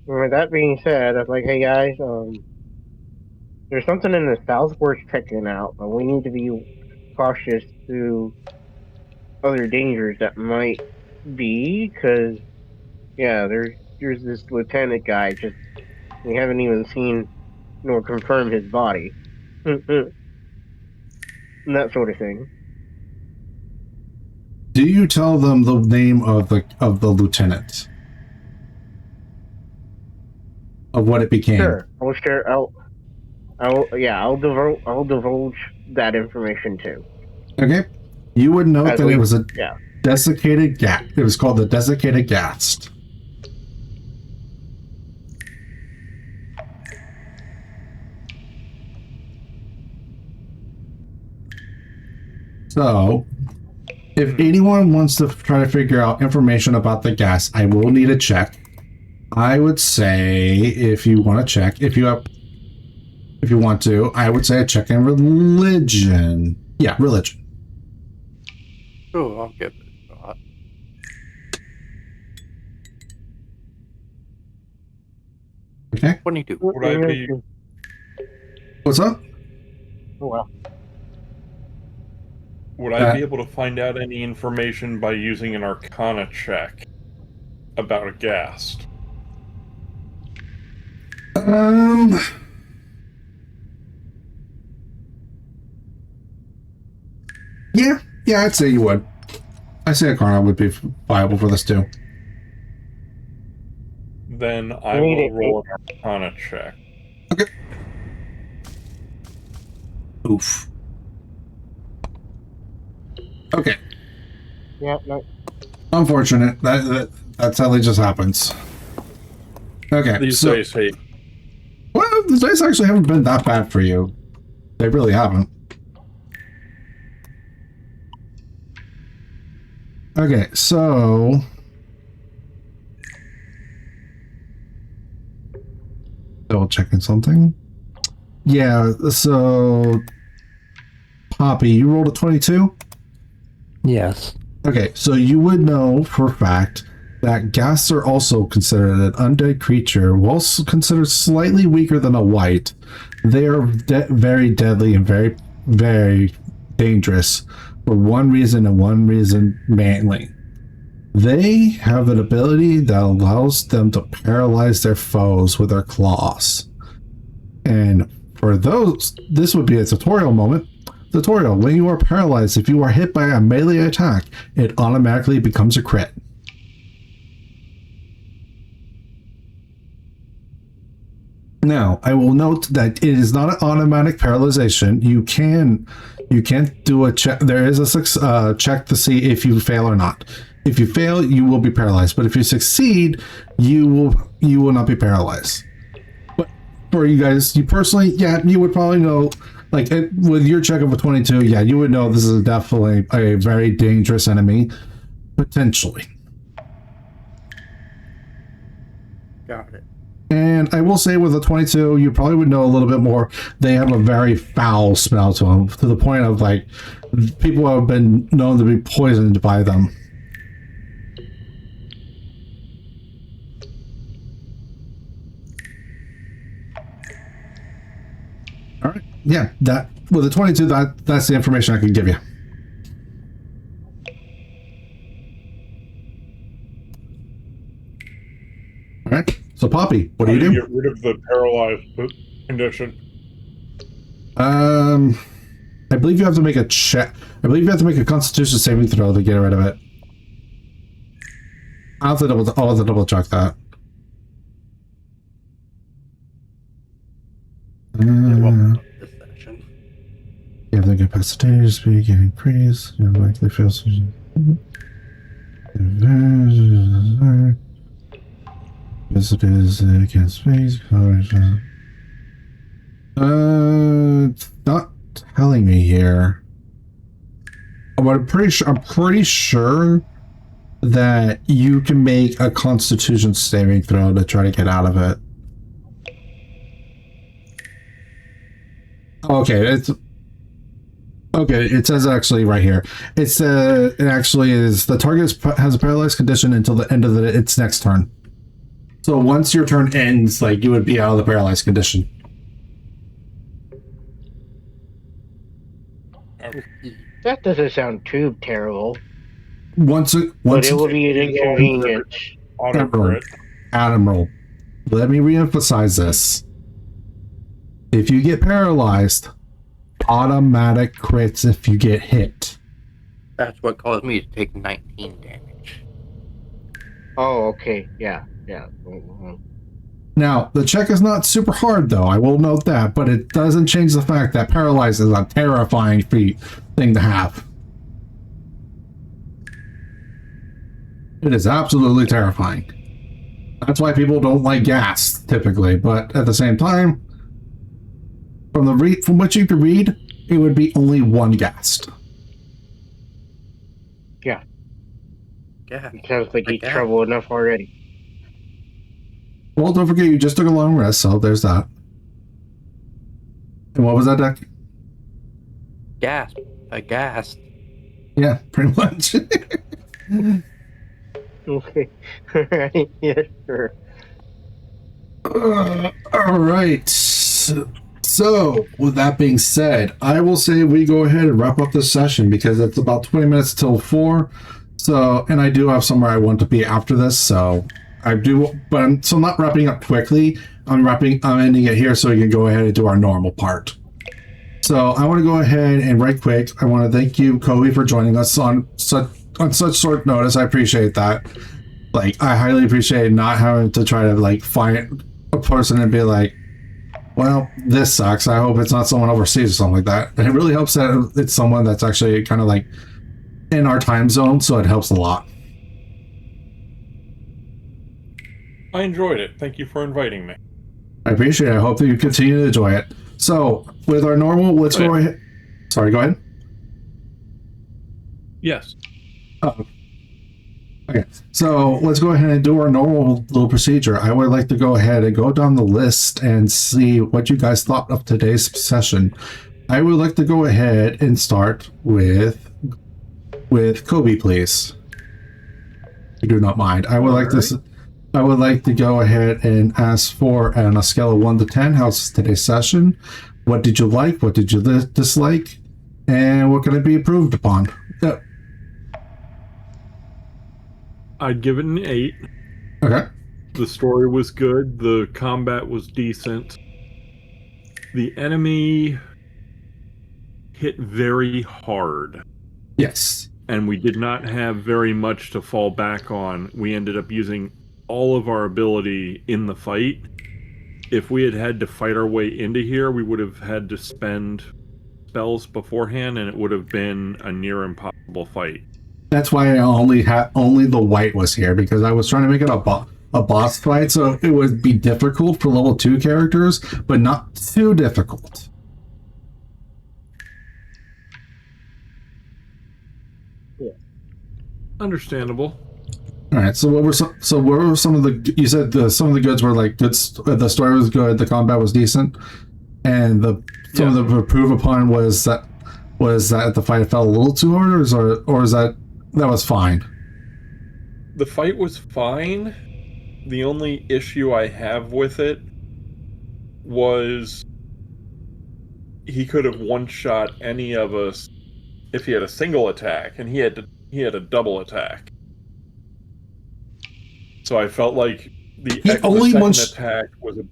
With that being said, I was like, hey guys, there's something in the south worth checking out, but we need to be cautious to other dangers that might be, because yeah, there's this lieutenant guy. Just we haven't even seen nor confirmed his body, and that sort of thing. Do you tell them the name of the lieutenant? Of what it became? Sure, I'll share. I'll divulge that information too. Okay. You would note that it was a yeah. desiccated gas. It was called the desiccated gas. So, if anyone wants to try to figure out information about the gas, I will need a check. I would say if you want to check, if you want to, I would say a check in religion. Yeah, religion. Oh, I'll give it a shot. Okay. 22. Would I be What's up? Oh well. Would I be able to find out any information by using an Arcana check about a ghast? Yeah, I'd say you would. I say Arcana would be viable for this too. Then I will roll an Arcana check. Okay. Oof. Okay. Yeah, no. Unfortunate. That sadly just happens. Okay. These days, hey, Well, the dice actually haven't been that bad for you. They really haven't. Okay, so double checking something. Yeah, so Poppy, you rolled a 22? Yes. Okay, so you would know for a fact that ghasts are also considered an undead creature. While considered slightly weaker than a wight, they are very deadly and very, very dangerous for one reason and one reason mainly. They have an ability that allows them to paralyze their foes with their claws. And for those, this would be a tutorial moment. Tutorial, when you are paralyzed, if you are hit by a melee attack, it automatically becomes a crit. Now, I will note that it is not an automatic paralyzation. You can do a check. There is a check to see if you fail or not. If you fail, you will be paralyzed. But if you succeed, you will not be paralyzed. But for you guys, you personally, yeah, you would probably know. Like with your check of a 22, yeah, you would know this is definitely a very dangerous enemy, potentially. Got it. And I will say with a 22, you probably would know a little bit more. They have a very foul smell to them, to the point of like people have been known to be poisoned by them. All right. Yeah, that with a 22, that's the information I can give you. All right. So Poppy, what How do you do? get rid of the paralyzed condition? I believe you have to make a check. I believe you have to make a Constitution saving throw to get rid of it. I'll have to double check that. This session. You have the capacity to speak and increase. You likely feel. Yes, it is against space. It's not telling me here. But I'm pretty sure that you can make a Constitution saving throw to try to get out of it. Okay, it says actually right here. It actually is the target has a paralyzed condition until the end of its next turn. So once your turn ends, like, you would be out of the paralyzed condition. That doesn't sound too terrible. Once But it will be an inconvenience. Auto crit. Admiral, let me reemphasize this. If you get paralyzed, automatic crits if you get hit. That's what caused me to take 19 damage. Oh, okay. Yeah. Mm-hmm. Now, the check is not super hard, though. I will note that, but it doesn't change the fact that paralyzed is a terrifying thing to have. It is absolutely terrifying. That's why people don't like gas, typically. But at the same time, from what you can read, it would be only one ghast. Yeah. Yeah. It sounds like he's trouble enough already. Well, don't forget you just took a long rest, so there's that. And what was that, Deck? Gasp. Aghast. Yeah, pretty much. Okay. Alright. Yes, sure. All right. So, with that being said, I will say we go ahead and wrap up this session because it's about 20 minutes till 4. So, and I do have somewhere I want to be after this, so I do, but I'm not wrapping up quickly. I'm ending it here so we can go ahead and do our normal part. So I want to go ahead and right quick, I want to thank you, Kobe, for joining us on such short notice. I appreciate that. Like, I highly appreciate not having to try to like find a person and be like, well, this sucks. I hope it's not someone overseas or something like that. And it really helps that it's someone that's actually kind of like in our time zone, so it helps a lot. I enjoyed it. Thank you for inviting me. I appreciate it. I hope that you continue to enjoy it. So, with our normal, let's go ahead. Sorry, go ahead. Yes. Oh. Okay, so let's go ahead and do our normal little procedure. I would like to go ahead and go down the list and see what you guys thought of today's session. I would like to go ahead and start with Kobe, please. If you do not mind. I would like to go ahead and ask for, on a scale of 1 to 10, how's today's session? What did you like? What did you dislike? And what can it be improved upon? Yeah. I'd give it an 8. Okay. The story was good. The combat was decent. The enemy hit very hard. Yes. And we did not have very much to fall back on. We ended up using all of our ability in the fight. If we had had to fight our way into here, we would have had to spend spells beforehand, and it would have been a near impossible fight. That's why I only the white was here, because I was trying to make it a boss fight, so it would be difficult for level 2 characters, but not too difficult. Yeah. Understandable. All right. So what were some of the? You said some of the goods were like good. The story was good. The combat was decent, and some of the improve upon was that the fight felt a little too hard, or is that was fine? The fight was fine. The only issue I have with it was he could have one-shot any of us if he had a single attack, and he had a double attack. So I felt like The He only second wants- attack was a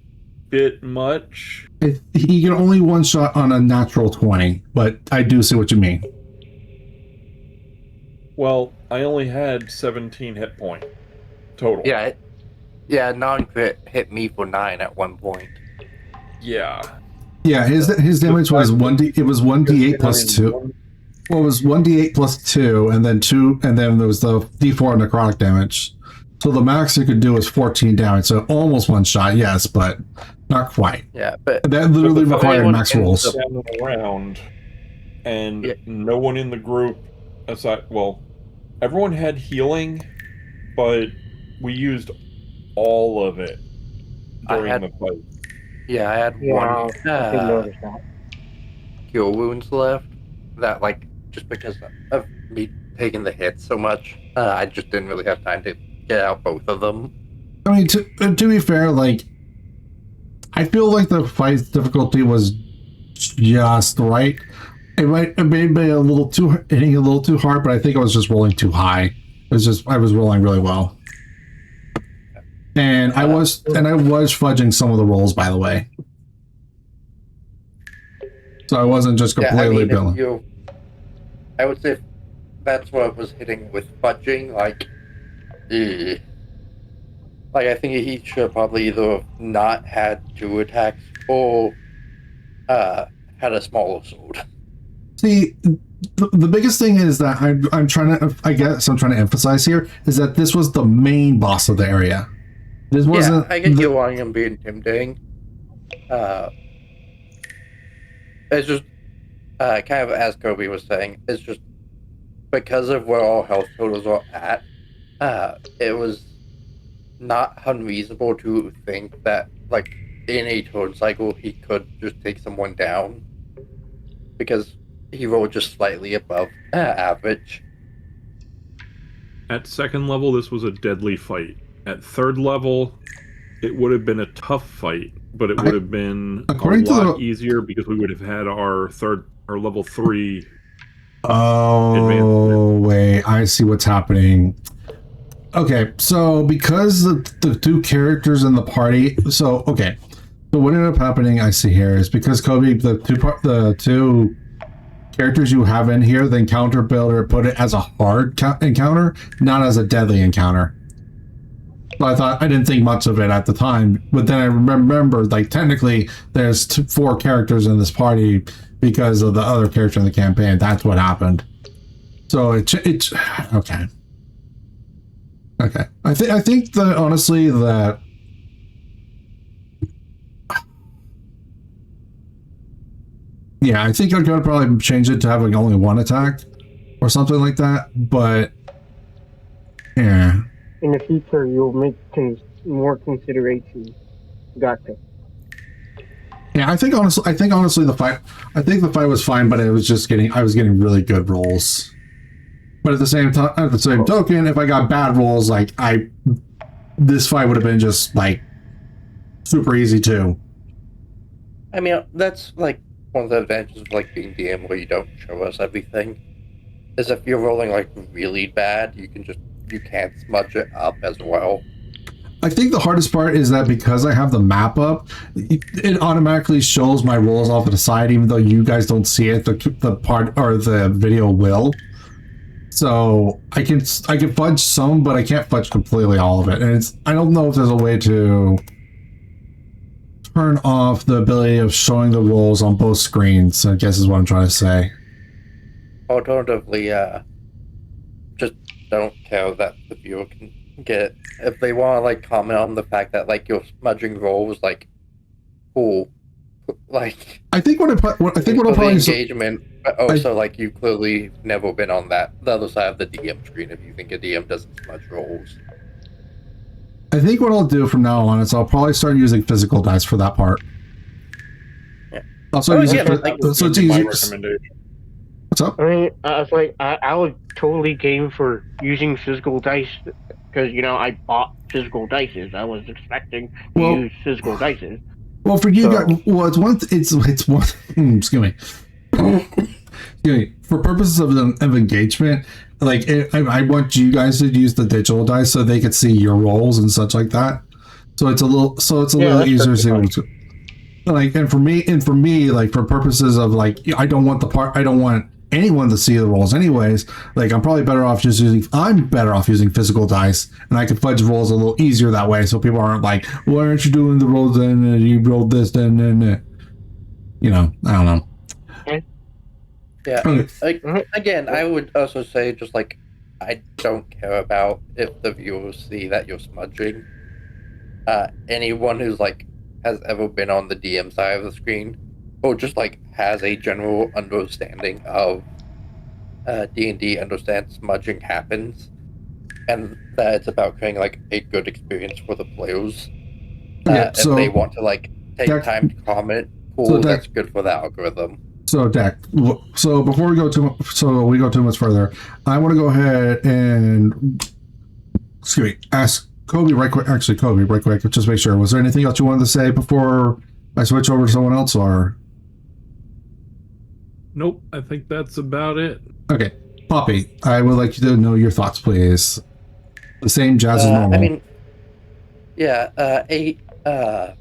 bit much. He can only one shot on a natural 20, but I do see what you mean. Well, I only had 17 hit point total. Yeah, non-crit hit me for 9 at one point. Yeah. Yeah, his damage was 1d. It was 1d8 plus 2. Well, it was 1d8 plus 2, and then 2, and then there was the d4 necrotic damage. So the max you could do was 14 damage, so almost one shot, yes, but not quite. Yeah, but That literally But the required everyone max ends rolls. up- Down around, and Yeah. no one in the group aside. Well, everyone had healing, but we used all of it during had- the fight. yeah, I had Yeah, one I did notice that. cure wounds left. That just because of me taking the hits so much, I just didn't really have time to get out both of them. I mean, to be fair, I feel like the fight's difficulty was just right. It may be a little too hitting a little too hard, but I think I was just rolling too high. I was rolling really well, and I was fudging some of the rolls, by the way. So I wasn't just completely billing. I would say that's what I was hitting with fudging. I think he should probably either not had 2 attacks or had a smaller sword. See, the biggest thing is that I'm trying to emphasize here is that this was the main boss of the area. This wasn't. Yeah, I get you wanting him to be intimidating. It's just kind of as Kobe was saying. It's just because of where all health totals are at. It was not unreasonable to think that, in a turn cycle, he could just take someone down because he rolled just slightly above average. At second level, this was a deadly fight. At third level, it would have been a tough fight, but it would have been a lot easier because we would have had our level 3. Oh, wait, I see what's happening. Okay, so because the 2 characters in the party, so what ended up happening, I see here, is because Kobe, the two characters you have in here, the encounter builder put it as a hard encounter, not as a deadly encounter. So I didn't think much of it at the time, but then I remembered, technically, there's 4 characters in this party because of the other character in the campaign. That's what happened. So it's okay. Okay, I think that honestly that. Yeah, I think I'm gonna probably change it to having only 1 attack or something like that. But yeah, In the future, you'll make more considerations. Gotcha. yeah. I think honestly the fight was fine, but I was getting really good rolls. But at the same token, if I got bad rolls, this fight would have been just super easy too. I mean, that's one of the advantages of being DM where you don't show us everything. Is if you're rolling really bad, you can't smudge it up as well. I think the hardest part is that because I have the map up, it automatically shows my rolls off to the side, even though you guys don't see it. The part or the video will. So I can fudge some, but I can't fudge completely all of it. And I don't know if there's a way to turn off the ability of showing the rolls on both screens, I guess is what I'm trying to say. Alternatively, just don't care that the viewer can get it. If they want to comment on the fact that your smudging roll was cool, I think what I'll probably engagement, but also you clearly never been on the other side of the DM screen if you think a DM doesn't smudge rolls. I think what I'll do from now on is I'll probably start using physical dice for that part. Yeah. I'll start using So it's easy. my recommendation. What's up? I mean, I was totally game for using physical dice because I bought physical dices. I was expecting to use physical dices. Well, for you guys, it's one. Excuse me. Excuse me. For purposes of engagement, I want you guys to use the digital dice so they could see your rolls and such like that. So it's a little Yeah, little that's easier perfectly to like. And for me, like for purposes of like, I don't want anyone to see the rolls anyways. Like I'm better off using physical dice, and I can fudge rolls a little easier that way, so people aren't like, why aren't you doing the rolls then you rolled this then. You know, I don't know. Yeah. Okay. Like, Mhm. again, I would also say just like I don't care about if the viewers see that you're smudging. Anyone who's like has ever been on the DM side of the screen, or just like has a general understanding of D&D, understands smudging happens, and that it's about creating like a good experience for the players. Yeah, If they so want to like take Deck- time to comment, cool, so Deck- that's good for the algorithm. so Deck. So before we go too much further, I want to go ahead and ask Kobe right quick. Actually, Kobe, right quick. Just make sure. Was there anything else you wanted to say before I switch over to someone else, or Nope, I think that's about it. okay, Poppy? I would like you to know your thoughts, please. The same jazz as normal. I mean, yeah, 8. Well,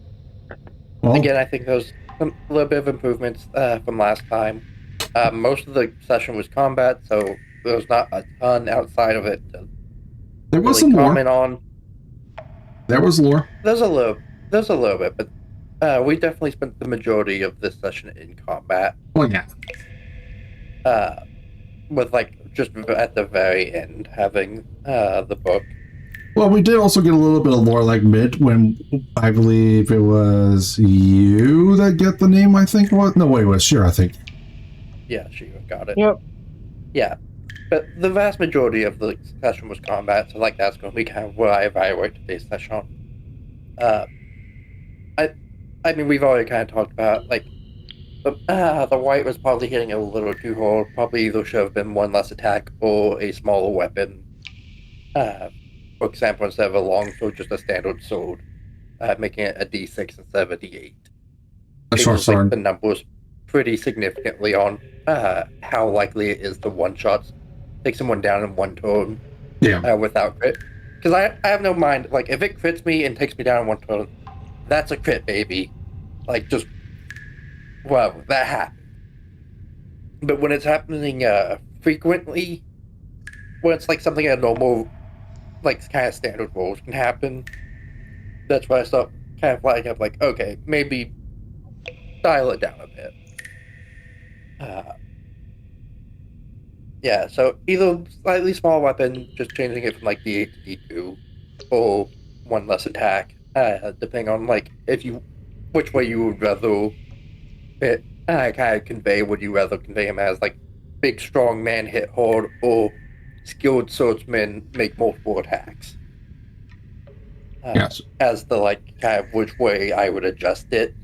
Again, I think there's a little bit of improvements from last time. Most of the session was combat, so there's not a ton outside of it to there was really some lore. comment on. There was lore. There's a little bit, but we definitely spent the majority of this session in combat. Well, yeah. With like just at the very end having the book. Well, we did also get a little bit of lore like mid when I believe it was you that get the name. I think what? No, wait, it was sure. I think. Yeah, she got it. Yep. Yeah, but the vast majority of the session was combat, so like that's going to be kind of what I evaluate today's session on. I mean, we've already kind of talked about like the white was probably hitting a little too hard. Probably either should have been one less attack or a smaller weapon. For example, instead of a long sword, just a standard sword, making it a D6 instead of a D8. A short Changes, like, sword. the numbers pretty significantly on how likely it is to one-shots, take someone down in one turn Yeah. without crit. Because I have no mind, like, if it crits me and takes me down in one turn, that's a crit, baby. Like, just, well, that happened. But when it's happening frequently, when it's like something a normal, like, kind of standard rolls can happen, that's why I start kind of flagging up, like, okay, maybe dial it down a bit. Yeah, so either slightly smaller weapon, just changing it from like D8 to D2, or one less attack, depending on like which way you would rather it kind of convey. Would you rather convey him as like big strong man hit hard, or skilled swordsman make multiple attacks? Yes. As the like kind of which way I would adjust it,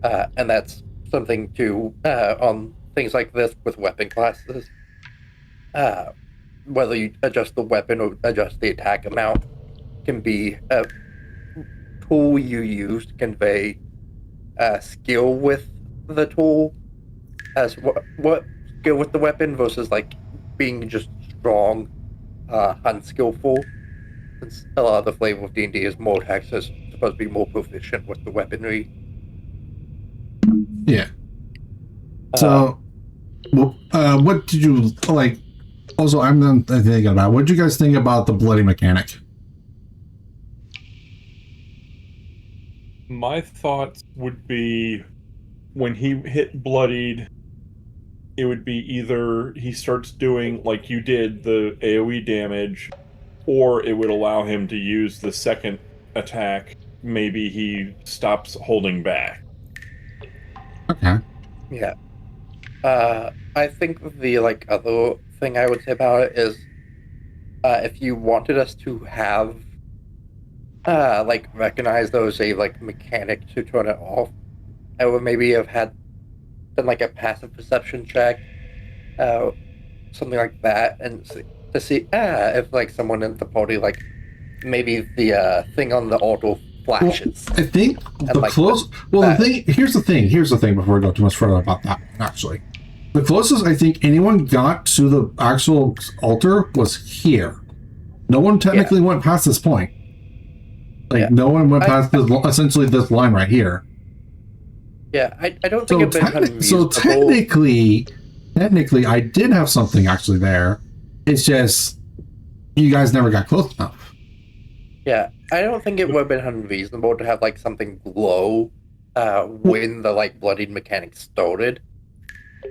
and that's something to on things like this with weapon classes. Whether you adjust the weapon or adjust the attack amount can be a tool you use to convey skill with the tool, as what skill with the weapon versus like being just strong, unskillful. Since a lot of the flavor of D&D is more attacks, is supposed to be more proficient with the weaponry. Yeah. So, what did you like? Also, I'm then thinking about what did you guys think about the bloody mechanic? My thoughts would be when he hit bloodied, it would be either he starts doing, like you did, the AoE damage, or it would allow him to use the second attack. Maybe he stops holding back. Okay. Yeah. I think the like other thing I would say about it is if you wanted us to have like recognize those a like mechanic to turn it off, I would maybe have had done like a passive perception check, something like that, and to see if like someone in the party like maybe the thing on the auto flashes. Well, I think the like close. Well, the thing. Here's the thing. Here's the thing. Before we go too much further about that, actually, the closest I think anyone got to the actual altar was here. No one technically went past this point. Like Yeah. no one went past this, essentially this line right here. Yeah, I don't think it's been unreasonable. Technically, I did have something actually there. It's just you guys never got close enough. Yeah, I don't think it would have been unreasonable to have like something glow when the like bloodied mechanic started,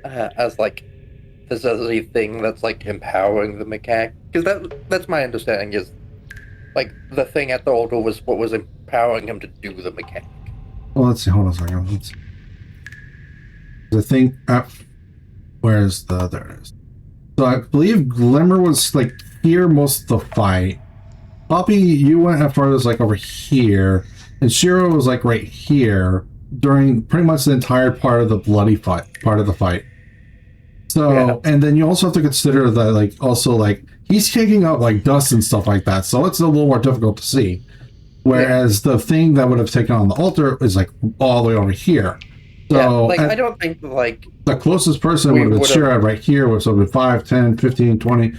as like this is a thing that's like empowering the mechanic. Because that's my understanding is like the thing at the altar was what was empowering him to do the mechanic. Well, let's see. Hold on a second. Let's see. The thing. Where's the? There it is. So I believe Glimmer was like here most of the fight. Poppy, you went as far as like over here, and Shiro was like right here during pretty much the entire part of the bloody fight. So, Yeah. and then you also have to consider that like also like he's kicking up like dust and stuff like that, so it's a little more difficult to see. Whereas the thing that would have taken on the altar is like all the way over here. So Yeah, like I don't think like the closest person we would have been would've- Shiro right here, which would be 5, 10, 15, 20,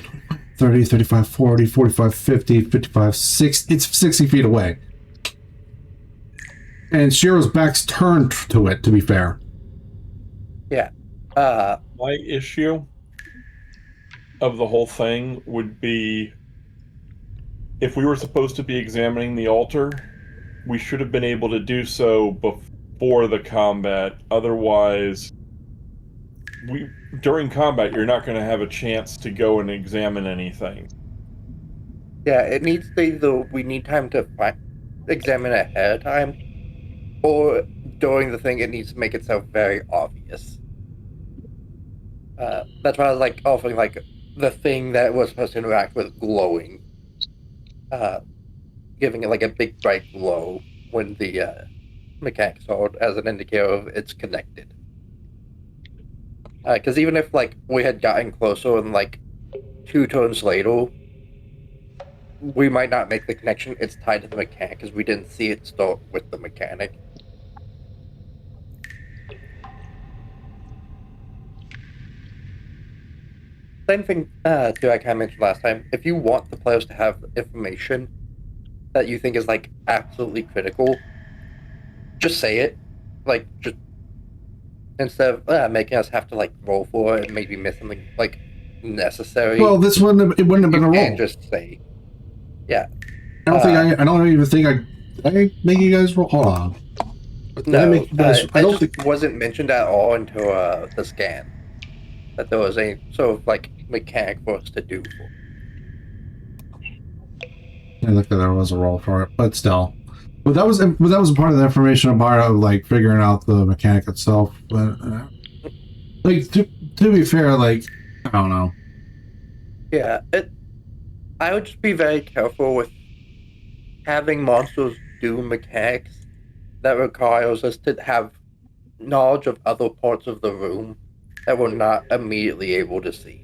30, 35, 40, 45, 50, 55, 60. It's 60 feet away. And Shiro's back's turned to it, to be fair. My issue of the whole thing would be if we were supposed to be examining the altar, we should have been able to do so before the combat. Otherwise, during combat, you're not going to have a chance to go and examine anything. yeah, it needs to either we need time to examine it ahead of time, or during the thing it needs to make itself very obvious. That's why I was like offering like the thing that was supposed to interact with glowing, giving it like a big bright glow when the mechanic saw it as an indicator of it's connected. Because even if like we had gotten closer and like 2 turns later, we might not make the connection. It's tied to the mechanic because we didn't see it start with the mechanic. Same thing too, I kind of mentioned last time. If you want the players to have information that you think is like absolutely critical, just say it. Like just instead of making us have to like roll for it and maybe miss something like necessary. Well, this wouldn't have been a roll. And just say, yeah. I don't even think did I make you guys roll? Hold on. Did I No, make you guys, I don't it think. just wasn't mentioned at all until the scan that there was a sort of like mechanic for us to do. I looked at there was a roll for it, but still. But that was part of the information about like figuring out the mechanic itself. But like to be fair, like I don't know. Yeah, I would just be very careful with having monsters do mechanics that requires us to have knowledge of other parts of the room that we're not immediately able to see.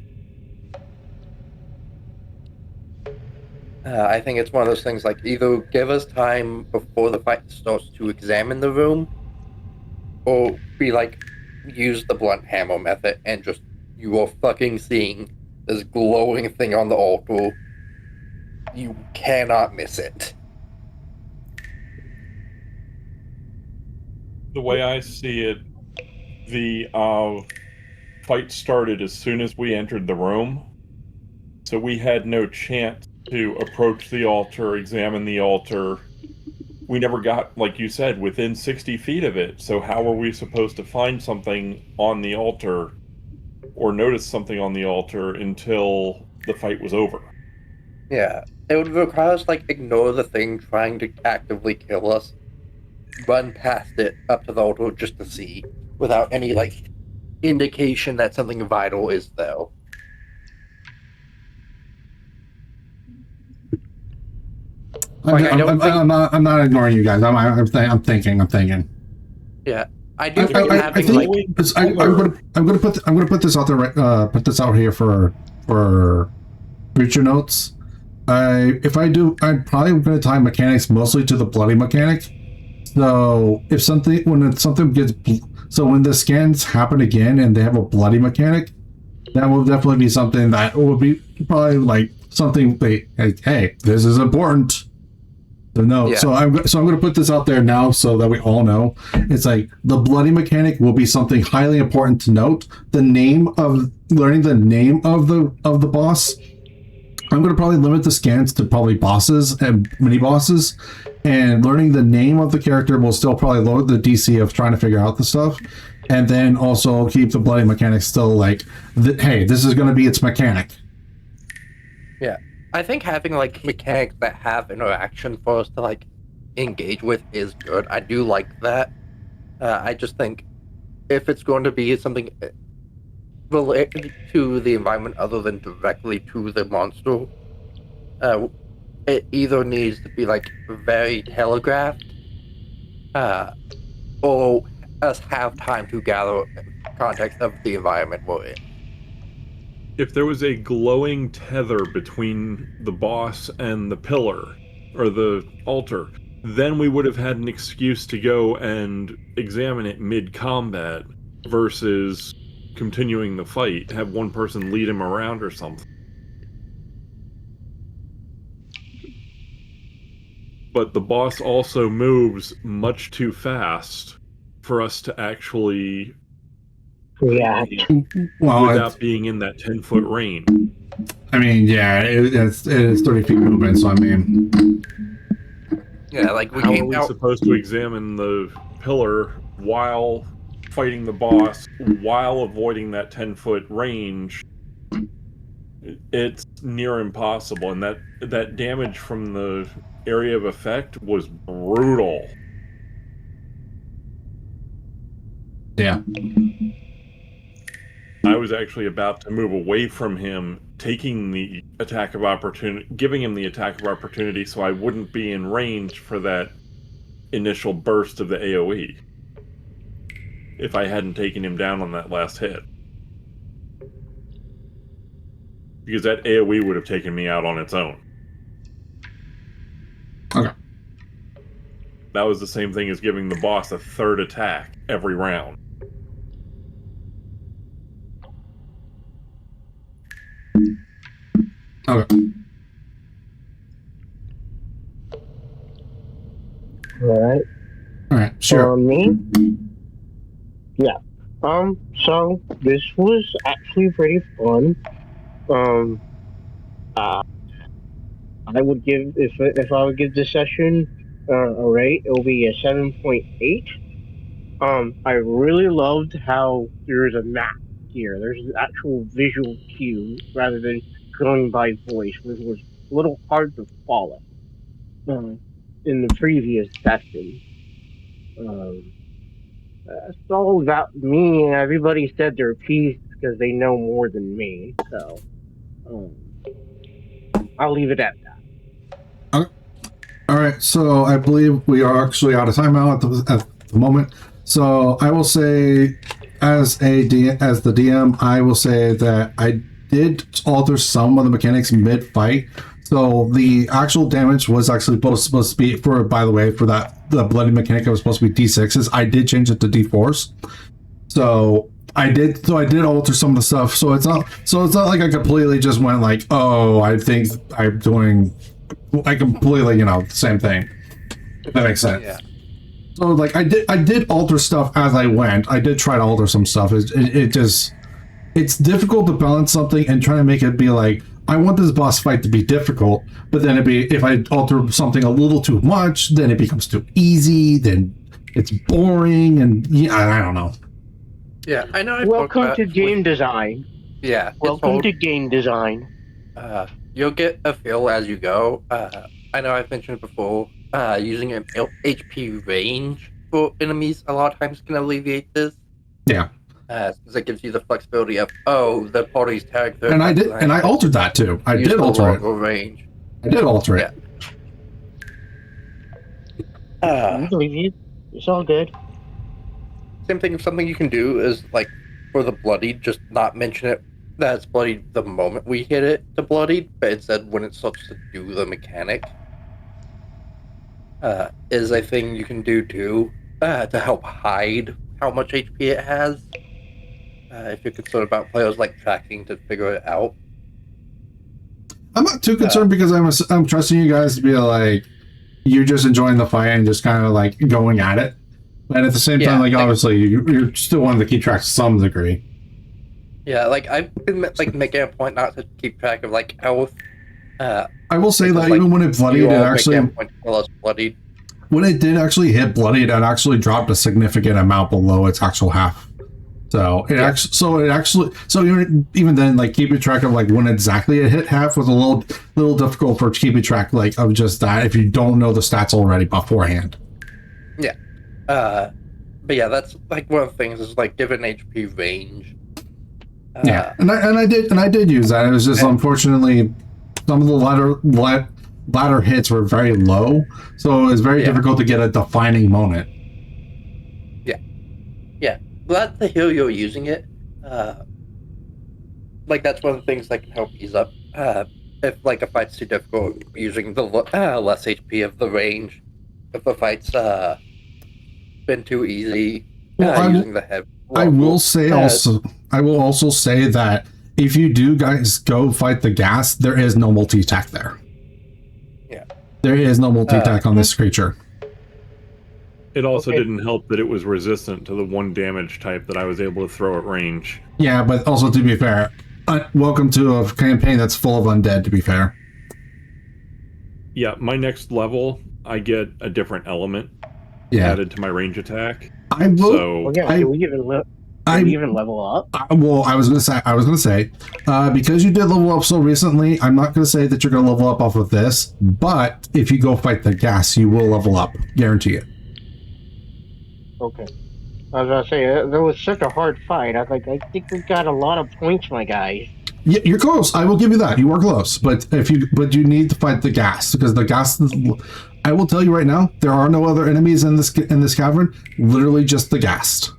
I think it's one of those things like either give us time before the fight starts to examine the room, or be like, use the blunt hammer method and just, you are fucking seeing this glowing thing on the altar. You cannot miss it. The way I see it, the fight started as soon as we entered the room, so we had no chance to approach the altar, examine the altar. We never got, like you said, within 60 feet of it, so how were we supposed to find something on the altar or notice something on the altar until the fight was over? Yeah, it would require us like ignore the thing trying to actively kill us, run past it up to the altar just to see, without any like indication that something vital is there. I'm not ignoring you guys. I'm thinking. Yeah, I do think having I'm gonna put this out there. Put this out here for future notes. I'm probably gonna tie mechanics mostly to the bloody mechanic. So when the scans happen again and they have a bloody mechanic, that will definitely be something that will be probably like something hey, this is important. So no, Yeah. so I'm going to put this out there now so that we all know. It's like the bloody mechanic will be something highly important to note. Learning the name of the boss. I'm going to probably limit the scans to probably bosses and mini bosses, and learning the name of the character will still probably lower the DC of trying to figure out the stuff, and then also keep the bloody mechanic still like, hey, this is going to be its mechanic. Yeah, I think having like mechanics that have interaction for us to like engage with is good. I do like that. I just think if it's going to be something related to the environment other than directly to the monster, it either needs to be like very telegraphed, or us have time to gather context of the environment we're in. If there was a glowing tether between the boss and the pillar, or the altar, then we would have had an excuse to go and examine it mid-combat, versus continuing the fight, have one person lead him around or something. But the boss also moves much too fast for us to actually react. Well, without being in that 10-foot range. I mean, yeah, it is 30 feet movement, so I mean, Yeah, like we How are came we out. supposed to examine the pillar while fighting the boss, while avoiding that 10-foot range? It's near impossible, and that damage from the area of effect was brutal. yeah. I was actually about to move away from him, taking the attack of opportunity, giving him the attack of opportunity so I wouldn't be in range for that initial burst of the AoE. If I hadn't taken him down on that last hit. Because that AoE would have taken me out on its own. Okay. That was the same thing as giving the boss a third attack every round. Okay. Alright. All right. Sure. Me? Yeah. So this was actually pretty fun. I would give, if I would give this session a rate, it'll be a 7.8. I really loved how there's a map here. There's an actual visual cue rather than going by voice, which was a little hard to follow in the previous session. That's all about me, and everybody said their piece because they know more than me. So, I'll leave it at that. All right. So I believe we are actually out of timeout at the moment. So I will say, as the DM, I will say that I did alter some of the mechanics mid-fight. So the actual damage was actually supposed to be, by the way, for the bloody mechanic, it was supposed to be D6s. I did change it to D4s. So I did alter some of the stuff. So it's not like I completely just went like, oh, I think I'm doing I completely, the same thing. If that makes sense. Yeah. So like I did alter stuff as I went. I did try to alter some stuff. It's difficult to balance something and try to make it be like, I want this boss fight to be difficult, but then if I alter something a little too much, then it becomes too easy, then it's boring, and I don't know. Yeah, I know. Welcome to game design. Yeah. Welcome to game design. You'll get a feel as you go. I know I've mentioned before, using an HP range for enemies a lot of times can alleviate this. Yeah. Because it gives you the flexibility of, the party's tag. And I altered that too. I did alter it. Range. I did alter it. I believe you. It's all good. Same thing. Something you can do is like for the bloodied, just not mention it that it's bloodied the moment we hit it to bloodied, but instead when it starts to do the mechanic. Is a thing you can do too to help hide how much HP it has. If you're concerned about players like tracking to figure it out. I'm not too concerned because I'm trusting you guys to be like, you're just enjoying the fight and just kind of like going at it. But at the same time, like obviously, you're still wanting to keep track to some degree. Yeah, like I've been like making a point not to keep track of like health. I will say that like, even when it bloodied, it actually bloodied. When it did actually hit bloodied, it actually dropped a significant amount below its actual half. So it actually even then, like keeping track of like when exactly it hit half was a little difficult for keeping track like of just that if you don't know the stats already beforehand. Yeah, but yeah, that's like one of the things is like given HP range. Yeah, and I did use that. It was just unfortunately some of the latter hits were very low, so it was very difficult to get a defining moment. Yeah, glad to hear you're using it. Like that's one of the things that can help ease up. If like a fight's too difficult, using the less HP of the range. If the fight's been too easy, using the heavy. I will also say that if you do guys go fight the gas, there is no multi-attack there. Yeah. There is no multi-attack on this creature. It also didn't help that it was resistant to the 1 damage type that I was able to throw at range. Yeah, but also to be fair, welcome to a campaign that's full of undead, to be fair. Yeah, my next level, I get a different element added to my range attack. I will. So, do we even level up? I was gonna say, because you did level up so recently, I'm not gonna say that you're gonna level up off of this, but if you go fight the gas, you will level up, guarantee it. Okay. I was gonna say there was such a hard fight. I think we got a lot of points, my guys. Yeah, you're close. I will give you that. You are close, but you need to fight the gas because the gas. I will tell you right now, there are no other enemies in this cavern. Literally, just the ghast.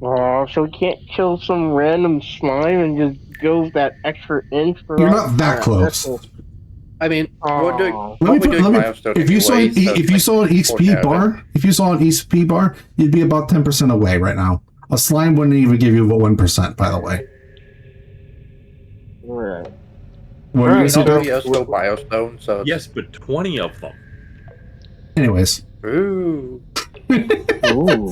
So we can't kill some random slime and just go that extra inch for. You're not that close. I mean, if you saw an XP bar, you'd be about 10% away right now. A slime wouldn't even give you 1%, by the way. Right. What are you still biostone, so yes, but 20 of them. Anyways. Ooh. Ooh.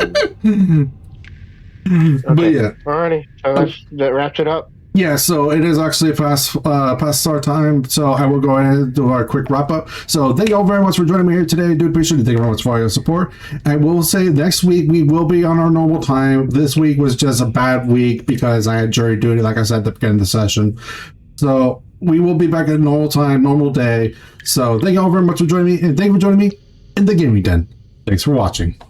But yeah. Alrighty. So that wraps it up. Yeah, so it is actually past our time, so I will go ahead and do our quick wrap up. So thank you all very much for joining me here today. I do appreciate it. Thank you very much for all your support. And we'll say next week we will be on our normal time. This week was just a bad week because I had jury duty, like I said at the beginning of the session. So we will be back at normal time, normal day. So thank you all very much for joining me, and thank you for joining me in the Gaming Den. Thanks for watching.